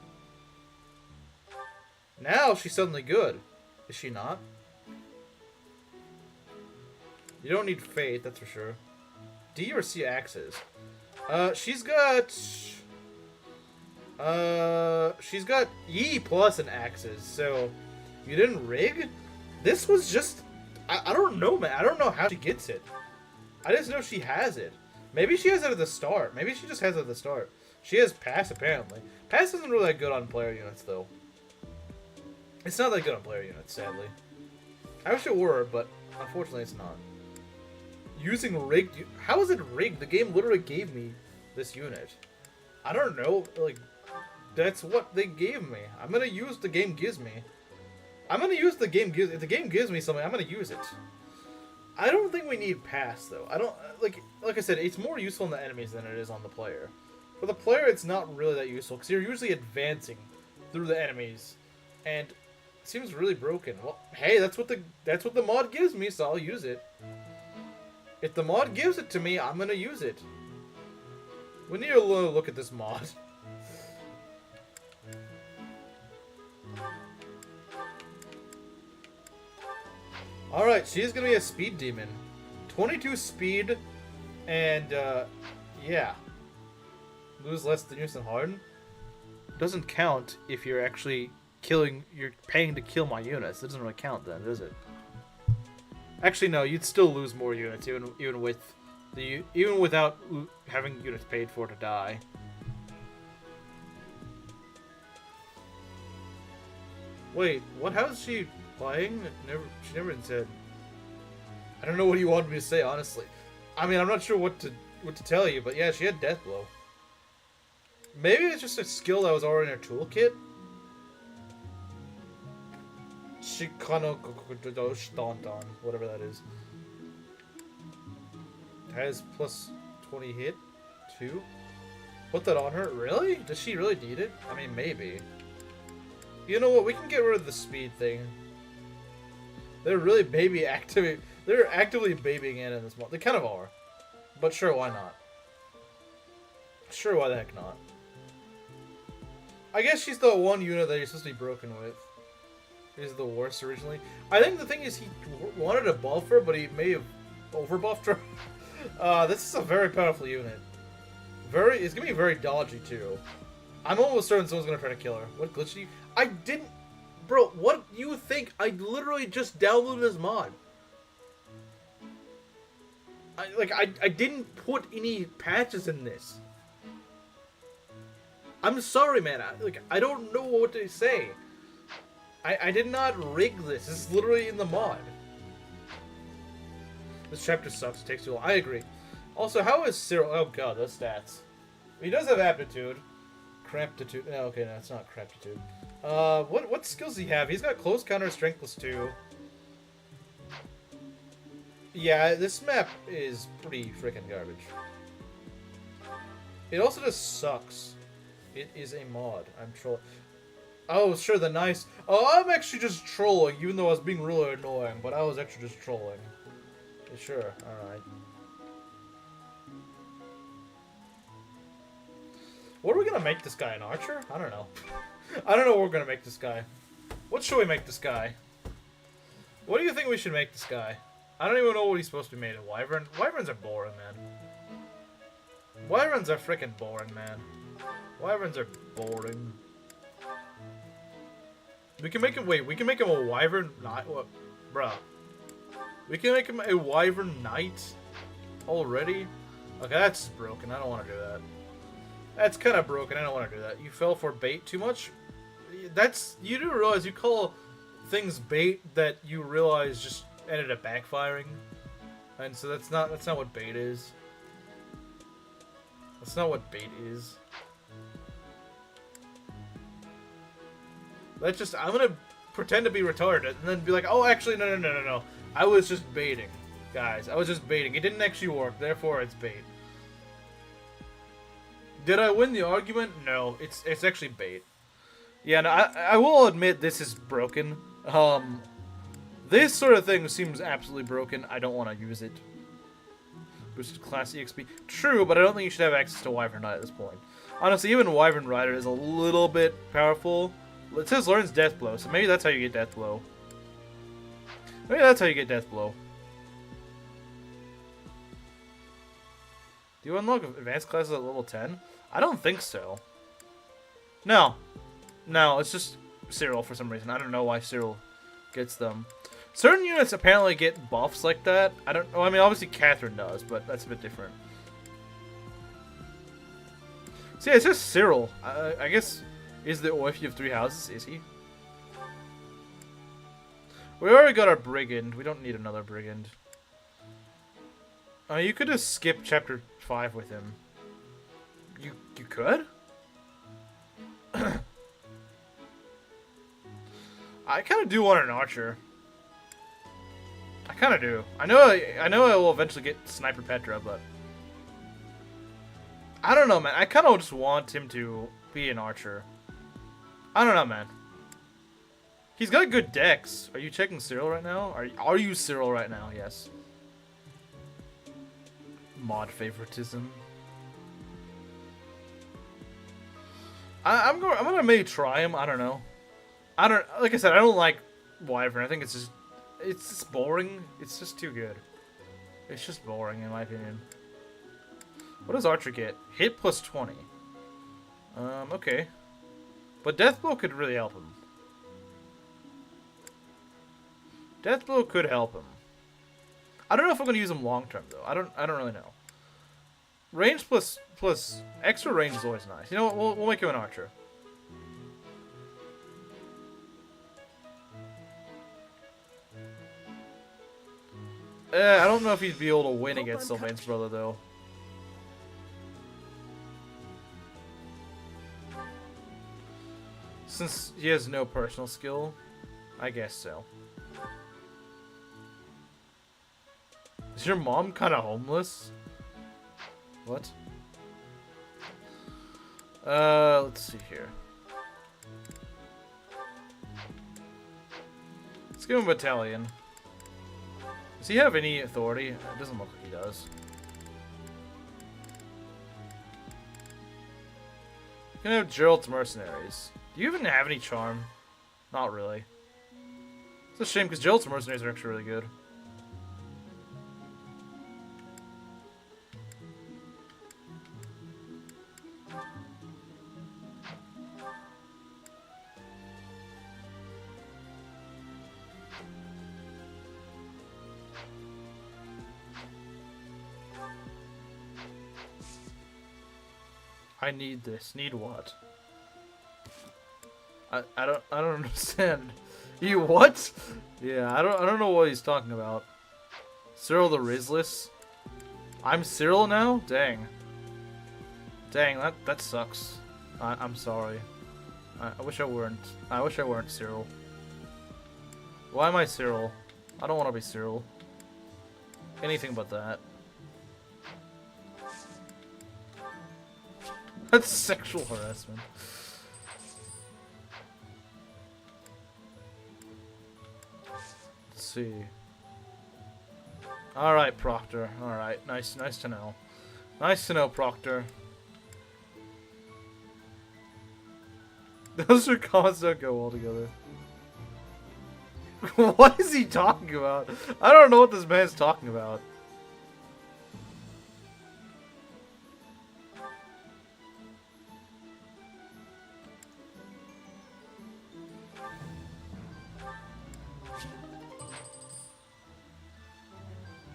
Now she's suddenly good. Is she not? You don't need faith, that's for sure. D or C axes? She's got E plus in axes, so you didn't rig? This was just, I don't know, man. I don't know how she gets it. I just know she has it. Maybe she has it at the start. Maybe she just has it at the start. She has pass, apparently. Pass isn't really that good on player units, though. It's not that good on player units, sadly. I wish it were, but unfortunately it's not. Using rigged... How is it rigged? The game literally gave me this unit. I don't know. Like, that's what they gave me. I'm gonna use the game gives me. I'm gonna use the game gives... If the game gives me something, I'm gonna use it. I don't think we need pass, though. I don't... Like I said, it's more useful on the enemies than it is on the player. For the player, it's not really that useful, because you're usually advancing through the enemies. And it seems really broken. Well, hey, that's what the mod gives me, so I'll use it. If the mod gives it to me, I'm gonna use it. We need to look at this mod. Alright, she's gonna be a speed demon. 22 speed, and, yeah. Lose less than use and harden. Doesn't count if you're actually you're paying to kill my units. It doesn't really count then, does it? Actually, no, you'd still lose more units, even without having units paid for to die. Wait, what? How is she playing? She never even said. I don't know what you wanted me to say, honestly. I mean, I'm not sure what to tell you, but yeah, she had death blow. Maybe it's just a skill that was already in her toolkit. Whatever that is. Has plus 20 hit, too. Put that on her? Really? Does she really need it? I mean, maybe. You know what? We can get rid of the speed thing. They're really They're actively babying in this mod. They kind of are. But sure, why not? Sure, why the heck not? I guess she's the one unit that you're supposed to be broken with. Is the worst originally. I think the thing is he wanted to buff her, but he may have overbuffed her. This is a very powerful unit. It's gonna be very dodgy too. I'm almost certain someone's gonna try to kill her. What glitchy? I didn't, bro. What you think? I literally just downloaded this mod. I didn't put any patches in this. I'm sorry, man. I don't know what to say. I did not rig this. This is literally in the mod. This chapter sucks. It takes too long. I agree. Also, how is Cyril? Oh god, those stats. He does have aptitude. Craptitude. Oh, okay, no, it's not craptitude. What skills does he have? He's got close counter, strength +2. Yeah, this map is pretty freaking garbage. It also just sucks. It is a mod. I'm trolling. Oh, sure, the nice... Oh, I'm actually just trolling, even though I was being really annoying, but I was actually just trolling. Yeah, sure, alright. What are we gonna make this guy, an archer? I don't know. I don't know what we're gonna make this guy. What should we make this guy? What do you think we should make this guy? I don't even know what he's supposed to be made of. Wyvern? Wyverns are boring, man. Wyverns are freaking boring, man. Wyverns are boring. We can make him, wait, we can make him a Wyvern Knight? What? Bruh. We can make him a Wyvern Knight already? Okay, that's broken. I don't want to do that. That's kind of broken. I don't want to do that. You fell for bait too much? You do realize you call things bait that you realize just ended up backfiring. And so that's not what bait is. That's not what bait is. That's just, I'm gonna pretend to be retarded and then be like, oh, actually, no. I was just baiting, guys. I was just baiting. It didn't actually work, therefore it's bait. Did I win the argument? No, it's actually bait. Yeah, no, I will admit this is broken. This sort of thing seems absolutely broken. I don't want to use it. Boosted class EXP. True, but I don't think you should have access to Wyvern Knight at this point. Honestly, even Wyvern Rider is a little bit powerful. It says learns Death Blow, so maybe that's how you get Death Blow. Maybe that's how you get Death Blow. Do you unlock advanced classes at level 10? I don't think so. No. No, it's just Cyril for some reason. I don't know why Cyril gets them. Certain units apparently get buffs like that. I don't know. I mean, obviously Catherine does, but that's a bit different. So yeah, it's just Cyril. I guess, is the Orpheus of 3 houses? Is he? We already got our Brigand. We don't need another Brigand. You could just skip chapter 5 with him. You could? I kind of do want an archer. I kind of do. I know I will eventually get Sniper Petra, but I don't know, man. I kind of just want him to be an archer. I don't know, man. He's got good decks. Are you checking Cyril right now? Are you Cyril right now? Yes. Mod favoritism. I'm gonna maybe try him. I don't know. Like I said, I don't like Wyvern. I think it's just boring. It's just too good. It's just boring in my opinion. What does Archer get? Hit plus 20. Okay. But Deathblow could really help him. Deathblow could help him. I don't know if I'm gonna use him long term though. I don't really know. Range plus extra range is always nice. You know what? We'll make him an archer. I don't know if he'd be able to win against Sylvain's brother though. Since he has no personal skill, I guess so. Is your mom kind of homeless? What? Let's see here. Let's give him a battalion. Does he have any authority? It doesn't look like he does. You can have Gerald's Mercenaries. Do you even have any charm? Not really. It's a shame because Gerald's Mercenaries are actually really good. I need this. Need what? I don't understand. You what? Yeah, I don't know what he's talking about. Cyril the Rizless? I'm Cyril now? Dang. Dang, that sucks. I'm sorry. I wish I weren't. I wish I weren't Cyril. Why am I Cyril? I don't want to be Cyril. Anything but that. That's sexual harassment. Let's see. Alright, Proctor. Alright, nice to know. Nice to know, Proctor. Those two comments don't go well together. What is he talking about? I don't know what this man's talking about.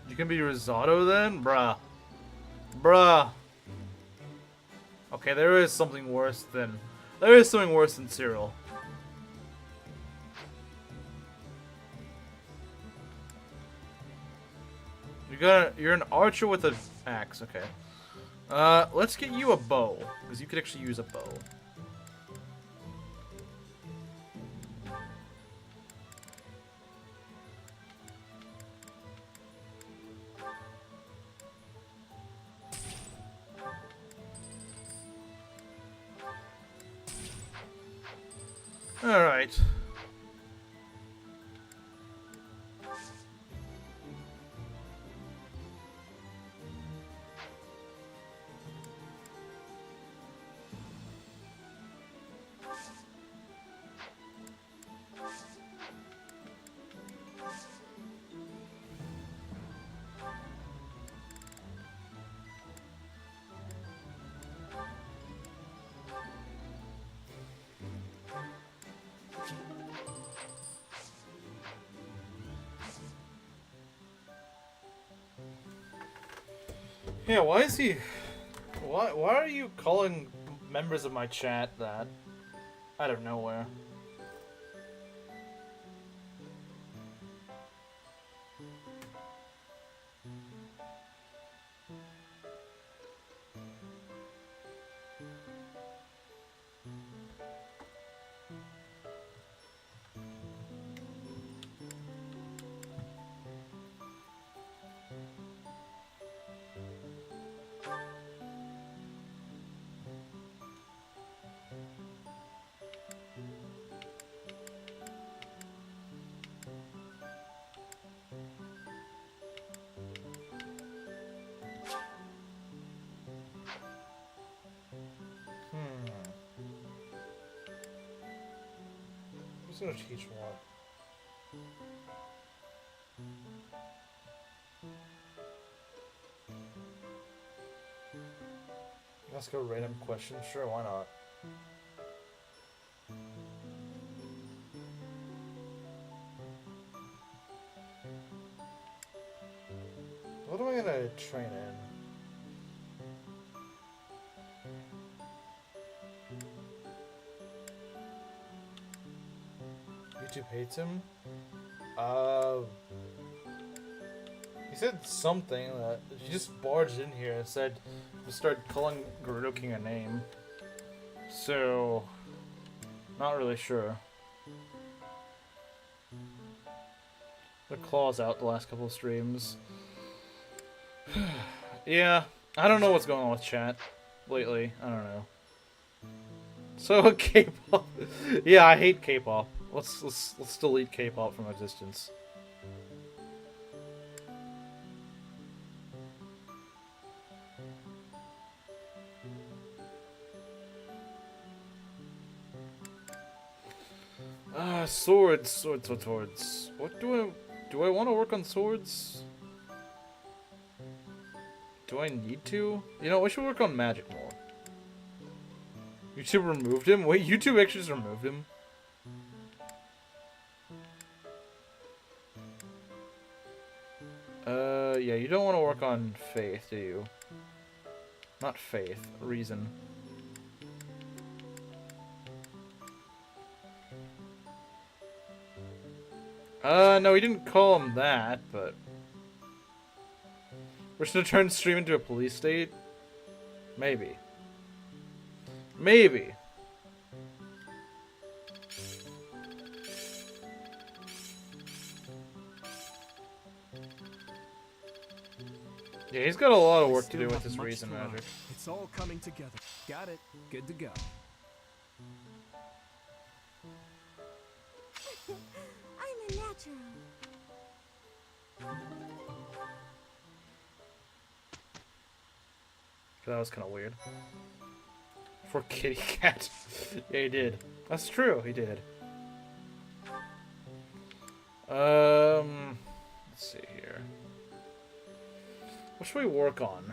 You can be Risotto then? Bruh. Bruh. Okay, there is something worse than... There is something worse than Cyril. You're an archer with an axe, okay. Let's get you a bow. Because you could actually use a bow. Alright. Yeah, why is he... Why are you calling members of my chat that? Out of nowhere. Who's gonna teach what? Let's go random question. Sure, why not? What am I gonna train in? YouTube hates him? He said something that he just barged in here and said to start calling Gerudo King a name. So, not really sure. The claws out the last couple of streams. Yeah, I don't know what's going on with chat lately. I don't know. So K-pop. Yeah, I hate K-pop. Let's delete K-pop from existence. Swords. What do I want to work on swords? Do I need to? You know, I should work on magic more. YouTube removed him? Wait, YouTube actually just removed him? Yeah, you don't want to work on faith, do you? Not faith, reason. No, he didn't call him that, but... We're just gonna turn stream into a police state? Maybe. Maybe. Yeah, he's got a lot of work to do with his reason magic. It's all coming together. Got it. Good to go. I'm a natural. That was kind of weird. For kitty cat. Yeah, he did. That's true, he did. Let's see here. What should we work on?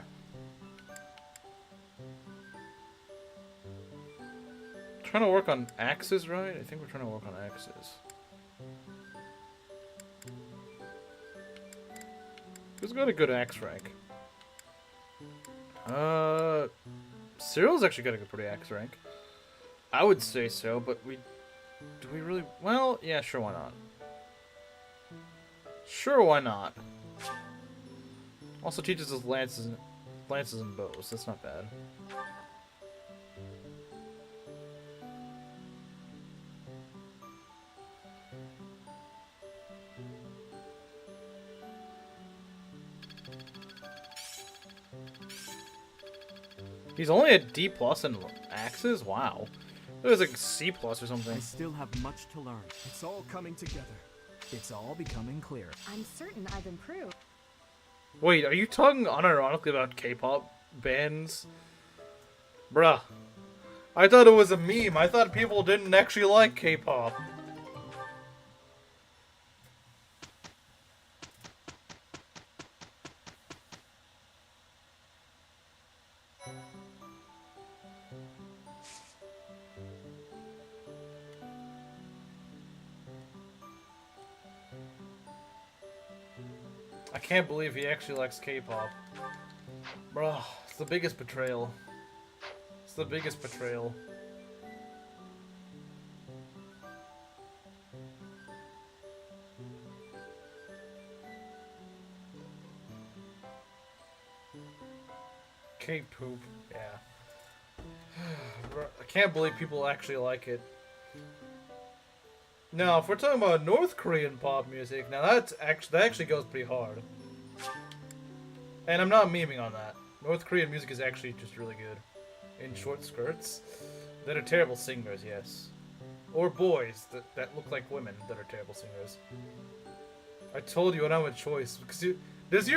Trying to work on axes, right? I think we're trying to work on axes. Who's got a good axe rank? Cyril's actually got a pretty axe rank. I would say so, but do we really? Well, yeah, sure, why not? Sure, why not? Also teaches us lances and bows. That's not bad. He's only a D+ in axes? Wow. It was like C plus or I something. still have much to learn. It's all coming together. It's all becoming clear. I'm certain I've improved. Wait, are you talking unironically about K-pop bands? Bruh. I thought it was a meme. I thought people didn't actually like K-pop. I can't believe he actually likes K-pop. Bruh, it's the biggest betrayal. It's the biggest betrayal. K-poop, yeah. Bruh, I can't believe people actually like it. Now, if we're talking about North Korean pop music, now that actually goes pretty hard. And I'm not memeing on that. North Korean music is actually just really good. In short skirts. That are terrible singers, yes. Or boys that look like women that are terrible singers. I told you I don't have a choice. Because does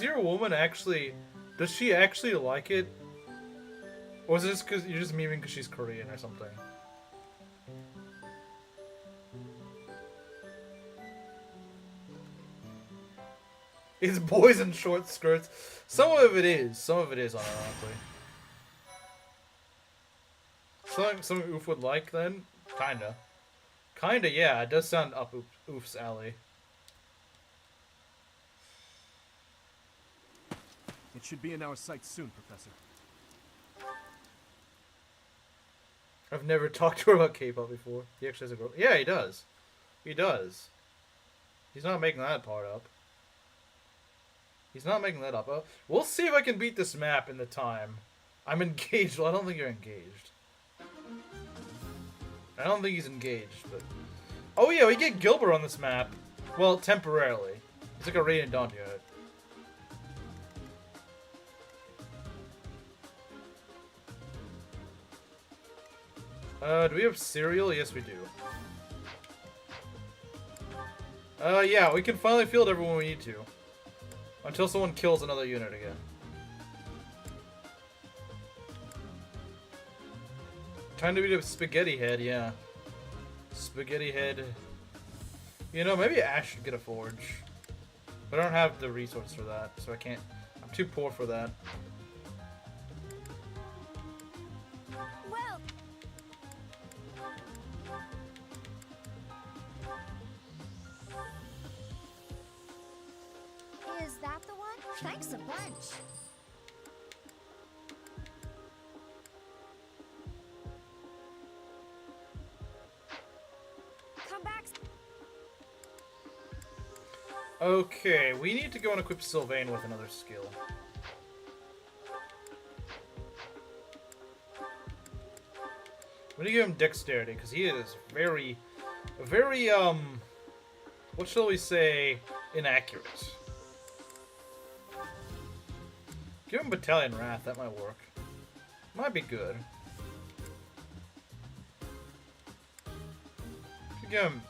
your woman actually... Does she actually like it? Or is it just because you're just memeing because she's Korean or something? It's boys in short skirts. Some of it is. Some of it is, unironically. Something Oof would like, then? Kinda. Kinda, yeah. It does sound up Oof's alley. It should be in our sights soon, Professor. I've never talked to her about K-pop before. He actually has a girl. Yeah, he does. He does. He's not making that part up. He's not making that up. We'll see if I can beat this map in the time. I'm engaged. Well, I don't think you're engaged. I don't think he's engaged, but... Oh yeah, we get Gilbert on this map. Well, temporarily. It's like a rain and dawn unit. Do we have cereal? Yes, we do. Yeah, we can finally field everyone we need to. Until someone kills another unit again. Time to beat a spaghetti head, yeah. Spaghetti head. You know, maybe Ashe should get a forge. But I don't have the resource for that, so I can't. I'm too poor for that. Well, is that the one? Thanks a bunch. Come back. Okay, we need to go and equip Sylvain with another skill. We need to give him dexterity, because he is very, what shall we say, inaccurate. Give him Battalion Wrath, that might work. Might be good. If you give him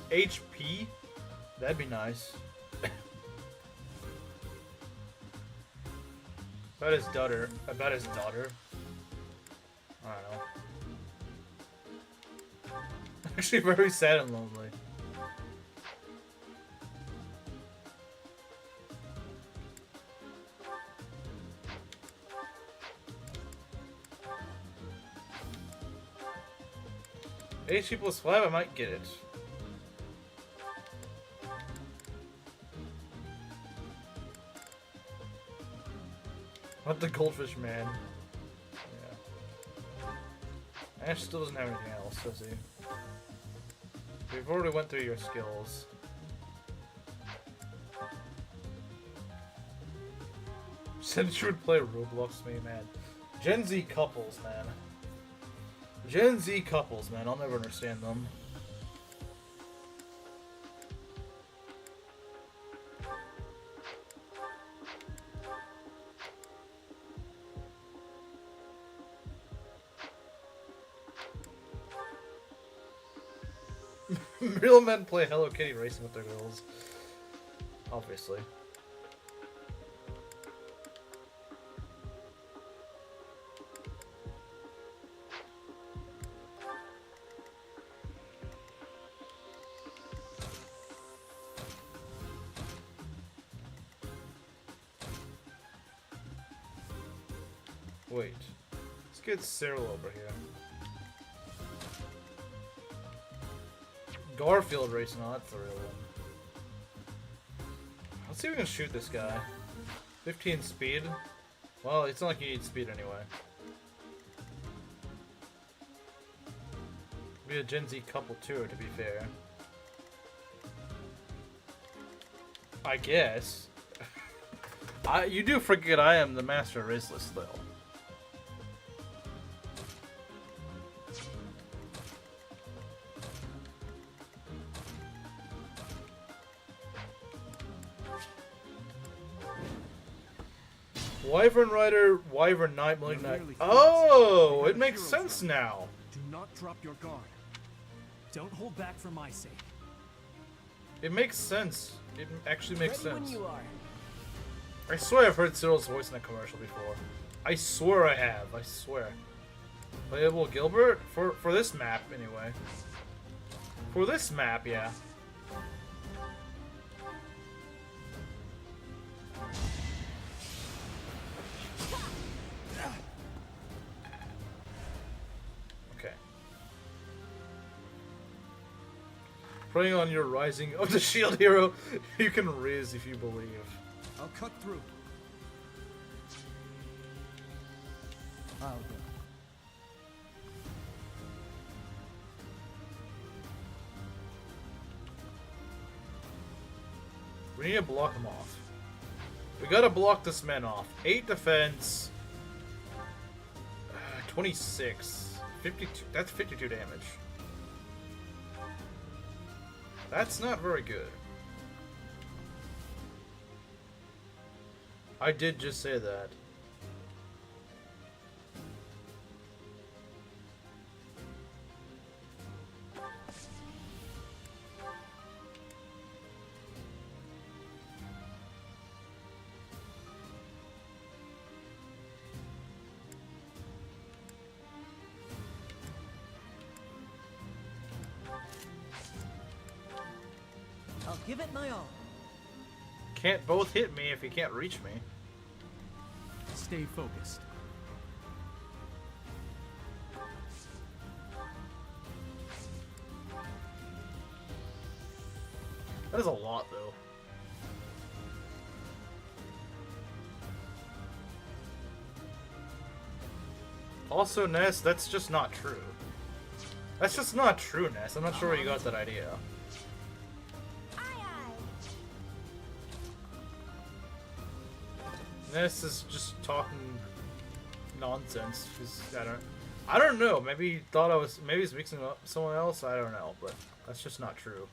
HP, that'd be nice. About his daughter. About his daughter. I don't know. Actually very sad and lonely. HP plus 5, I might get it. What the goldfish man? Yeah. Ashe still doesn't have anything else, does he? We've already went through your skills. Said she would play Roblox me, man. Gen Z couples, man. Gen Z couples, man. I'll never understand them. Real men play Hello Kitty racing with their girls. Obviously. Wait. Let's get Cyril over here. Garfield racing, oh, that's the real one. Let's see if we can shoot this guy. 15 speed. Well, it's not like you need speed anyway. Be a Gen Z couple too, to be fair. I guess. You do forget I am the master raceless though. Wyvern Rider, Wyvern Knight, Malignant Knight. Oh, it makes sense now. Do not drop your guard. Don't hold back for my sake. It makes sense. It actually makes Ready sense. when you are. I swear I've heard Cyril's voice in a commercial before. I swear I have. I swear. Playable Gilbert? For this map, anyway. For this map, yeah. Okay. Preying on your rising of the shield hero, you can riz if you believe. I'll cut through. I'll go. We need to block him off. We gotta block this man off. 8 defense. 26. 52. That's 52 damage. That's not very good. I did just say that. I'll give it my all. Can't both hit me if you can't reach me. Stay focused. That is a lot, though. Also, Ness, that's just not true. That's just not true, Ness. I'm not sure where you got that idea. Ness is just talking nonsense. I don't know. Maybe he thought maybe he's mixing up someone else. I don't know, but that's just not true.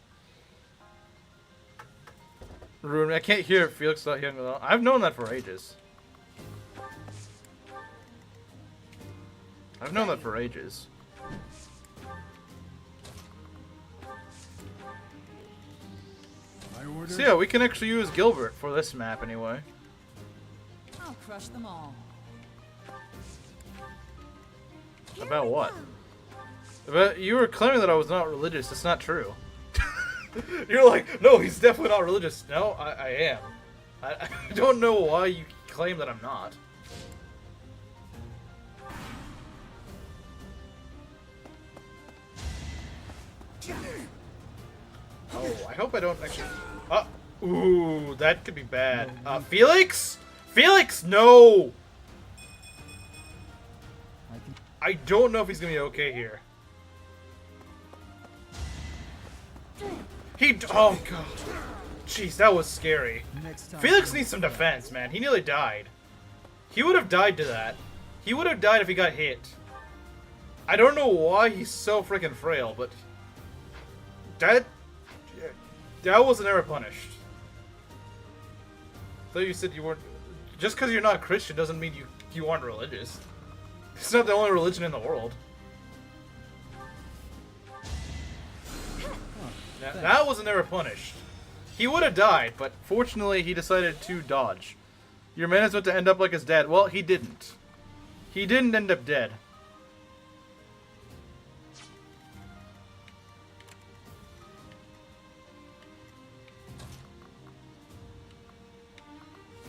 Rune, I can't hear Felix without hearing it. I've known that for ages. I've known that for ages. So yeah, we can actually use Gilbert for this map anyway. I'll crush them all. About what? But you were claiming that I was not religious. That's not true. You're like, no, he's definitely not religious. No, I am. I don't know why you claim that I'm not. Oh, I hope I don't actually... ooh, that could be bad. Felix? Felix, no! I don't know if he's gonna be okay here. Oh god. Jeez, that was scary. Felix needs some defense, man. He nearly died. He would have died to that. He would have died if he got hit. I don't know why he's so freaking frail, but... That wasn't ever punished. So you said you weren't... Just because you're not Christian doesn't mean you aren't religious. It's not the only religion in the world. Yeah, that was never punished. He would have died, but fortunately he decided to dodge. Your man is about to end up like his dad. Well, he didn't. He didn't end up dead.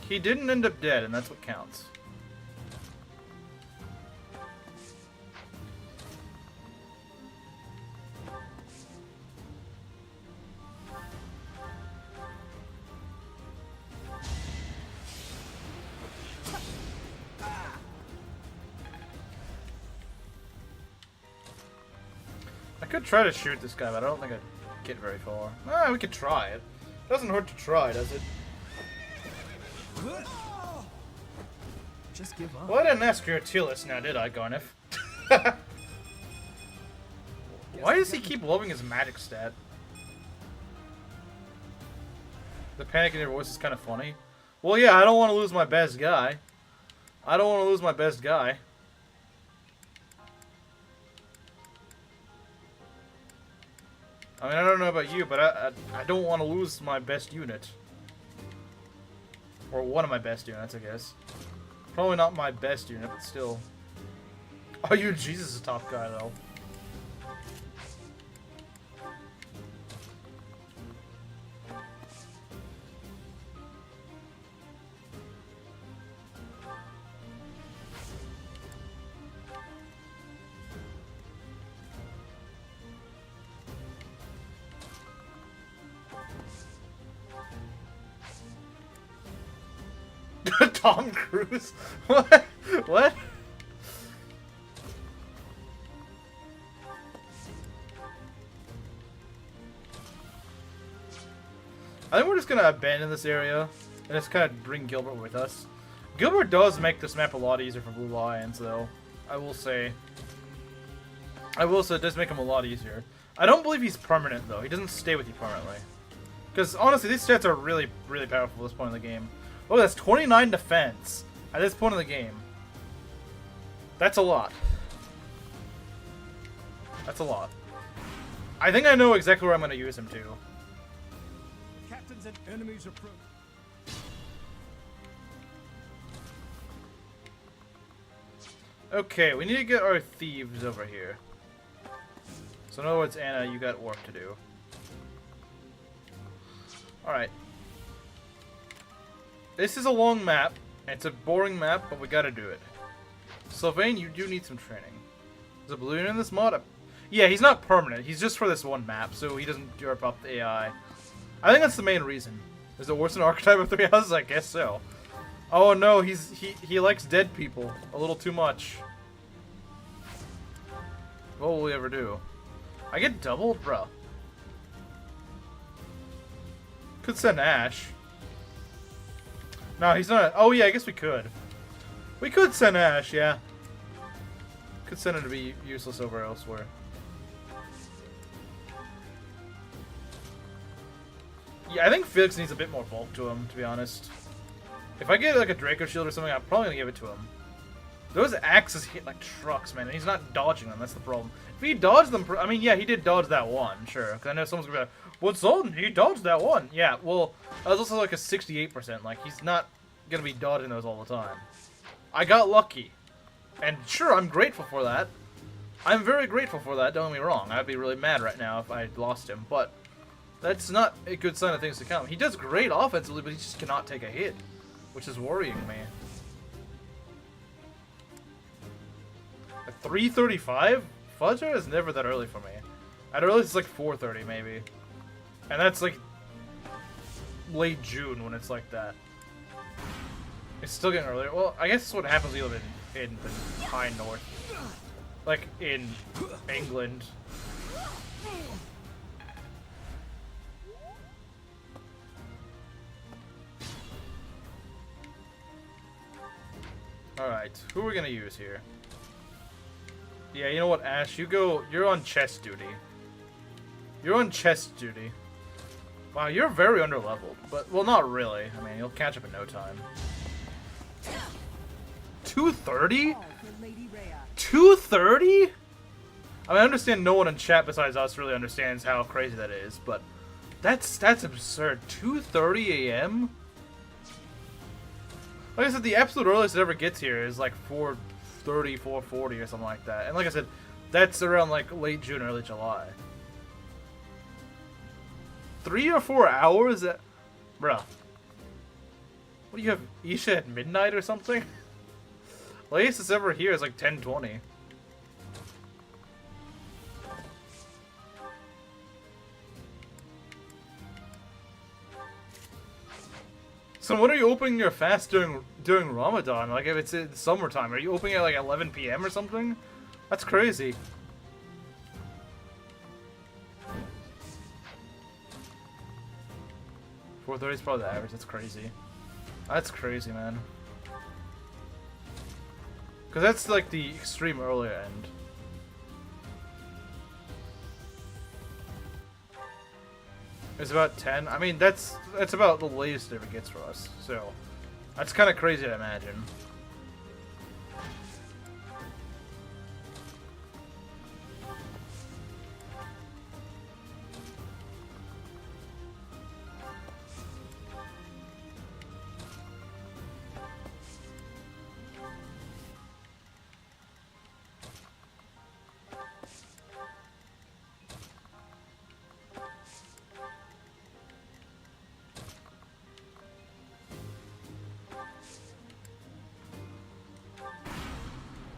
He didn't end up dead, and that's what counts. I could try to shoot this guy, but I don't think I'd get very far. Ah, we could try it. Doesn't hurt to try, does it? Just give up. Well, I didn't ask your tier list now, did I, Garneth? Why does he keep loving his magic stat? The panic in your voice is kind of funny. Well, yeah, I don't want to lose my best guy. I don't want to lose my best guy. I mean, I don't know about you, but I don't want to lose my best unit. Or one of my best units, I guess. Probably not my best unit, but still. Oh, you Jesus is a top guy, though. Tom Cruise? What? What? I think we're just gonna abandon this area and just kind of bring Gilbert with us. Gilbert does make this map a lot easier for Blue Lions, though. I will say. It does make him a lot easier. I don't believe he's permanent, though. He doesn't stay with you permanently. Because, honestly, these stats are really, really powerful at this point in the game. Oh, that's 29 defense at this point in the game. That's a lot. That's a lot. I think I know exactly where I'm going to use him to. Captains and enemies approach. Okay, we need to get our thieves over here. So in other words, Anna, you got work to do. Alright. This is a long map. It's a boring map, but we gotta do it. Sylvain, you do need some training. Is a balloon in this mod? Yeah, he's not permanent. He's just for this one map, so he doesn't derp up the AI. I think that's the main reason. Is it worse than Archetype of 3 Houses? I guess so. Oh no, he likes dead people a little too much. What will we ever do? I get doubled, bro. Could send Ashe. No, he's not. Oh yeah, I guess we could. We could send Ashe, yeah. Could send him to be useless over elsewhere. Yeah, I think Felix needs a bit more bulk to him, to be honest. If I get like a Draco Shield or something, I'm probably gonna give it to him. Those axes hit like trucks, man, and he's not dodging them. That's the problem. If he dodged them, I mean, yeah, he did dodge that one, sure. Because I know someone's gonna be like, "What's on? He dodged that one." Yeah, well, that was also like a 68%. Like, he's not gonna be dodging those all the time. I got lucky, and sure, I'm grateful for that. I'm very grateful for that. Don't get me wrong. I'd be really mad right now if I lost him, but that's not a good sign of things to come. He does great offensively, but he just cannot take a hit, which is worrying me. A 335? Fudger is never that early for me. At earliest, it's like 4:30 maybe. And that's like late June when it's like that. It's still getting earlier. Well, I guess that's what happens when you live in the high north. Like in England. Alright, who are we gonna use here? Yeah, you know what, Ashe? You're on chest duty. You're on chest duty. Wow, you're very underleveled. But, well, not really. I mean, you'll catch up in no time. 230? 230? I mean, I understand no one in chat besides us really understands how crazy that is, but that's absurd. 2:30 a.m. Like I said, the absolute earliest it ever gets here is like 4:30, 4:40 or something like that. And like I said, that's around like late June, early July. 3 or 4 hours? Bruh. What do you have, Ashe at midnight or something? Latest it's ever here is like 10:20. So when are you opening your fast during Ramadan? Like if it's in summertime, are you opening at like 11 p.m. or something? That's crazy. $4:30 is probably the average. That's crazy. That's crazy, man. Because that's like the extreme earlier end. It's about 10. I mean, that's about the latest it ever gets for us. So, that's kind of crazy to imagine.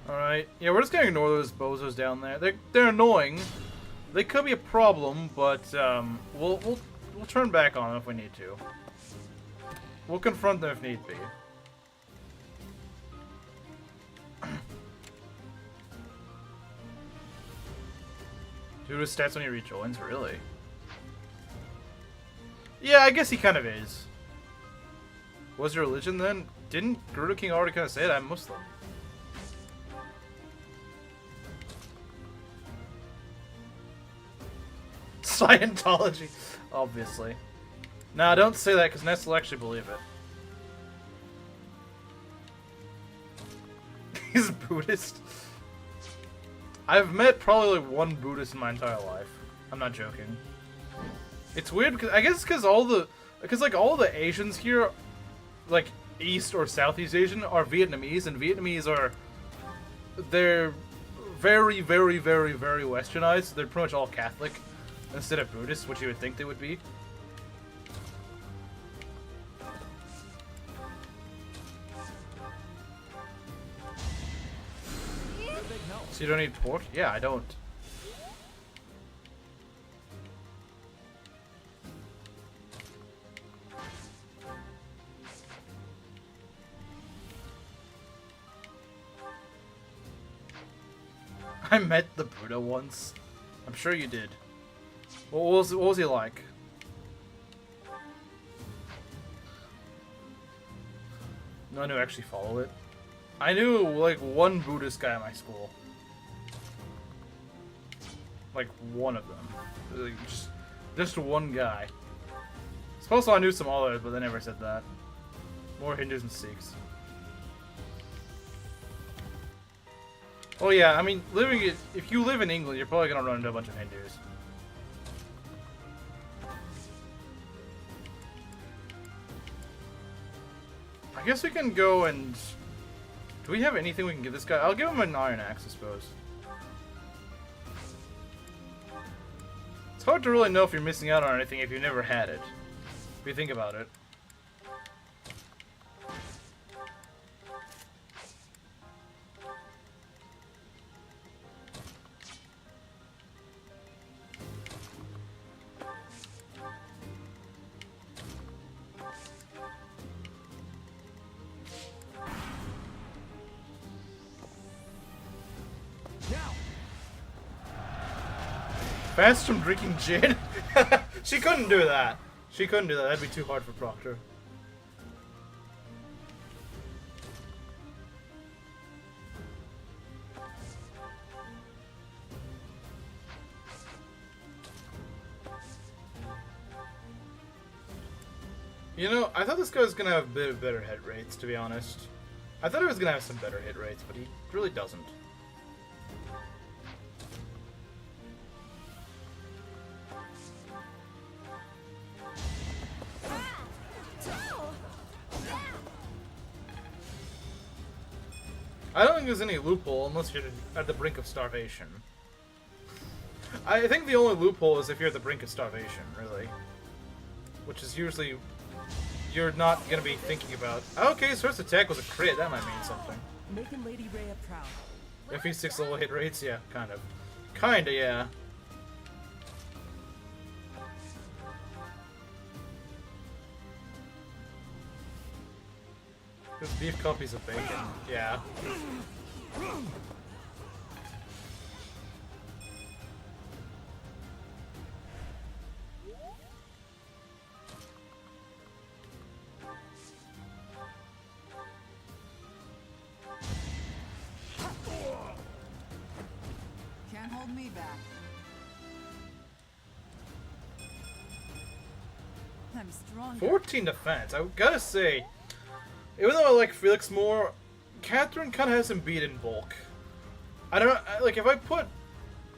Alright, yeah, we're just gonna ignore those bozos down there. They're annoying. They could be a problem, but we'll turn back on them if we need to. We'll confront them if need be. Dude, his stats when he rejoins, really? Yeah, I guess he kind of is. What's your religion then? Didn't Gerudo King already kind of say it? I'm Muslim. Scientology, obviously. Nah, don't say that because Ness will actually believe it. He's Buddhist. I've met probably like one Buddhist in my entire life. I'm not joking. It's weird because I guess because all the Asians here, like East or Southeast Asian, are Vietnamese, and Vietnamese they're very, very, very, very Westernized. They're pretty much all Catholic instead of Buddhist, which you would think they would be. So you don't eat pork? Yeah, I don't. I met the Buddha once. I'm sure you did. What was he like? No one who actually followed it. I knew like one Buddhist guy at my school. Like one of them. Like, just one guy. Suppose I knew some others, but they never said that. More Hindus and Sikhs. Oh yeah, I mean, if you live in England, you're probably gonna run into a bunch of Hindus. I guess we can go and... Do we have anything we can give this guy? I'll give him an iron axe, I suppose. It's hard to really know if you're missing out on anything if you've never had it. If you think about it. Fast from drinking gin? She couldn't do that. She couldn't do that. That'd be too hard for Proctor. You know, I thought this guy was gonna have a bit better hit rates, to be honest. I thought he was gonna have some better hit rates, but he really doesn't. I don't think there's any loophole unless you're at the brink of starvation. I think the only loophole is if you're at the brink of starvation, really. Which is usually... You're not going to be thinking about... Okay, his first attack was a crit, that might mean something. Making Lady Rhea proud. If he's 6 level hit rates, yeah, kind of. Kinda, yeah. There's beef copies of bacon, yeah. Can't hold me back. I'm strong. 14 defense, I gotta say... Even though I like Felix more, Catherine kind of has him beat in bulk. I don't know, like, if I put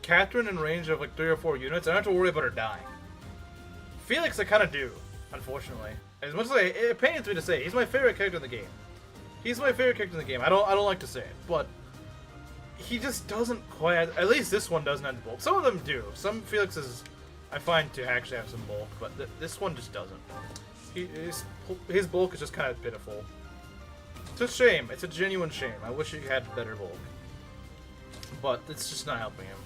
Catherine in range of, like, 3 or 4 units, I don't have to worry about her dying. Felix, I kind of do, unfortunately. As much as it pains me to say, he's my favorite character in the game. He's my favorite character in the game. I don't like to say it, but he just doesn't quite, at least this one doesn't have the bulk. Some of them do. Some Felixes I find to actually have some bulk, but this one just doesn't. His bulk is just kind of pitiful. It's a shame. It's a genuine shame. I wish he had better bulk. But it's just not helping him.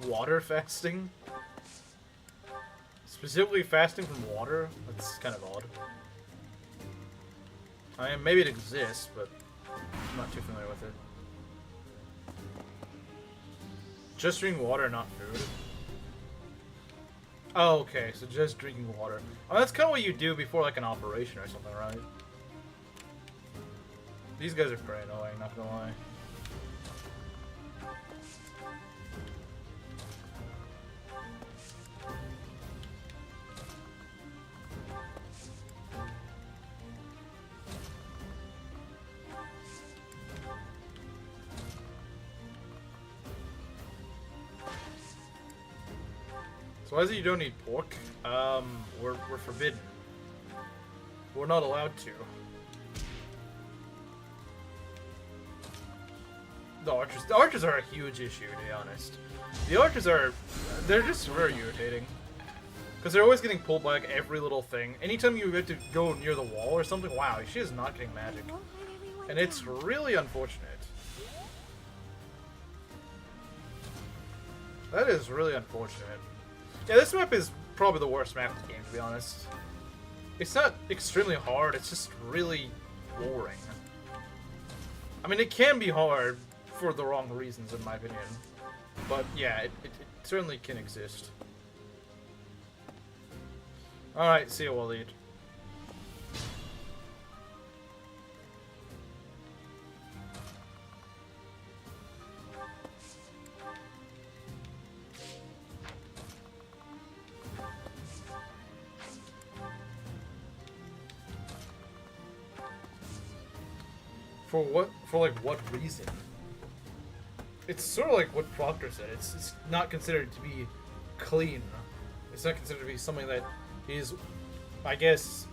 Water fasting? Specifically fasting from water? That's kind of odd. I mean, maybe it exists, but I'm not too familiar with it. Just drink water, not food. Oh, okay, so just drinking water. Oh, that's kind of what you do before, like, an operation or something, right? These guys are pretty annoying, not gonna lie. So why is it you don't eat pork? We're forbidden. We're not allowed to. The archers are a huge issue, to be honest. The archers they're just very irritating. Because they're always getting pulled by like every little thing. Anytime you have to go near the wall or something, wow, she is not getting magic. And it's really unfortunate. That is really unfortunate. Yeah, this map is probably the worst map in the game, to be honest. It's not extremely hard, it's just really boring. I mean, it can be hard for the wrong reasons, in my opinion. But yeah, it certainly can exist. Alright, see you, Waleed. For what? For like what reason? It's sort of like what Proctor said. It's not considered to be clean. It's not considered to be something that is, I guess,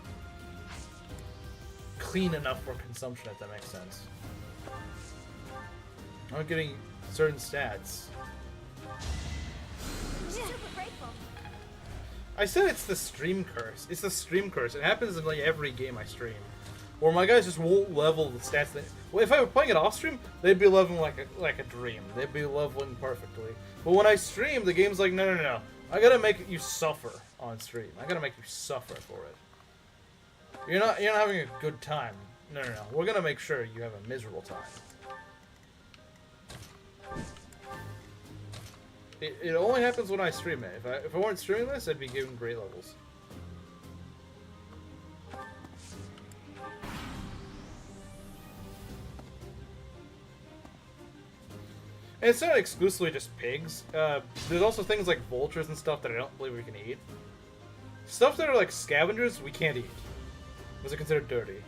clean enough for consumption, if that makes sense. I'm not getting certain stats. Super grateful. I said it's the stream curse. It's the stream curse. It happens in like every game I stream. Or my guys just won't level the stats that... Well, if I were playing it off stream, they'd be leveling like a dream. They'd be leveling perfectly. But when I stream, the game's like, no. I gotta make you suffer on stream. I gotta make you suffer for it. You're not having a good time. No. We're gonna make sure you have a miserable time. It only happens when I stream it. If I weren't streaming this, I'd be giving great levels. And it's not exclusively just pigs. There's also things like vultures and stuff that I don't believe we can eat. Stuff that are like scavengers, we can't eat. Those are considered dirty.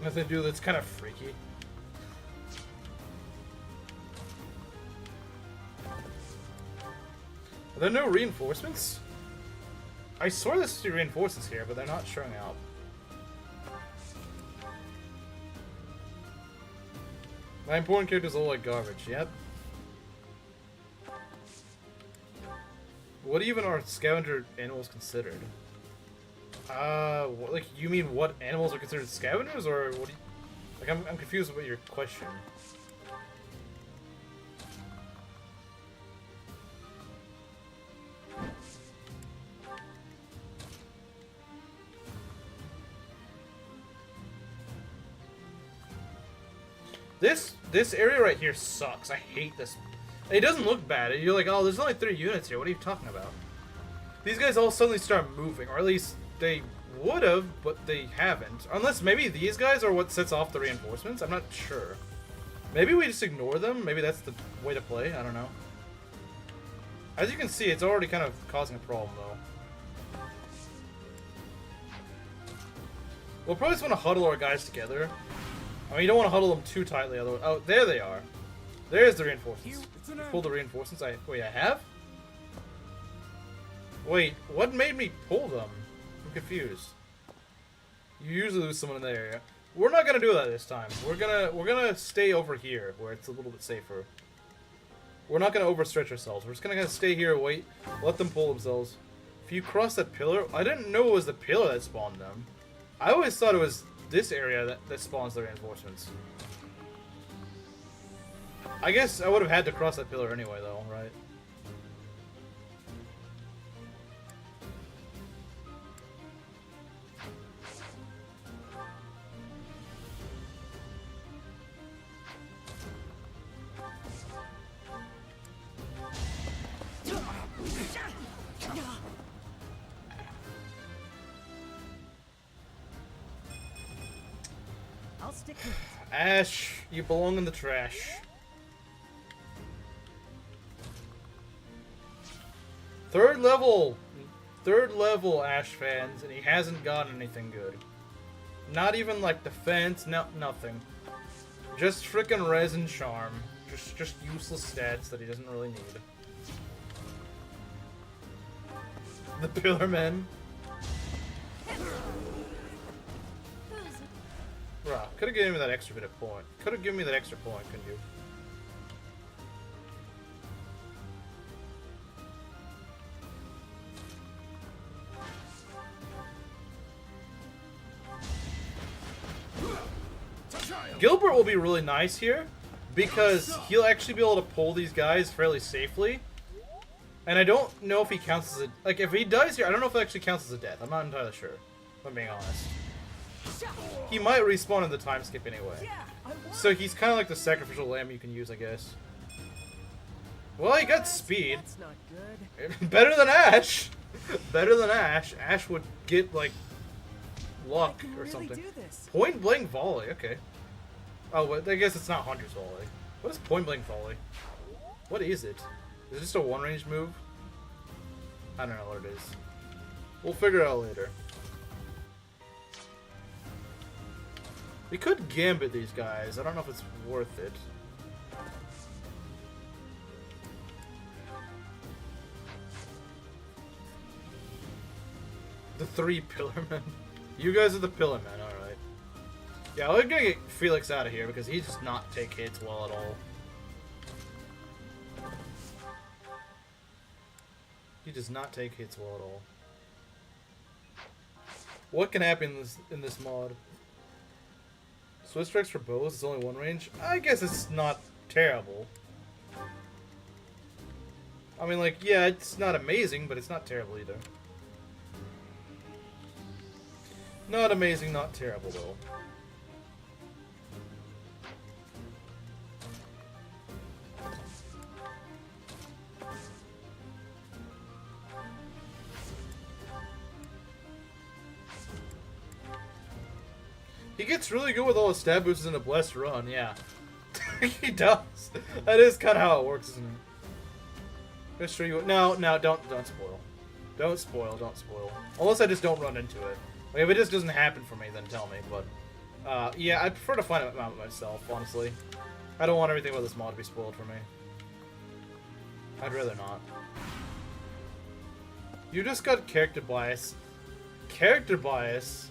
As they do, that's kind of freaky. Are there no reinforcements? I swear there's 2 reinforcements here, but they're not showing up. My important characters all like garbage, yep. What even are scavenger animals considered? Like, you mean what animals are considered scavengers, or what do you... Like, I'm confused about your question. This area right here sucks. I hate this. It doesn't look bad. You're like, oh, there's only 3 units here. What are you talking about? These guys all suddenly start moving, or at least they would have, but they haven't. Unless maybe these guys are what sets off the reinforcements. I'm not sure. Maybe we just ignore them. Maybe that's the way to play. I don't know. As you can see, it's already kind of causing a problem, though. We'll probably just want to huddle our guys together. I mean, you don't want to huddle them too tightly, otherwise... Oh, there they are. There's the reinforcements. Pull the reinforcements. Wait, I have? Wait, what made me pull them? I'm confused. You usually lose someone in that area. We're not gonna do that this time. We're gonna stay over here, where it's a little bit safer. We're not gonna overstretch ourselves. We're just gonna stay here, wait, let them pull themselves. If you cross that pillar... I didn't know it was the pillar that spawned them. I always thought it was this area that spawns the reinforcements. I guess I would have had to cross that pillar anyway, though, right? I'll stick with it. Ashe, you belong in the trash. Third level Ashe fans, and he hasn't gotten anything good. Not even like defense, nothing. Just frickin' res and charm. Just useless stats that he doesn't really need. The Pillar Men. Bruh, could have given me that extra bit of point. Could have given me that extra point, couldn't you? Gilbert will be really nice here because he'll actually be able to pull these guys fairly safely. And I don't know if he counts as a... Like, if he dies here, I don't know if it actually counts as a death. I'm not entirely sure, if I'm being honest. He might respawn in the time skip anyway. So he's kind of like the sacrificial lamb you can use, I guess. Well, he got speed. That's not good. Better than Ashe! Better than Ashe. Ashe would get, like, luck or really something. do this. Point blank volley, okay. Oh, but I guess it's not Hunter's volley. What is point blank volley? What is it? Is it just a one range move? I don't know what it is. We'll figure it out later. We could gambit these guys. I don't know if it's worth it. The 3 Pillarmen. You guys are the Pillarmen, alright. Yeah, we're gonna get Felix out of here because he does not take hits well at all. He does not take hits well at all. What can happen in this mod? Swiss strikes for bows is only one range? I guess it's not terrible. I mean, like, yeah, it's not amazing, but it's not terrible either. Not amazing, not terrible, though. He gets really good with all his stab boosts in a blessed run, yeah. He does. That is kind of how it works, isn't it? Let's show you. No, don't spoil. Don't spoil. Unless I just don't run into it. Like, if it just doesn't happen for me, then tell me. But Yeah, I prefer to find it out myself, honestly. I don't want everything about this mod to be spoiled for me. I'd rather not. You just got character bias. Character bias?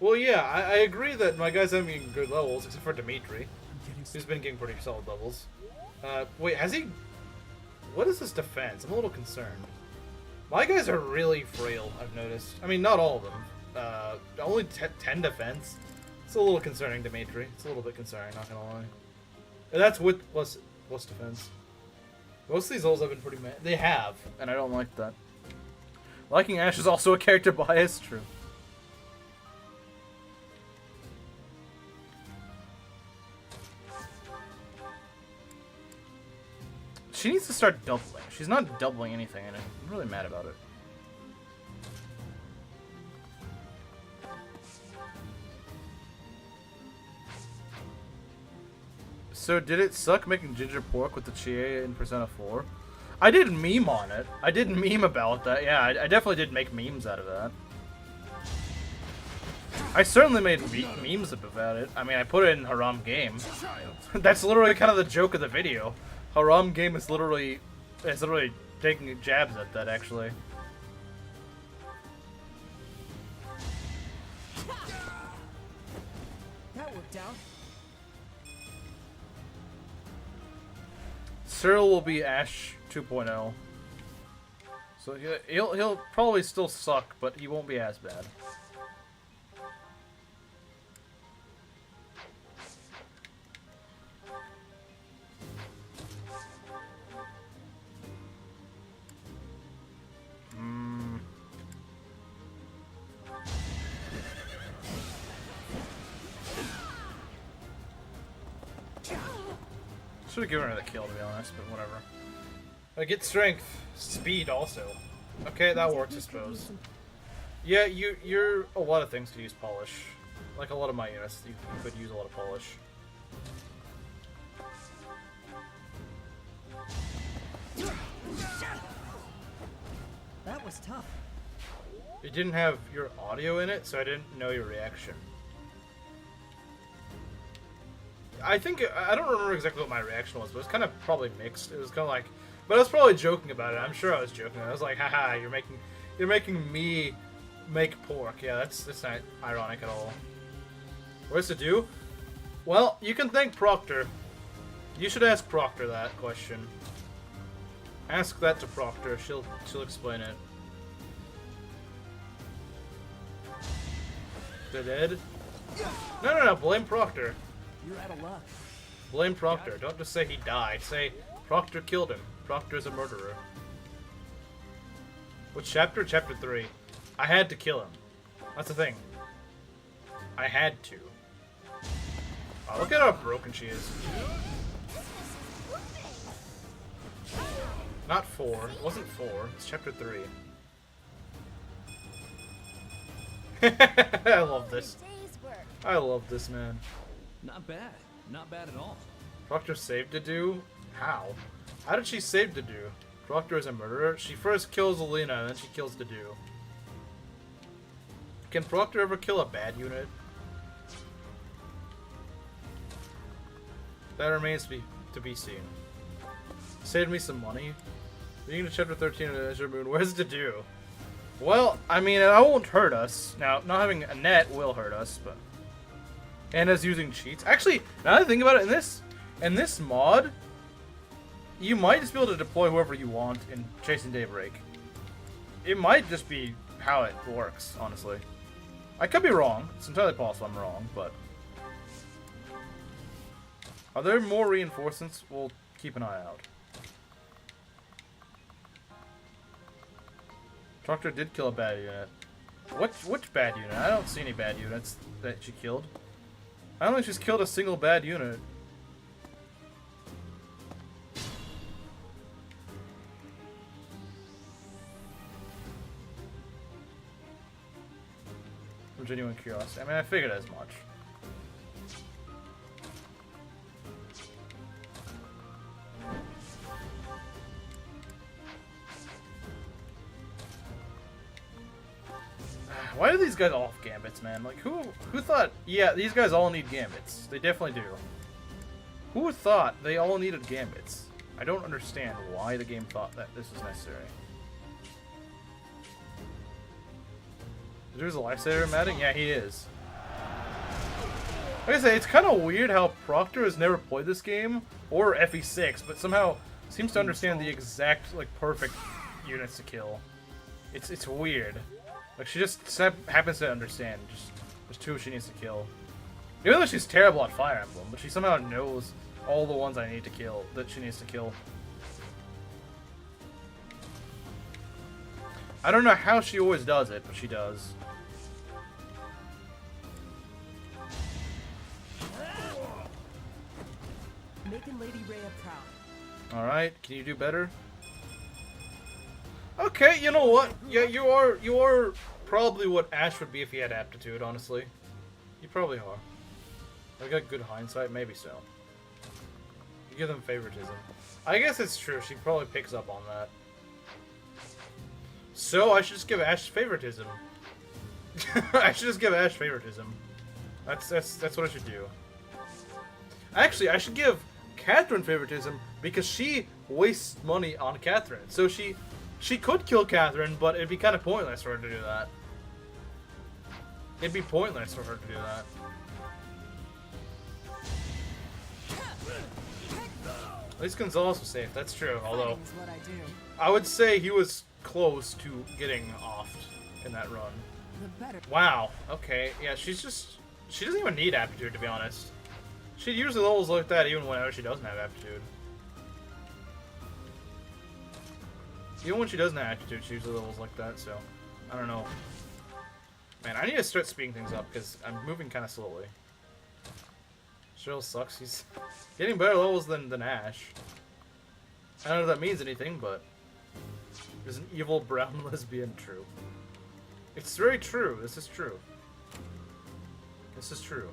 Well, yeah, I agree that my guys haven't been good levels, except for Dimitri, who's been getting pretty solid levels. Wait, has he... What is his defense? I'm a little concerned. My guys are really frail, I've noticed. I mean, not all of them. Only 10 defense. It's a little concerning, Dimitri. It's a little bit concerning, not gonna lie. And that's with plus defense. Most of these levels have been pretty mad. They have, and I don't like that. Liking Ashe is also a character bias, true. She needs to start doubling. She's not doubling anything, and I'm really mad about it. So did it suck making ginger pork with the Chie in Persona 4? I did meme on it. I did meme about that. Yeah, I definitely did make memes out of that. I certainly made memes about it. I mean, I put it in Haram Game. That's literally kind of the joke of the video. Haram Game is literally taking jabs at that, actually. That worked out. Cyril will be Ashe 2.0. So he'll probably still suck, but he won't be as bad. Should have given her the kill, to be honest, but whatever. I get strength, speed also. Okay, that works, I suppose. Yeah, you're a lot of things to use polish. Like a lot of my units, you could use a lot of polish. That was tough. It didn't have your audio in it, so I didn't know your reaction. I think, I don't remember exactly what my reaction was, but it was kind of probably mixed. It was kind of like, but I was probably joking about it. I'm sure I was joking. I was like, haha, you're making me make pork. Yeah, that's not ironic at all. What's to do? Well, you can thank Proctor. You should ask Proctor that question. Ask that to Proctor. She'll explain it. They're dead? No, blame Proctor. You're out of luck. Blame Proctor. Don't just say he died. Say Proctor killed him. Proctor's a murderer. Which chapter? Chapter 3. I had to kill him. That's the thing. I had to. Oh, look at how broken she is. Not 4. It wasn't 4. It's chapter 3. I love this. I love this, man. Not bad. Not bad at all. Proctor saved Dedue? How? How did she save Dedue? Proctor is a murderer? She first kills Alina, and then she kills Dedue. Can Proctor ever kill a bad unit? That remains to be seen. Saved me some money. Being to chapter 13 of Azure Moon, where's Dedue? Well, I mean, it won't hurt us. Now, not having a net will hurt us, but... And as using cheats. Actually, now that I think about it, in this mod, you might just be able to deploy whoever you want in Chasing Daybreak. It might just be how it works, honestly. I could be wrong. It's entirely possible I'm wrong, but... Are there more reinforcements? We'll keep an eye out. Proctor did kill a bad unit. Which bad unit? I don't see any bad units that she killed. I don't think she's killed a single bad unit. From genuine curiosity. I mean, I figured as much. Why are these guys all off gambits, man? Like, who thought... Yeah, these guys all need gambits. They definitely do. Who thought they all needed gambits? I don't understand why the game thought that this was necessary. There's a lifesaver matting? Yeah, he is. Like I say, it's kind of weird how Proctor has never played this game, or FE6, but somehow seems to understand the exact, like, perfect units to kill. It's weird. Like, she just happens to understand. Just there's two she needs to kill. Even though she's terrible at Fire Emblem, but she somehow knows all the ones I need to kill, that she needs to kill. I don't know how she always does it, but she does. Making Lady Rhea proud. Alright, can you do better? Okay, you know what? Yeah, you are probably what Ashe would be if he had aptitude, honestly. You probably are. I got good hindsight, maybe so. You give them favoritism. I guess it's true, she probably picks up on that. So I should just give Ashe favoritism. I should just give Ashe favoritism. That's what I should do. Actually, I should give Catherine favoritism because she wastes money on Catherine. So she could kill Catherine, but it'd be kind of pointless for her to do that. It'd be pointless for her to do that. At least Gonzalez was safe, that's true, although Fighting is what I do. I would say he was close to getting offed in that run. The better. Wow, okay, yeah, she doesn't even need aptitude, to be honest. She usually levels like that even whenever she doesn't have aptitude. Even when she doesn't have aptitude, she usually levels like that, so I don't know. Man, I need to start speeding things up because I'm moving kind of slowly. Cheryl sucks. He's getting better levels than Ashe. I don't know if that means anything, but there's an evil brown lesbian. True. It's very true. This is true. This is true.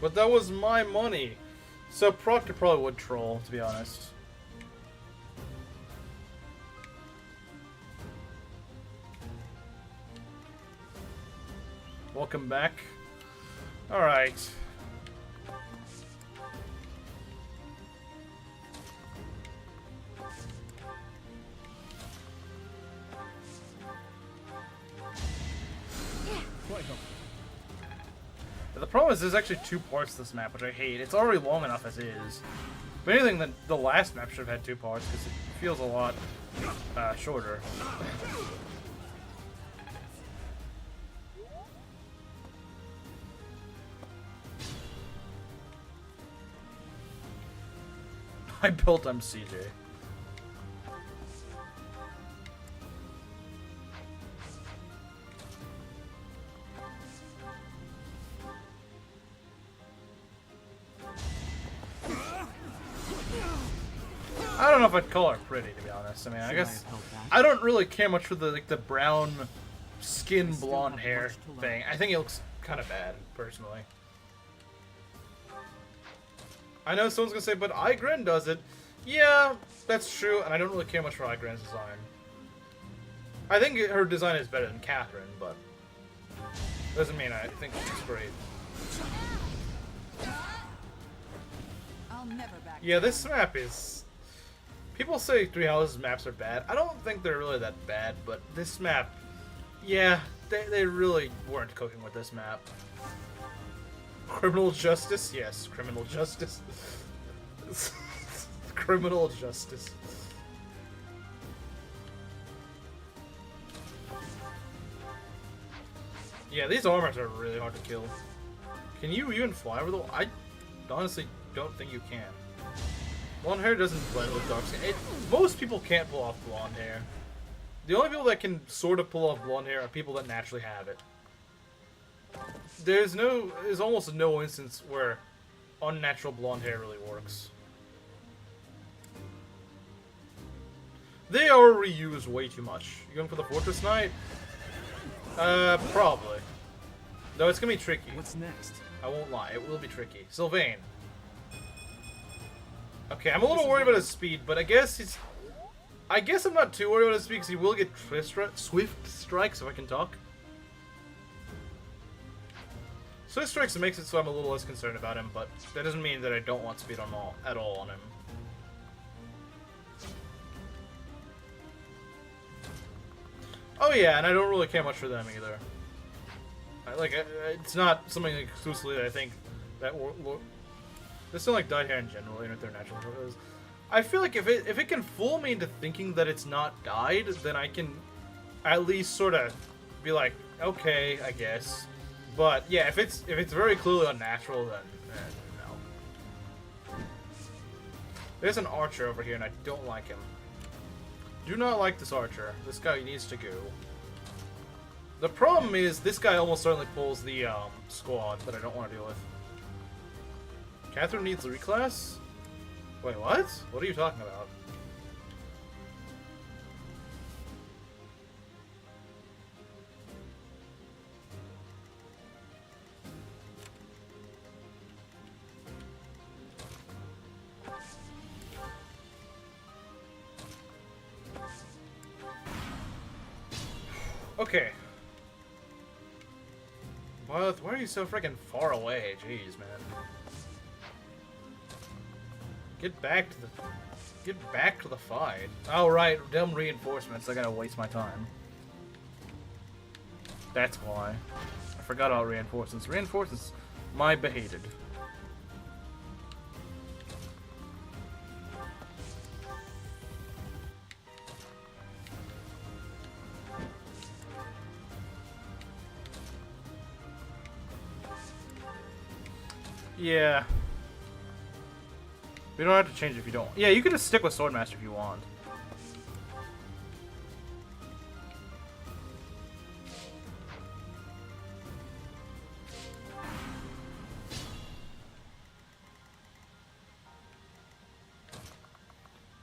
But that was my money. So Proctor probably would troll, to be honest. Welcome back. Alright. The problem is there's actually two parts to this map, which I hate. It's already long enough as is. If anything, the last map should have had two parts, because it feels a lot shorter. I built MCJ. I don't know if I'd call her pretty, to be honest. I mean, I guess I don't really care much for the brown skin blonde hair thing. I think it looks kind of bad, personally. I know someone's gonna say, but Igren does it. Yeah, that's true, and I don't really care much for Igren's design. I think her design is better than Catherine, but doesn't mean I think she's great. I'll never back. Yeah, this map is... People say Three Houses maps are bad. I don't think they're really that bad, but this map... Yeah, they really weren't cooking with this map. Criminal justice? Yes, criminal justice. Criminal justice. Yeah, these armors are really hard to kill. Can you even fly over the... I honestly don't think you can. Blonde hair doesn't blend with dark skin. Most people can't pull off blonde hair. The only people that can sort of pull off blonde hair are people that naturally have it. There's almost no instance where unnatural blonde hair really works. They are reused way too much. You going for the Fortress Knight? Probably. Though it's gonna be tricky. What's next? I won't lie, it will be tricky. Sylvain. Okay, I'm a little worried about his speed, but I guess he's... I guess I'm not too worried about his speed because he will get Swift Strikes if I can talk. Swift Strikes makes it so I'm a little less concerned about him, but that doesn't mean that I don't want speed at all on him. Oh yeah, and I don't really care much for them either. It's not something exclusively that I think that this don't like dyed hair in general, even if they're natural colors. I feel like if it can fool me into thinking that it's not dyed, then I can at least sort of be like, okay, I guess. But yeah, if it's very clearly unnatural, then no. There's an archer over here, and I don't like him. Do not like this archer. This guy needs to go. The problem is, this guy almost certainly pulls the squad that I don't want to deal with. Catherine needs reclass? Wait, what? What are you talking about? Okay. Well, why are you so freaking far away? Jeez, man. Get back to the fight. Oh right, dumb reinforcements. I gotta waste my time. That's why. I forgot about reinforcements. Reinforcements, my behated. Yeah. We don't have to change it if you don't. Yeah, you can just stick with Swordmaster if you want.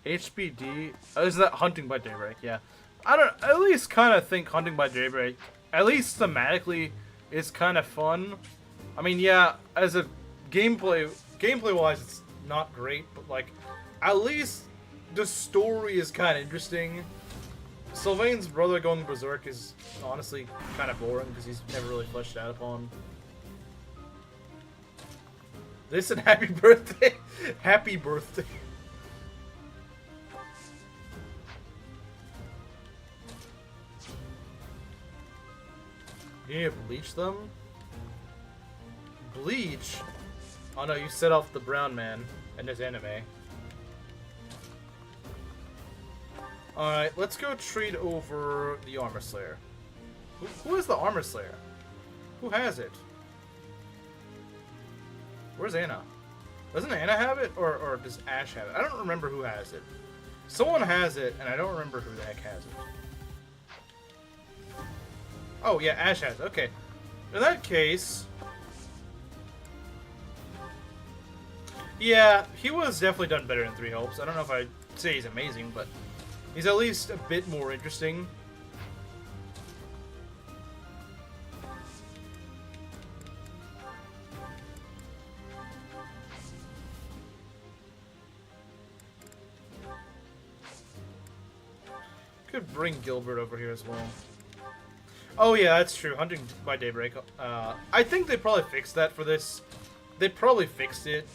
HBD? Oh, is that Hunting by Daybreak? Yeah. I at least kind of think Hunting by Daybreak, at least thematically, is kind of fun. I mean, yeah, as a gameplay-wise, it's not great, but like, at least the story is kind of interesting. Sylvain's brother going berserk is honestly kind of boring because he's never really fleshed out upon. This and happy birthday, happy birthday. You need to bleach them? Bleach? Oh no, you set off the brown man in this anime. Alright, let's go treat over the Armor Slayer. Who is the Armor Slayer? Who has it? Where's Anna? Doesn't Anna have it? Or does Ashe have it? I don't remember who has it. Someone has it, and I don't remember who the heck has it. Oh, yeah, Ashe has it. Okay. In that case... Yeah, he was definitely done better in 3 Hopes. I don't know if I'd say he's amazing, but he's at least a bit more interesting. Could bring Gilbert over here as well. Oh yeah, that's true. Hunting by Daybreak. I think they probably fixed that for this. They probably fixed it.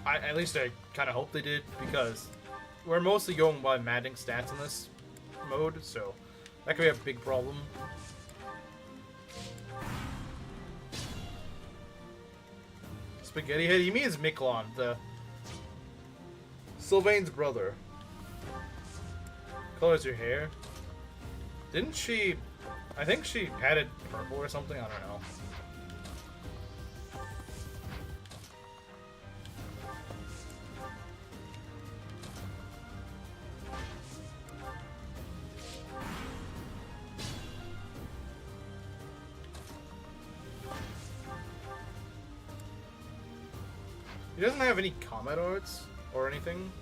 At least I kind of hope they did, because we're mostly going by Madding stats in this mode, so that could be a big problem. Spaghetti Head? He means Miklon, the Sylvain's brother. Colors your hair? Didn't she... I think she had it purple or something, I don't know. He doesn't have any combat arts or anything.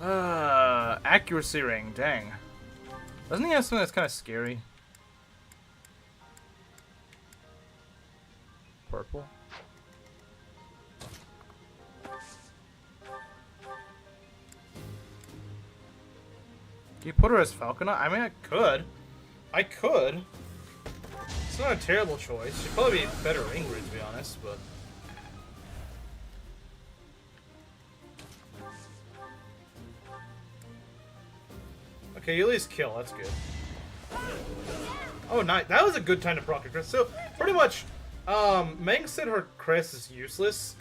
Accuracy ring, dang. Doesn't he have something that's kind of scary? purple. Can you put her as Falcona? I mean, I could. I could. It's not a terrible choice. She'd probably be better Ingrid, to be honest, but... Okay, you at least kill. That's good. Oh, nice. That was a good time to proc her Chris. So, pretty much, Meng said her Chris is useless.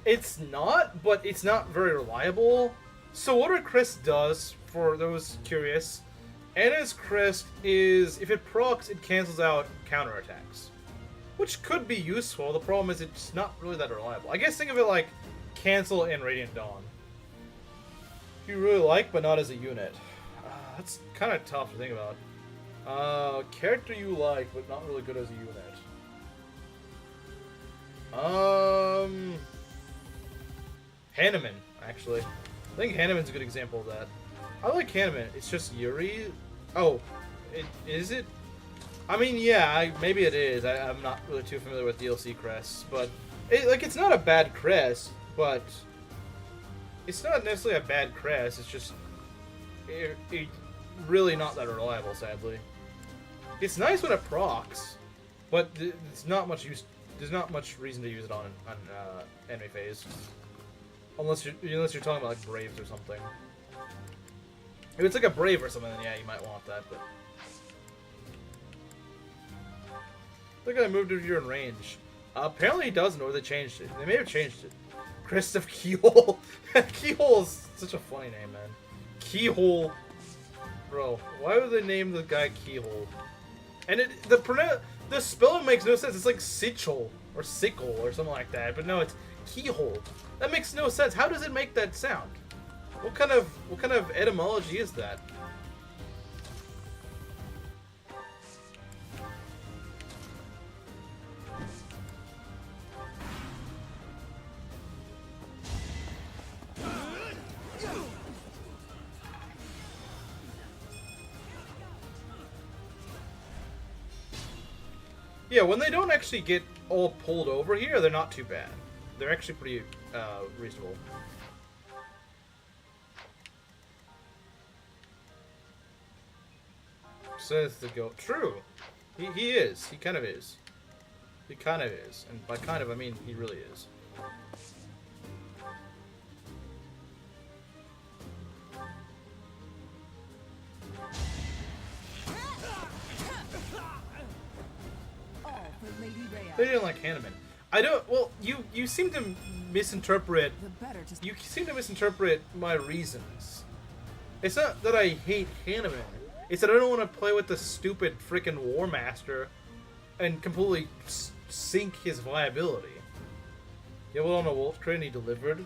It's not, but it's not very reliable. So what her Chris does, for those curious, Anna's Chris is, if it procs, it cancels out counterattacks. Which could be useful. The problem is it's not really that reliable. I guess think of it like Cancel and Radiant Dawn. You really like, but not as a unit. That's kind of tough to think about. Character you like, but not really good as a unit. Hanneman, actually. I think Hanneman's a good example of that. I like Hanneman. It's just Yuri. Oh, is it? I mean, yeah, maybe it is. I'm not really too familiar with DLC crests, but it's not a bad crest, but it's not necessarily a bad crest. It's just it really not that reliable, sadly. It's nice when it procs, but it's not much use. There's not much reason to use it on enemy phase, unless you're talking about like Braves or something. If it's like a Brave or something, then yeah, you might want that. But look, I moved if you're in range. Apparently he doesn't, or they changed it. They may have changed it. Christoph Keyhole. Keyhole is such a funny name, man. Keyhole. Bro, why would they name the guy Keyhole? And the spelling makes no sense. It's like Sichel or Sickle or something like that. But no, it's Keyhole. That makes no sense. How does it make that sound? What kind of etymology is that? Yeah, when they don't actually get all pulled over here, they're not too bad. They're actually pretty reasonable. Says the goat. True. He is. He kind of is. He kind of is. And by kind of, I mean he really is. They didn't like Hanneman. I don't. Well, you seem to misinterpret. You seem to misinterpret my reasons. It's not that I hate Hanneman. It's that I don't want to play with the stupid freaking War Master and completely sink his viability. Yeah, well, on a Wolf train, he delivered.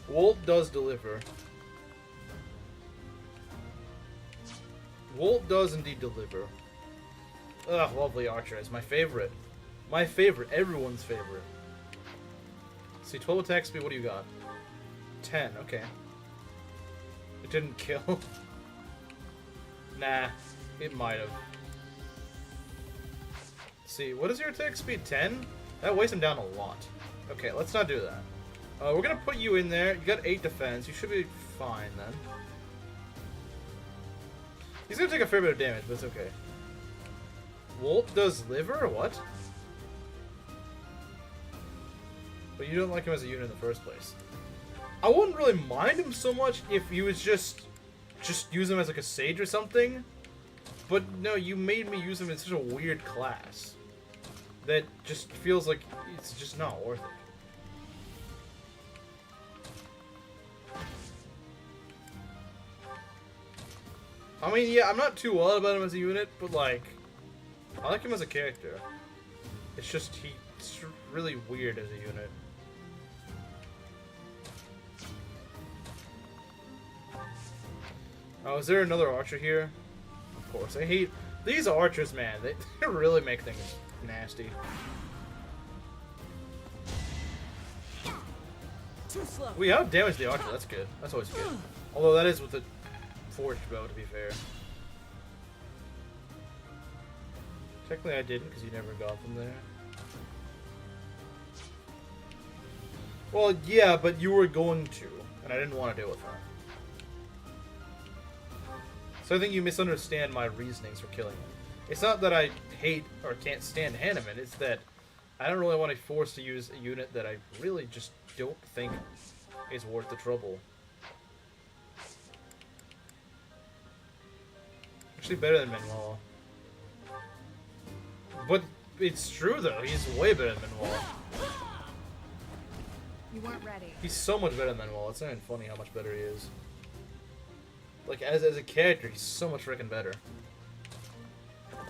Wolt does deliver. Wolt does indeed deliver. Ugh, lovely Archer. It's my favorite. My favorite. Everyone's favorite. See, 12 attack speed. What do you got? 10. Okay. It didn't kill. Nah. It might have. See, what is your attack speed? 10? That weighs him down a lot. Okay, let's not do that. We're gonna put you in there. You got 8 defense. You should be fine then. He's gonna take a fair bit of damage, but it's okay. Wolt does liver or what? But you don't like him as a unit in the first place. I wouldn't really mind him so much if he was just use him as like a sage or something. But no, you made me use him in such a weird class that just feels like it's just not worth it. I mean, yeah, I'm not too wild about him as a unit, but like, I like him as a character. It's just he's really weird as a unit. Oh, is there another archer here? Of course. I hate these archers, man. They really make things nasty. We out damaged the archer. That's good. That's always good. Although that is with the forged bow, to be fair. Technically, I didn't because you never got them there. Well, yeah, but you were going to, and I didn't want to deal with that. So I think you misunderstand my reasonings for killing him. It's not that I hate or can't stand Hanneman, it's that I don't really want to be forced to use a unit that I really just don't think is worth the trouble. Actually better than Manuel. But it's true though, he's way better than Manuel. You weren't ready. He's so much better than Manuel, it's not even funny how much better he is. Like, as a character, he's so much freaking better. Am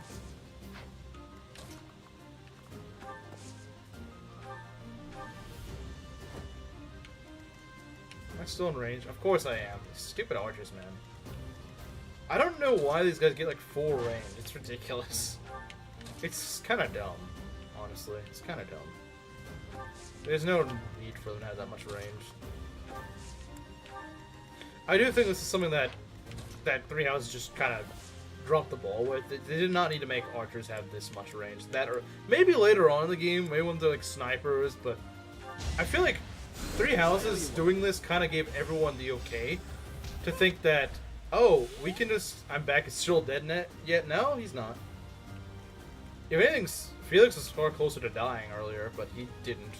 I still in range? Of course I am. Stupid archers, man. I don't know why these guys get like full range. It's ridiculous. It's kind of dumb, honestly. It's kind of dumb. There's no need for them to have that much range. I do think this is something that Three Houses just kind of dropped the ball with. They did not need to make archers have this much range. That, or maybe later on in the game, maybe when they're like snipers, but I feel like Three Houses doing this kind of gave everyone the okay to think that, oh, we can just, I'm back, is still dead yet? No, he's not. If anything, Felix was far closer to dying earlier, but he didn't.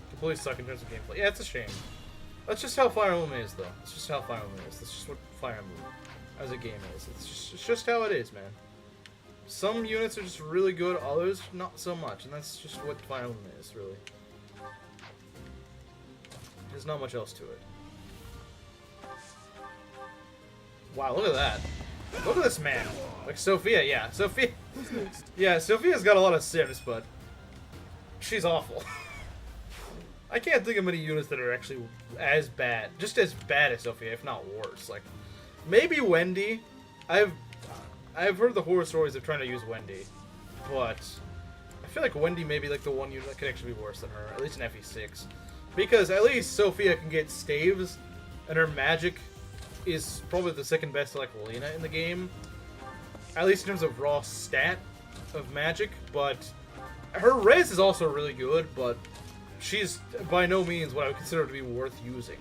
Completely suck in terms of gameplay. Yeah, it's a shame. That's just how Fire Emblem is, though. It's just how Fire Emblem is. That's just what Fire Emblem as a game is. It's just how it is, man. Some units are just really good, others not so much, and that's just what Fire Emblem is, really. There's not much else to it. Wow, look at that. Look at this man. Like Sophia, yeah. Sophia. Yeah, Sophia's got a lot of sims, but she's awful. I can't think of many units that are actually as bad, just as bad as Sophia, if not worse. Like, maybe Wendy. I've heard the horror stories of trying to use Wendy, but I feel like Wendy may be like the one unit that could actually be worse than her, at least in FE6. Because at least Sophia can get staves, and her magic is probably the second best to like Lena in the game. At least in terms of raw stat of magic, but her res is also really good, but she's by no means what I would consider to be worth using.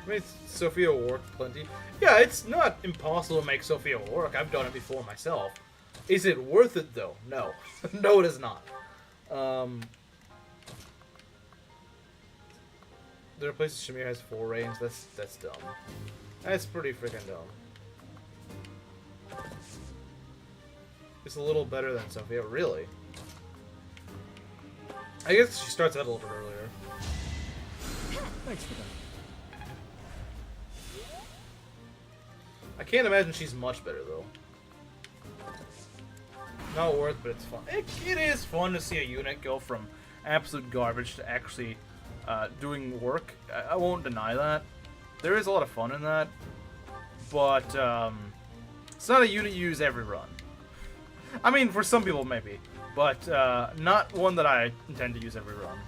I mean, Sophia worked plenty. Yeah, it's not impossible to make Sophia work. I've done it before myself. Is it worth it, though? No. No, it is not. The replacement Shamir has 4 range. That's dumb. That's pretty freaking dumb. It's a little better than Sophia, really. I guess she starts out a little bit earlier. Thanks for that. I can't imagine she's much better, though. Not worth, but it's fun. It is fun to see a unit go from absolute garbage to actually doing work. I won't deny that. There is a lot of fun in that. But it's not a unit you use every run. I mean, for some people, maybe. But not one that I intend to use every run.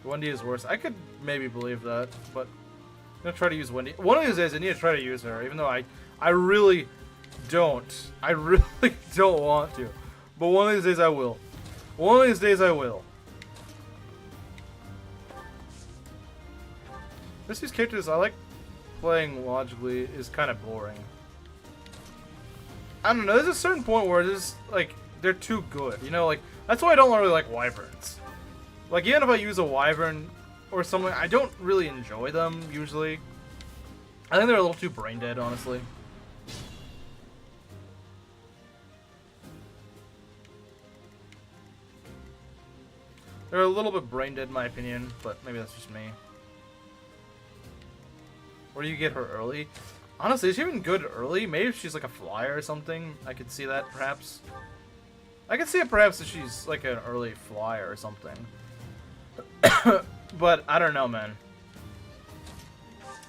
Wendy is worse. I could maybe believe that, but I'm gonna try to use Wendy. One of these days, I need to try to use her, even though I really don't. I really don't want to. But one of these days, I will. One of these days, I will. These characters, I like playing logically, is kind of boring. I don't know, there's a certain point where it's just, like, they're too good, you know, like, that's why I don't really like wyverns. Like, even if I use a wyvern or something, I don't really enjoy them, usually. I think they're a little too brain dead, honestly. They're a little bit brain dead in my opinion, but maybe that's just me. Or do you get her early? Honestly, is she even good early? Maybe if she's like a flyer or something, I could see that perhaps. I could see it perhaps if she's like an early flyer or something. But I don't know, man.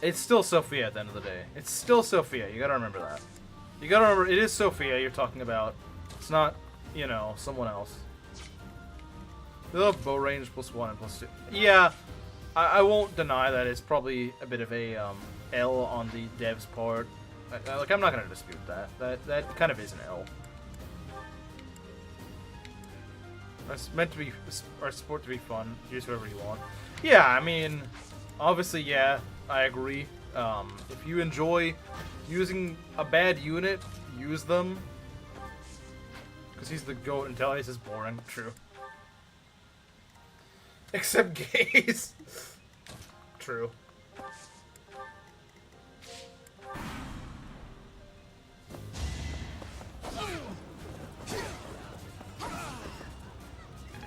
It's still Sophia at the end of the day. It's still Sophia. You gotta remember that. You gotta remember, it is Sophia you're talking about. It's not, you know, someone else. The bow range +1 and +2. Yeah, I won't deny that it's probably a bit of a L on the dev's part. Like, I'm not gonna dispute that. That kind of is an L. It's meant to be our sport to be fun. Use whatever you want. Yeah, I mean, obviously, yeah, I agree. If you enjoy using a bad unit, use them. Because he's the GOAT until he's just boring. True. Except gays. True.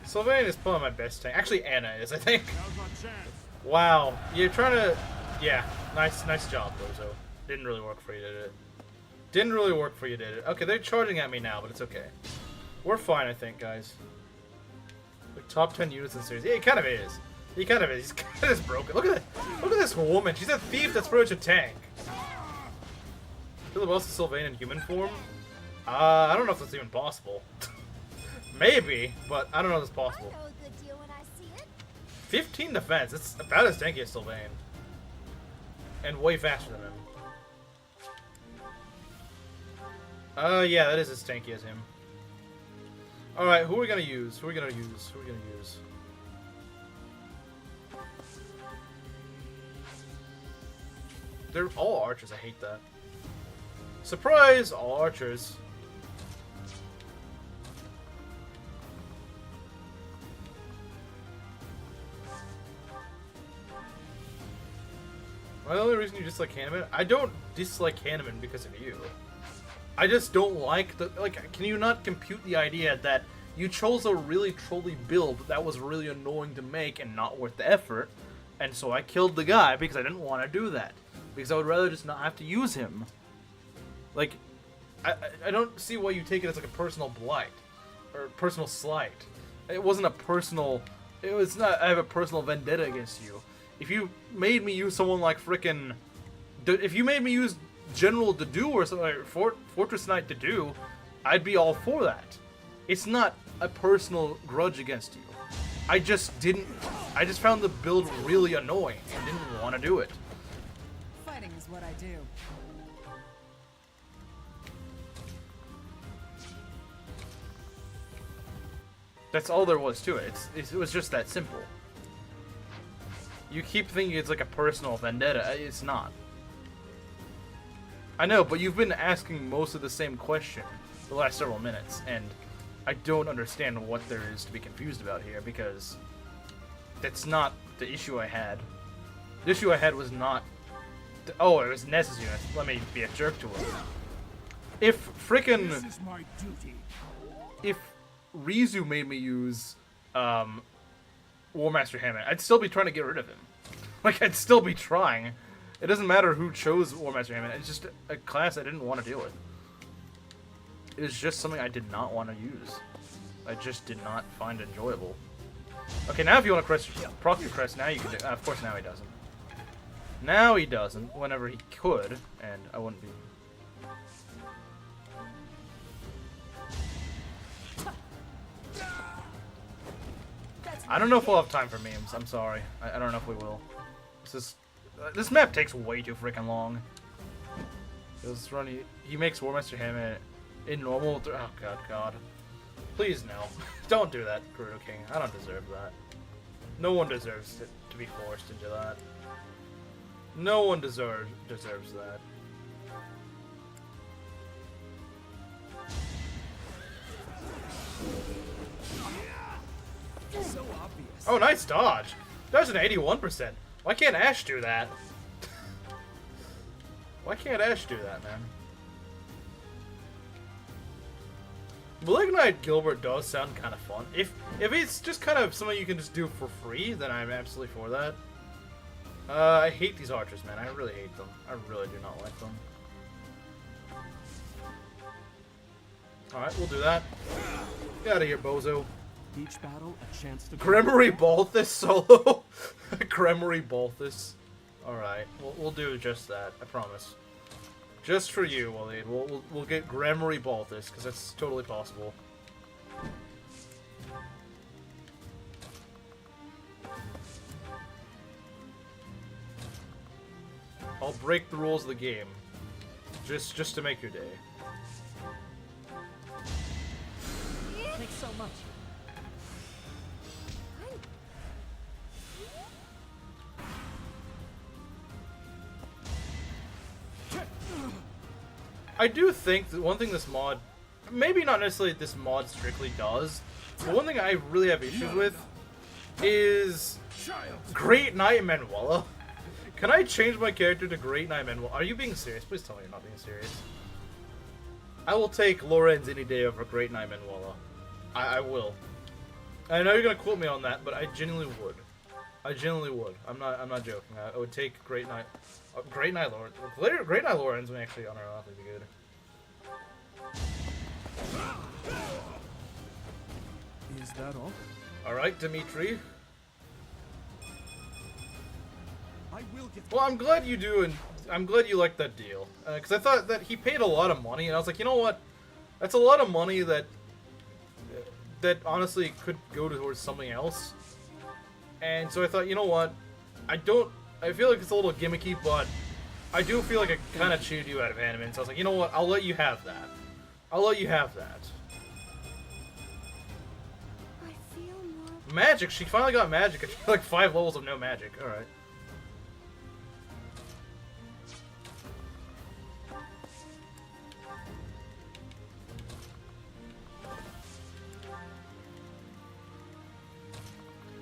Sylvain is pulling my best tank. Actually, Anna is, I think. Now's my chance. Wow. You're trying to... Yeah. Nice job, Bozo. Didn't really work for you, did it? Didn't really work for you, did it? Okay, they're charging at me now, but it's okay. We're fine, I think, guys. Like, top 10 units in series. Yeah, he kind of is. He kind of is. He's kind of broken. Look at that. Look at this woman. She's a thief that's pretty much a tank. Kill the boss of Sylvain in human form? I don't know if that's even possible. Maybe, but I don't know if it's possible. 15 defense. It's about as tanky as Sylvain. And way faster than him. Yeah, that is as tanky as him. Alright, who are we gonna use? Who are we gonna use? Who are we gonna use? They're all archers. I hate that. Surprise! All archers. The only reason you dislike Hanneman? I don't dislike Hanneman because of you. I just don't like the... Like, can you not compute the idea that you chose a really trolly build that was really annoying to make and not worth the effort, and so I killed the guy because I didn't want to do that. Because I would rather just not have to use him. Like, I don't see why you take it as like a personal blight. Or personal slight. It wasn't a personal... It was not... I have a personal vendetta against you. If you made me use someone like frickin'... If you made me use General Dedue or something like Fortress Knight Dedue, I'd be all for that. It's not a personal grudge against you. I just found the build really annoying and didn't want to do it. Fighting is what I do. That's all there was to it. It was just that simple. You keep thinking it's like a personal vendetta. It's not. I know, but you've been asking most of the same question the last several minutes, and I don't understand what there is to be confused about here, because that's not the issue I had. The issue I had was not... Oh, it was Ness's unit. Let me be a jerk to him. If frickin'... This is my duty. If Rizu made me use War Master Hammond, I'd still be trying to get rid of him. Like, I'd still be trying. It doesn't matter who chose War Master Hammond. It's just a class I didn't want to deal with. It was just something I did not want to use. I just did not find enjoyable. Okay, now if you want to proc your crest, now you can do. Of course, now he doesn't. Now he doesn't. Whenever he could, and I wouldn't be. I don't know if we'll have time for memes. I'm sorry. I don't know if we will. This map takes way too freaking long. He makes War Master Hammond in normal. Oh god. Please no. Don't do that, Gerudo King. I don't deserve that. No one deserves to be forced into that. No one deserves that. So obvious. Oh, nice dodge. That was an 81%. Why can't Ashe do that? Why can't Ashe do that, man? Malignite Gilbert does sound kind of fun. If it's just kind of something you can just do for free, then I'm absolutely for that. I hate these archers, man. I really hate them. I really do not like them. Alright, we'll do that. Get out of here, bozo. Each battle, a chance to... Gremory Balthus solo? Gremory Balthus. Alright, we'll do just that, I promise. Just for you, Waleed. We'll get Gremory Balthus, because that's totally possible. I'll break the rules of the game. Just to make your day. Thanks so much. I do think that one thing this mod, maybe not necessarily this mod strictly does, but one thing I really have issues with is Great Knight Manuela. Can I change my character to Great Knight Manuela? Are you being serious? Please tell me you're not being serious. I will take Lorenz any day over Great Knight Manuela. I will. I know you're gonna quote me on that, but I genuinely would. I genuinely would. I'm not joking. I would take Great Knight. Great Knight Lorenz. Great Knight Lorenz may actually unironically be good. Is that all? All right, Dimitri. I will get. Well, I'm glad you do, and I'm glad you like that deal. Because I thought that he paid a lot of money, and I was like, you know what? That's a lot of money that honestly could go towards something else. And so I thought, you know what? I feel like it's a little gimmicky, but I do feel like I kind of cheated you out of anime. So I was like, you know what? I'll let you have that. I'll let you have that. I feel more. Magic. She finally got magic. It's like 5 levels of no magic. All right.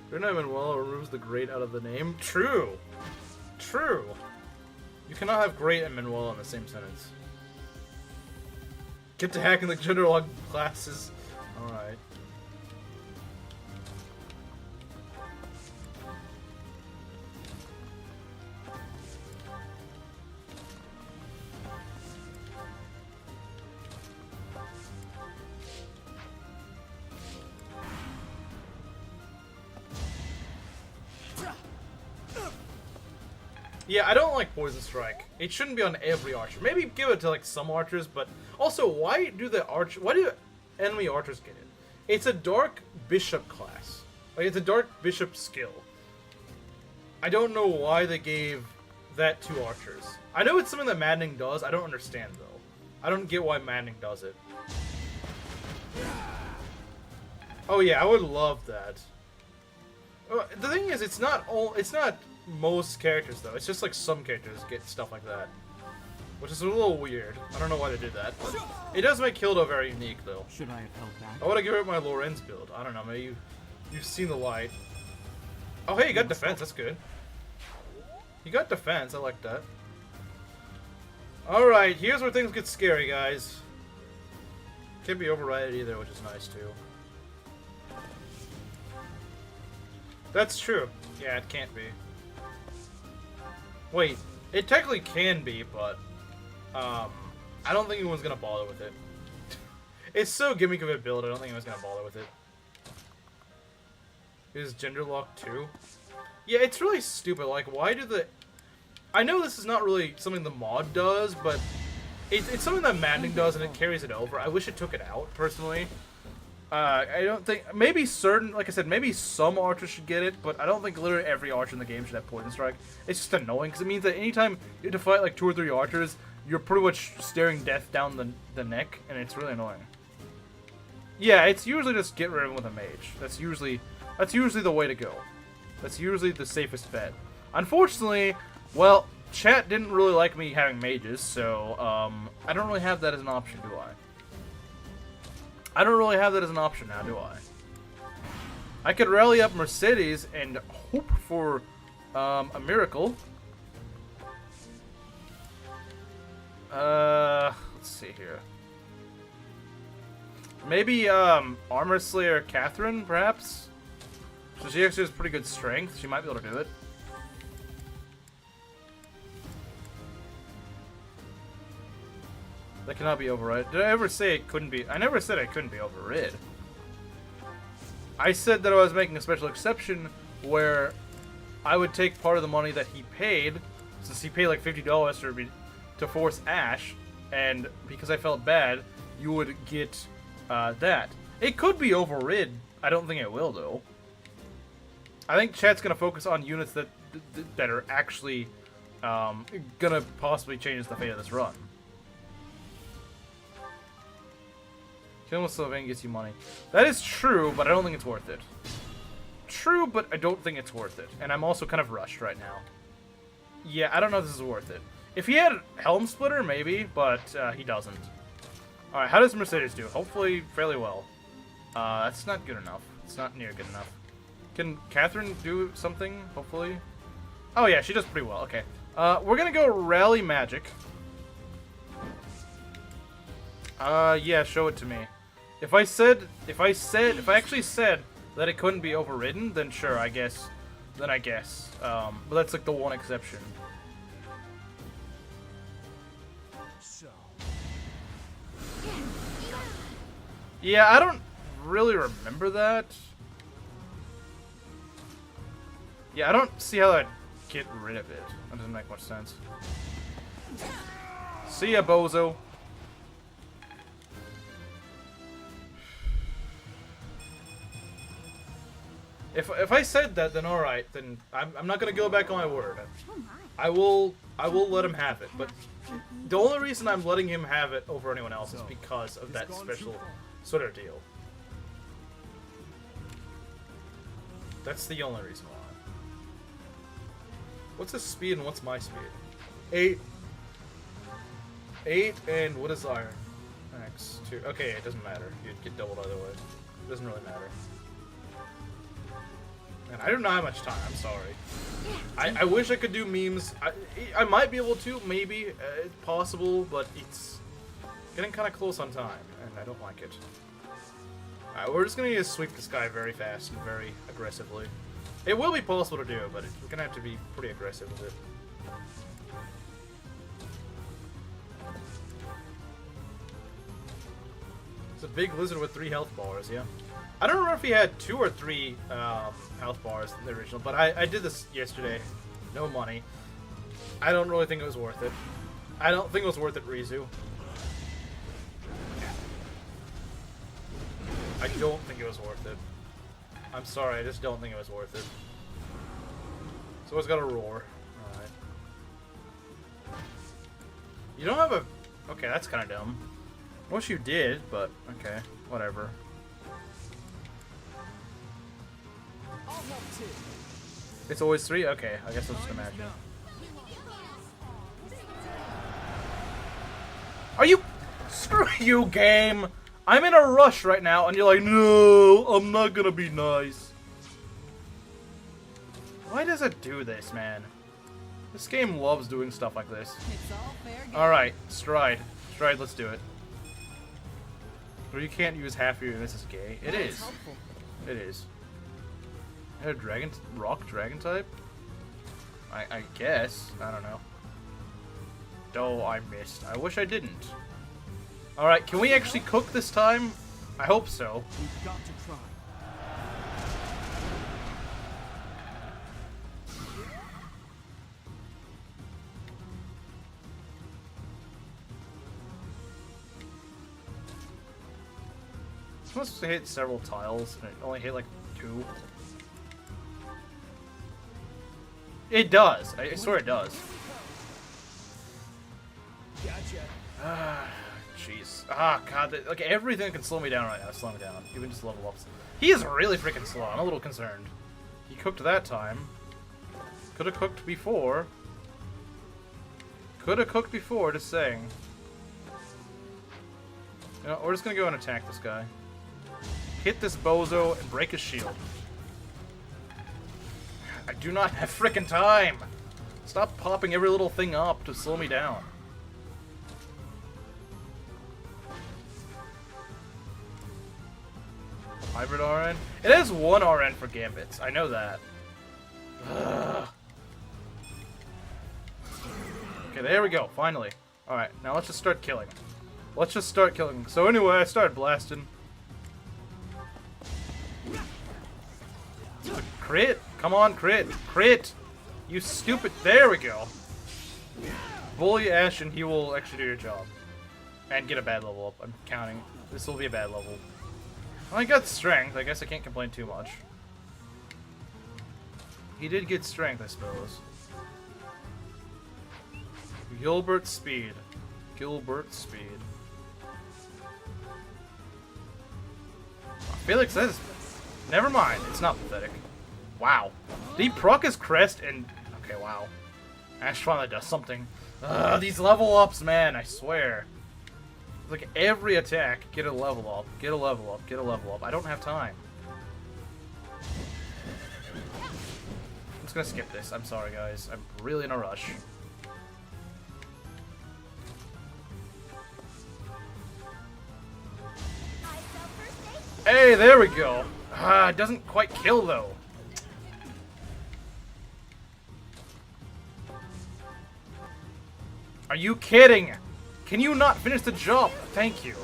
Great Knight Manuela removes the great out of the name. True. True. You cannot have great and Manuela in the same sentence. Get to hacking the gender log classes. Alright. Yeah, I don't like Poison Strike. It shouldn't be on every archer. Maybe give it to like some archers, but also why do enemy archers get it? It's a dark bishop class. Like it's a dark bishop skill. I don't know why they gave that to archers. I know it's something that maddening does. I don't understand though. I don't get why maddening does it. Oh yeah, I would love that. The thing is, it's not most characters though. It's just like some characters get stuff like that, which is a little weird. I don't know why they did that. But it does make Kildo very unique though. Should I have held back? I want to give it my Lorenz build. I don't know. Maybe you've seen the light. Oh hey, you got defense. That's good. You got defense. I like that. All right, here's where things get scary, guys. Can't be overridden either, which is nice too. That's true. Yeah, it can't be. Wait, it technically can be, but I don't think anyone's gonna bother with it. It's so gimmick of a build, I don't think anyone's gonna bother with it. Is gender lock 2? Yeah, it's really stupid. Like, why do the... I know this is not really something the mod does, but it's something that maddening does, and it carries it over. I wish it took it out, personally. I don't think... Maybe certain... Like I said, maybe some archers should get it, but I don't think literally every archer in the game should have Poison Strike. It's just annoying, because it means that anytime you have to fight like 2 or 3 archers, you're pretty much staring death down the neck, and it's really annoying. Yeah, it's usually just get rid of him with a mage. That's usually the way to go. That's usually the safest bet. Unfortunately, well, chat didn't really like me having mages, so I don't really have that as an option, do I? I don't really have that as an option now, do I? I could rally up Mercedes and hope for a miracle. Let's see here. Maybe Armor Slayer Catherine, perhaps? So she actually has pretty good strength. She might be able to do it. That cannot be overrid. Did I ever say it couldn't be? I never said it couldn't be overrid. I said that I was making a special exception where I would take part of the money that he paid, since he paid like $50 to force Ashe, and because I felt bad, you would get that. It could be overrid. I don't think it will, though. I think chat's gonna focus on units that are actually gonna possibly change the fate of this run. Killing with Sylvain gets you money. That is true, but I don't think it's worth it. True, but I don't think it's worth it. And I'm also kind of rushed right now. Yeah, I don't know if this is worth it. If he had Helm Splitter, maybe, but he doesn't. Alright, how does Mercedes do? Hopefully, fairly well. That's not good enough. It's not near good enough. Can Catherine do something, hopefully? Oh yeah, she does pretty well. Okay. We're gonna go Rally Magic. Yeah, show it to me. If I actually said that it couldn't be overridden, then sure, I guess. Then I guess. But that's like the one exception. So, Yeah, I don't really remember that. Yeah, I don't see how I'd get rid of it. That doesn't make much sense. See ya, bozo. If I said that, then all right. Then I'm not gonna go back on my word. I will let him have it. But the only reason I'm letting him have it over anyone else is because of that special sort of deal. That's the only reason why. What's his speed and what's my speed? 8. 8 and what is iron? X 2. Okay, it doesn't matter. You'd get doubled either way. It doesn't really matter. And I don't know how much time. I'm sorry. I wish I could do memes. I might be able to, maybe. It's possible, but it's getting kind of close on time, and I don't like it. Alright, we're just going to sweep this guy very fast and very aggressively. It will be possible to do, but we're going to have to be pretty aggressive with it. It's a big lizard with 3 health bars, yeah. I don't remember if he had 2 or 3 health bars in the original, but I did this yesterday. No money. I don't really think it was worth it. I don't think it was worth it, Rizu. I don't think it was worth it. I'm sorry, I just don't think it was worth it. So it's got a roar. Alright. You don't have a... Okay, that's kind of dumb. I wish you did, but okay, whatever. It's always 3? Okay, I guess I'll just imagine. Are you... Screw you, game! I'm in a rush right now, and you're like, no, I'm not gonna be nice. Why does it do this, man? This game loves doing stuff like this. Alright, stride. Stride, let's do it. Or you can't use half your units as gay. It is. It is. A dragon, rock dragon type? I guess. I don't know. Oh, I missed. I wish I didn't. Alright, can we actually cook this time? I hope so. We've got to try. It's supposed to hit several tiles, and it only hit like 2. It does. I swear it does. gotcha. Jeez. Ah, God. Like, everything that can slow me down right now. Slow me down. Even just level ups. He is really freaking slow. I'm a little concerned. He cooked that time. Could have cooked before. Could have cooked before, just saying. You know, we're just gonna go and attack this guy. Hit this bozo and break his shield. I do not have frickin' time! Stop popping every little thing up to slow me down. Hybrid RN? It has 1 RN for Gambits. I know that. Ugh. Okay, there we go. Finally. Alright, now let's just start killing. Let's just start killing. So anyway, I started blasting. Crit! Come on, crit! Crit! You stupid... There we go. Bully Ashe and he will actually do your job. And get a bad level up. I'm counting. This will be a bad level. Well, I got strength. I guess I can't complain too much. He did get strength, I suppose. Gilbert Speed. Gilbert Speed. Felix says, never mind, it's not pathetic. Wow. Did he proc his crest and... Okay, wow. Ashe finally does something. These level ups, man, I swear. Like every attack, get a level up, get a level up, get a level up. I don't have time. I'm just gonna skip this. I'm sorry, guys. I'm really in a rush. Hey, there we go. It doesn't quite kill, though. Are you kidding? Can you not finish the job? Thank you.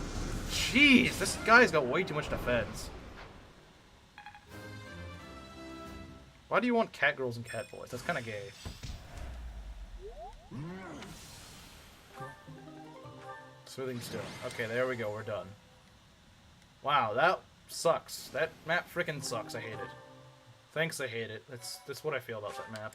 Jeez, this guy's got way too much defense. Why do you want cat girls and cat boys? That's kind of gay. Smoothing stone. Okay, there we go. We're done. Wow, that sucks. That map frickin' sucks. I hate it. Thanks, I hate it. That's what I feel about that map.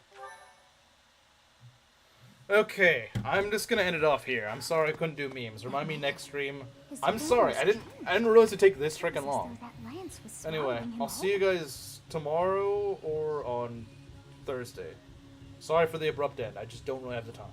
Okay, I'm just gonna end it off here. I'm sorry I couldn't do memes. Remind me next stream. I'm sorry, I didn't realize it'd take this frickin' long. Anyway, I'll see you guys tomorrow or on Thursday. Sorry for the abrupt end. I just don't really have the time.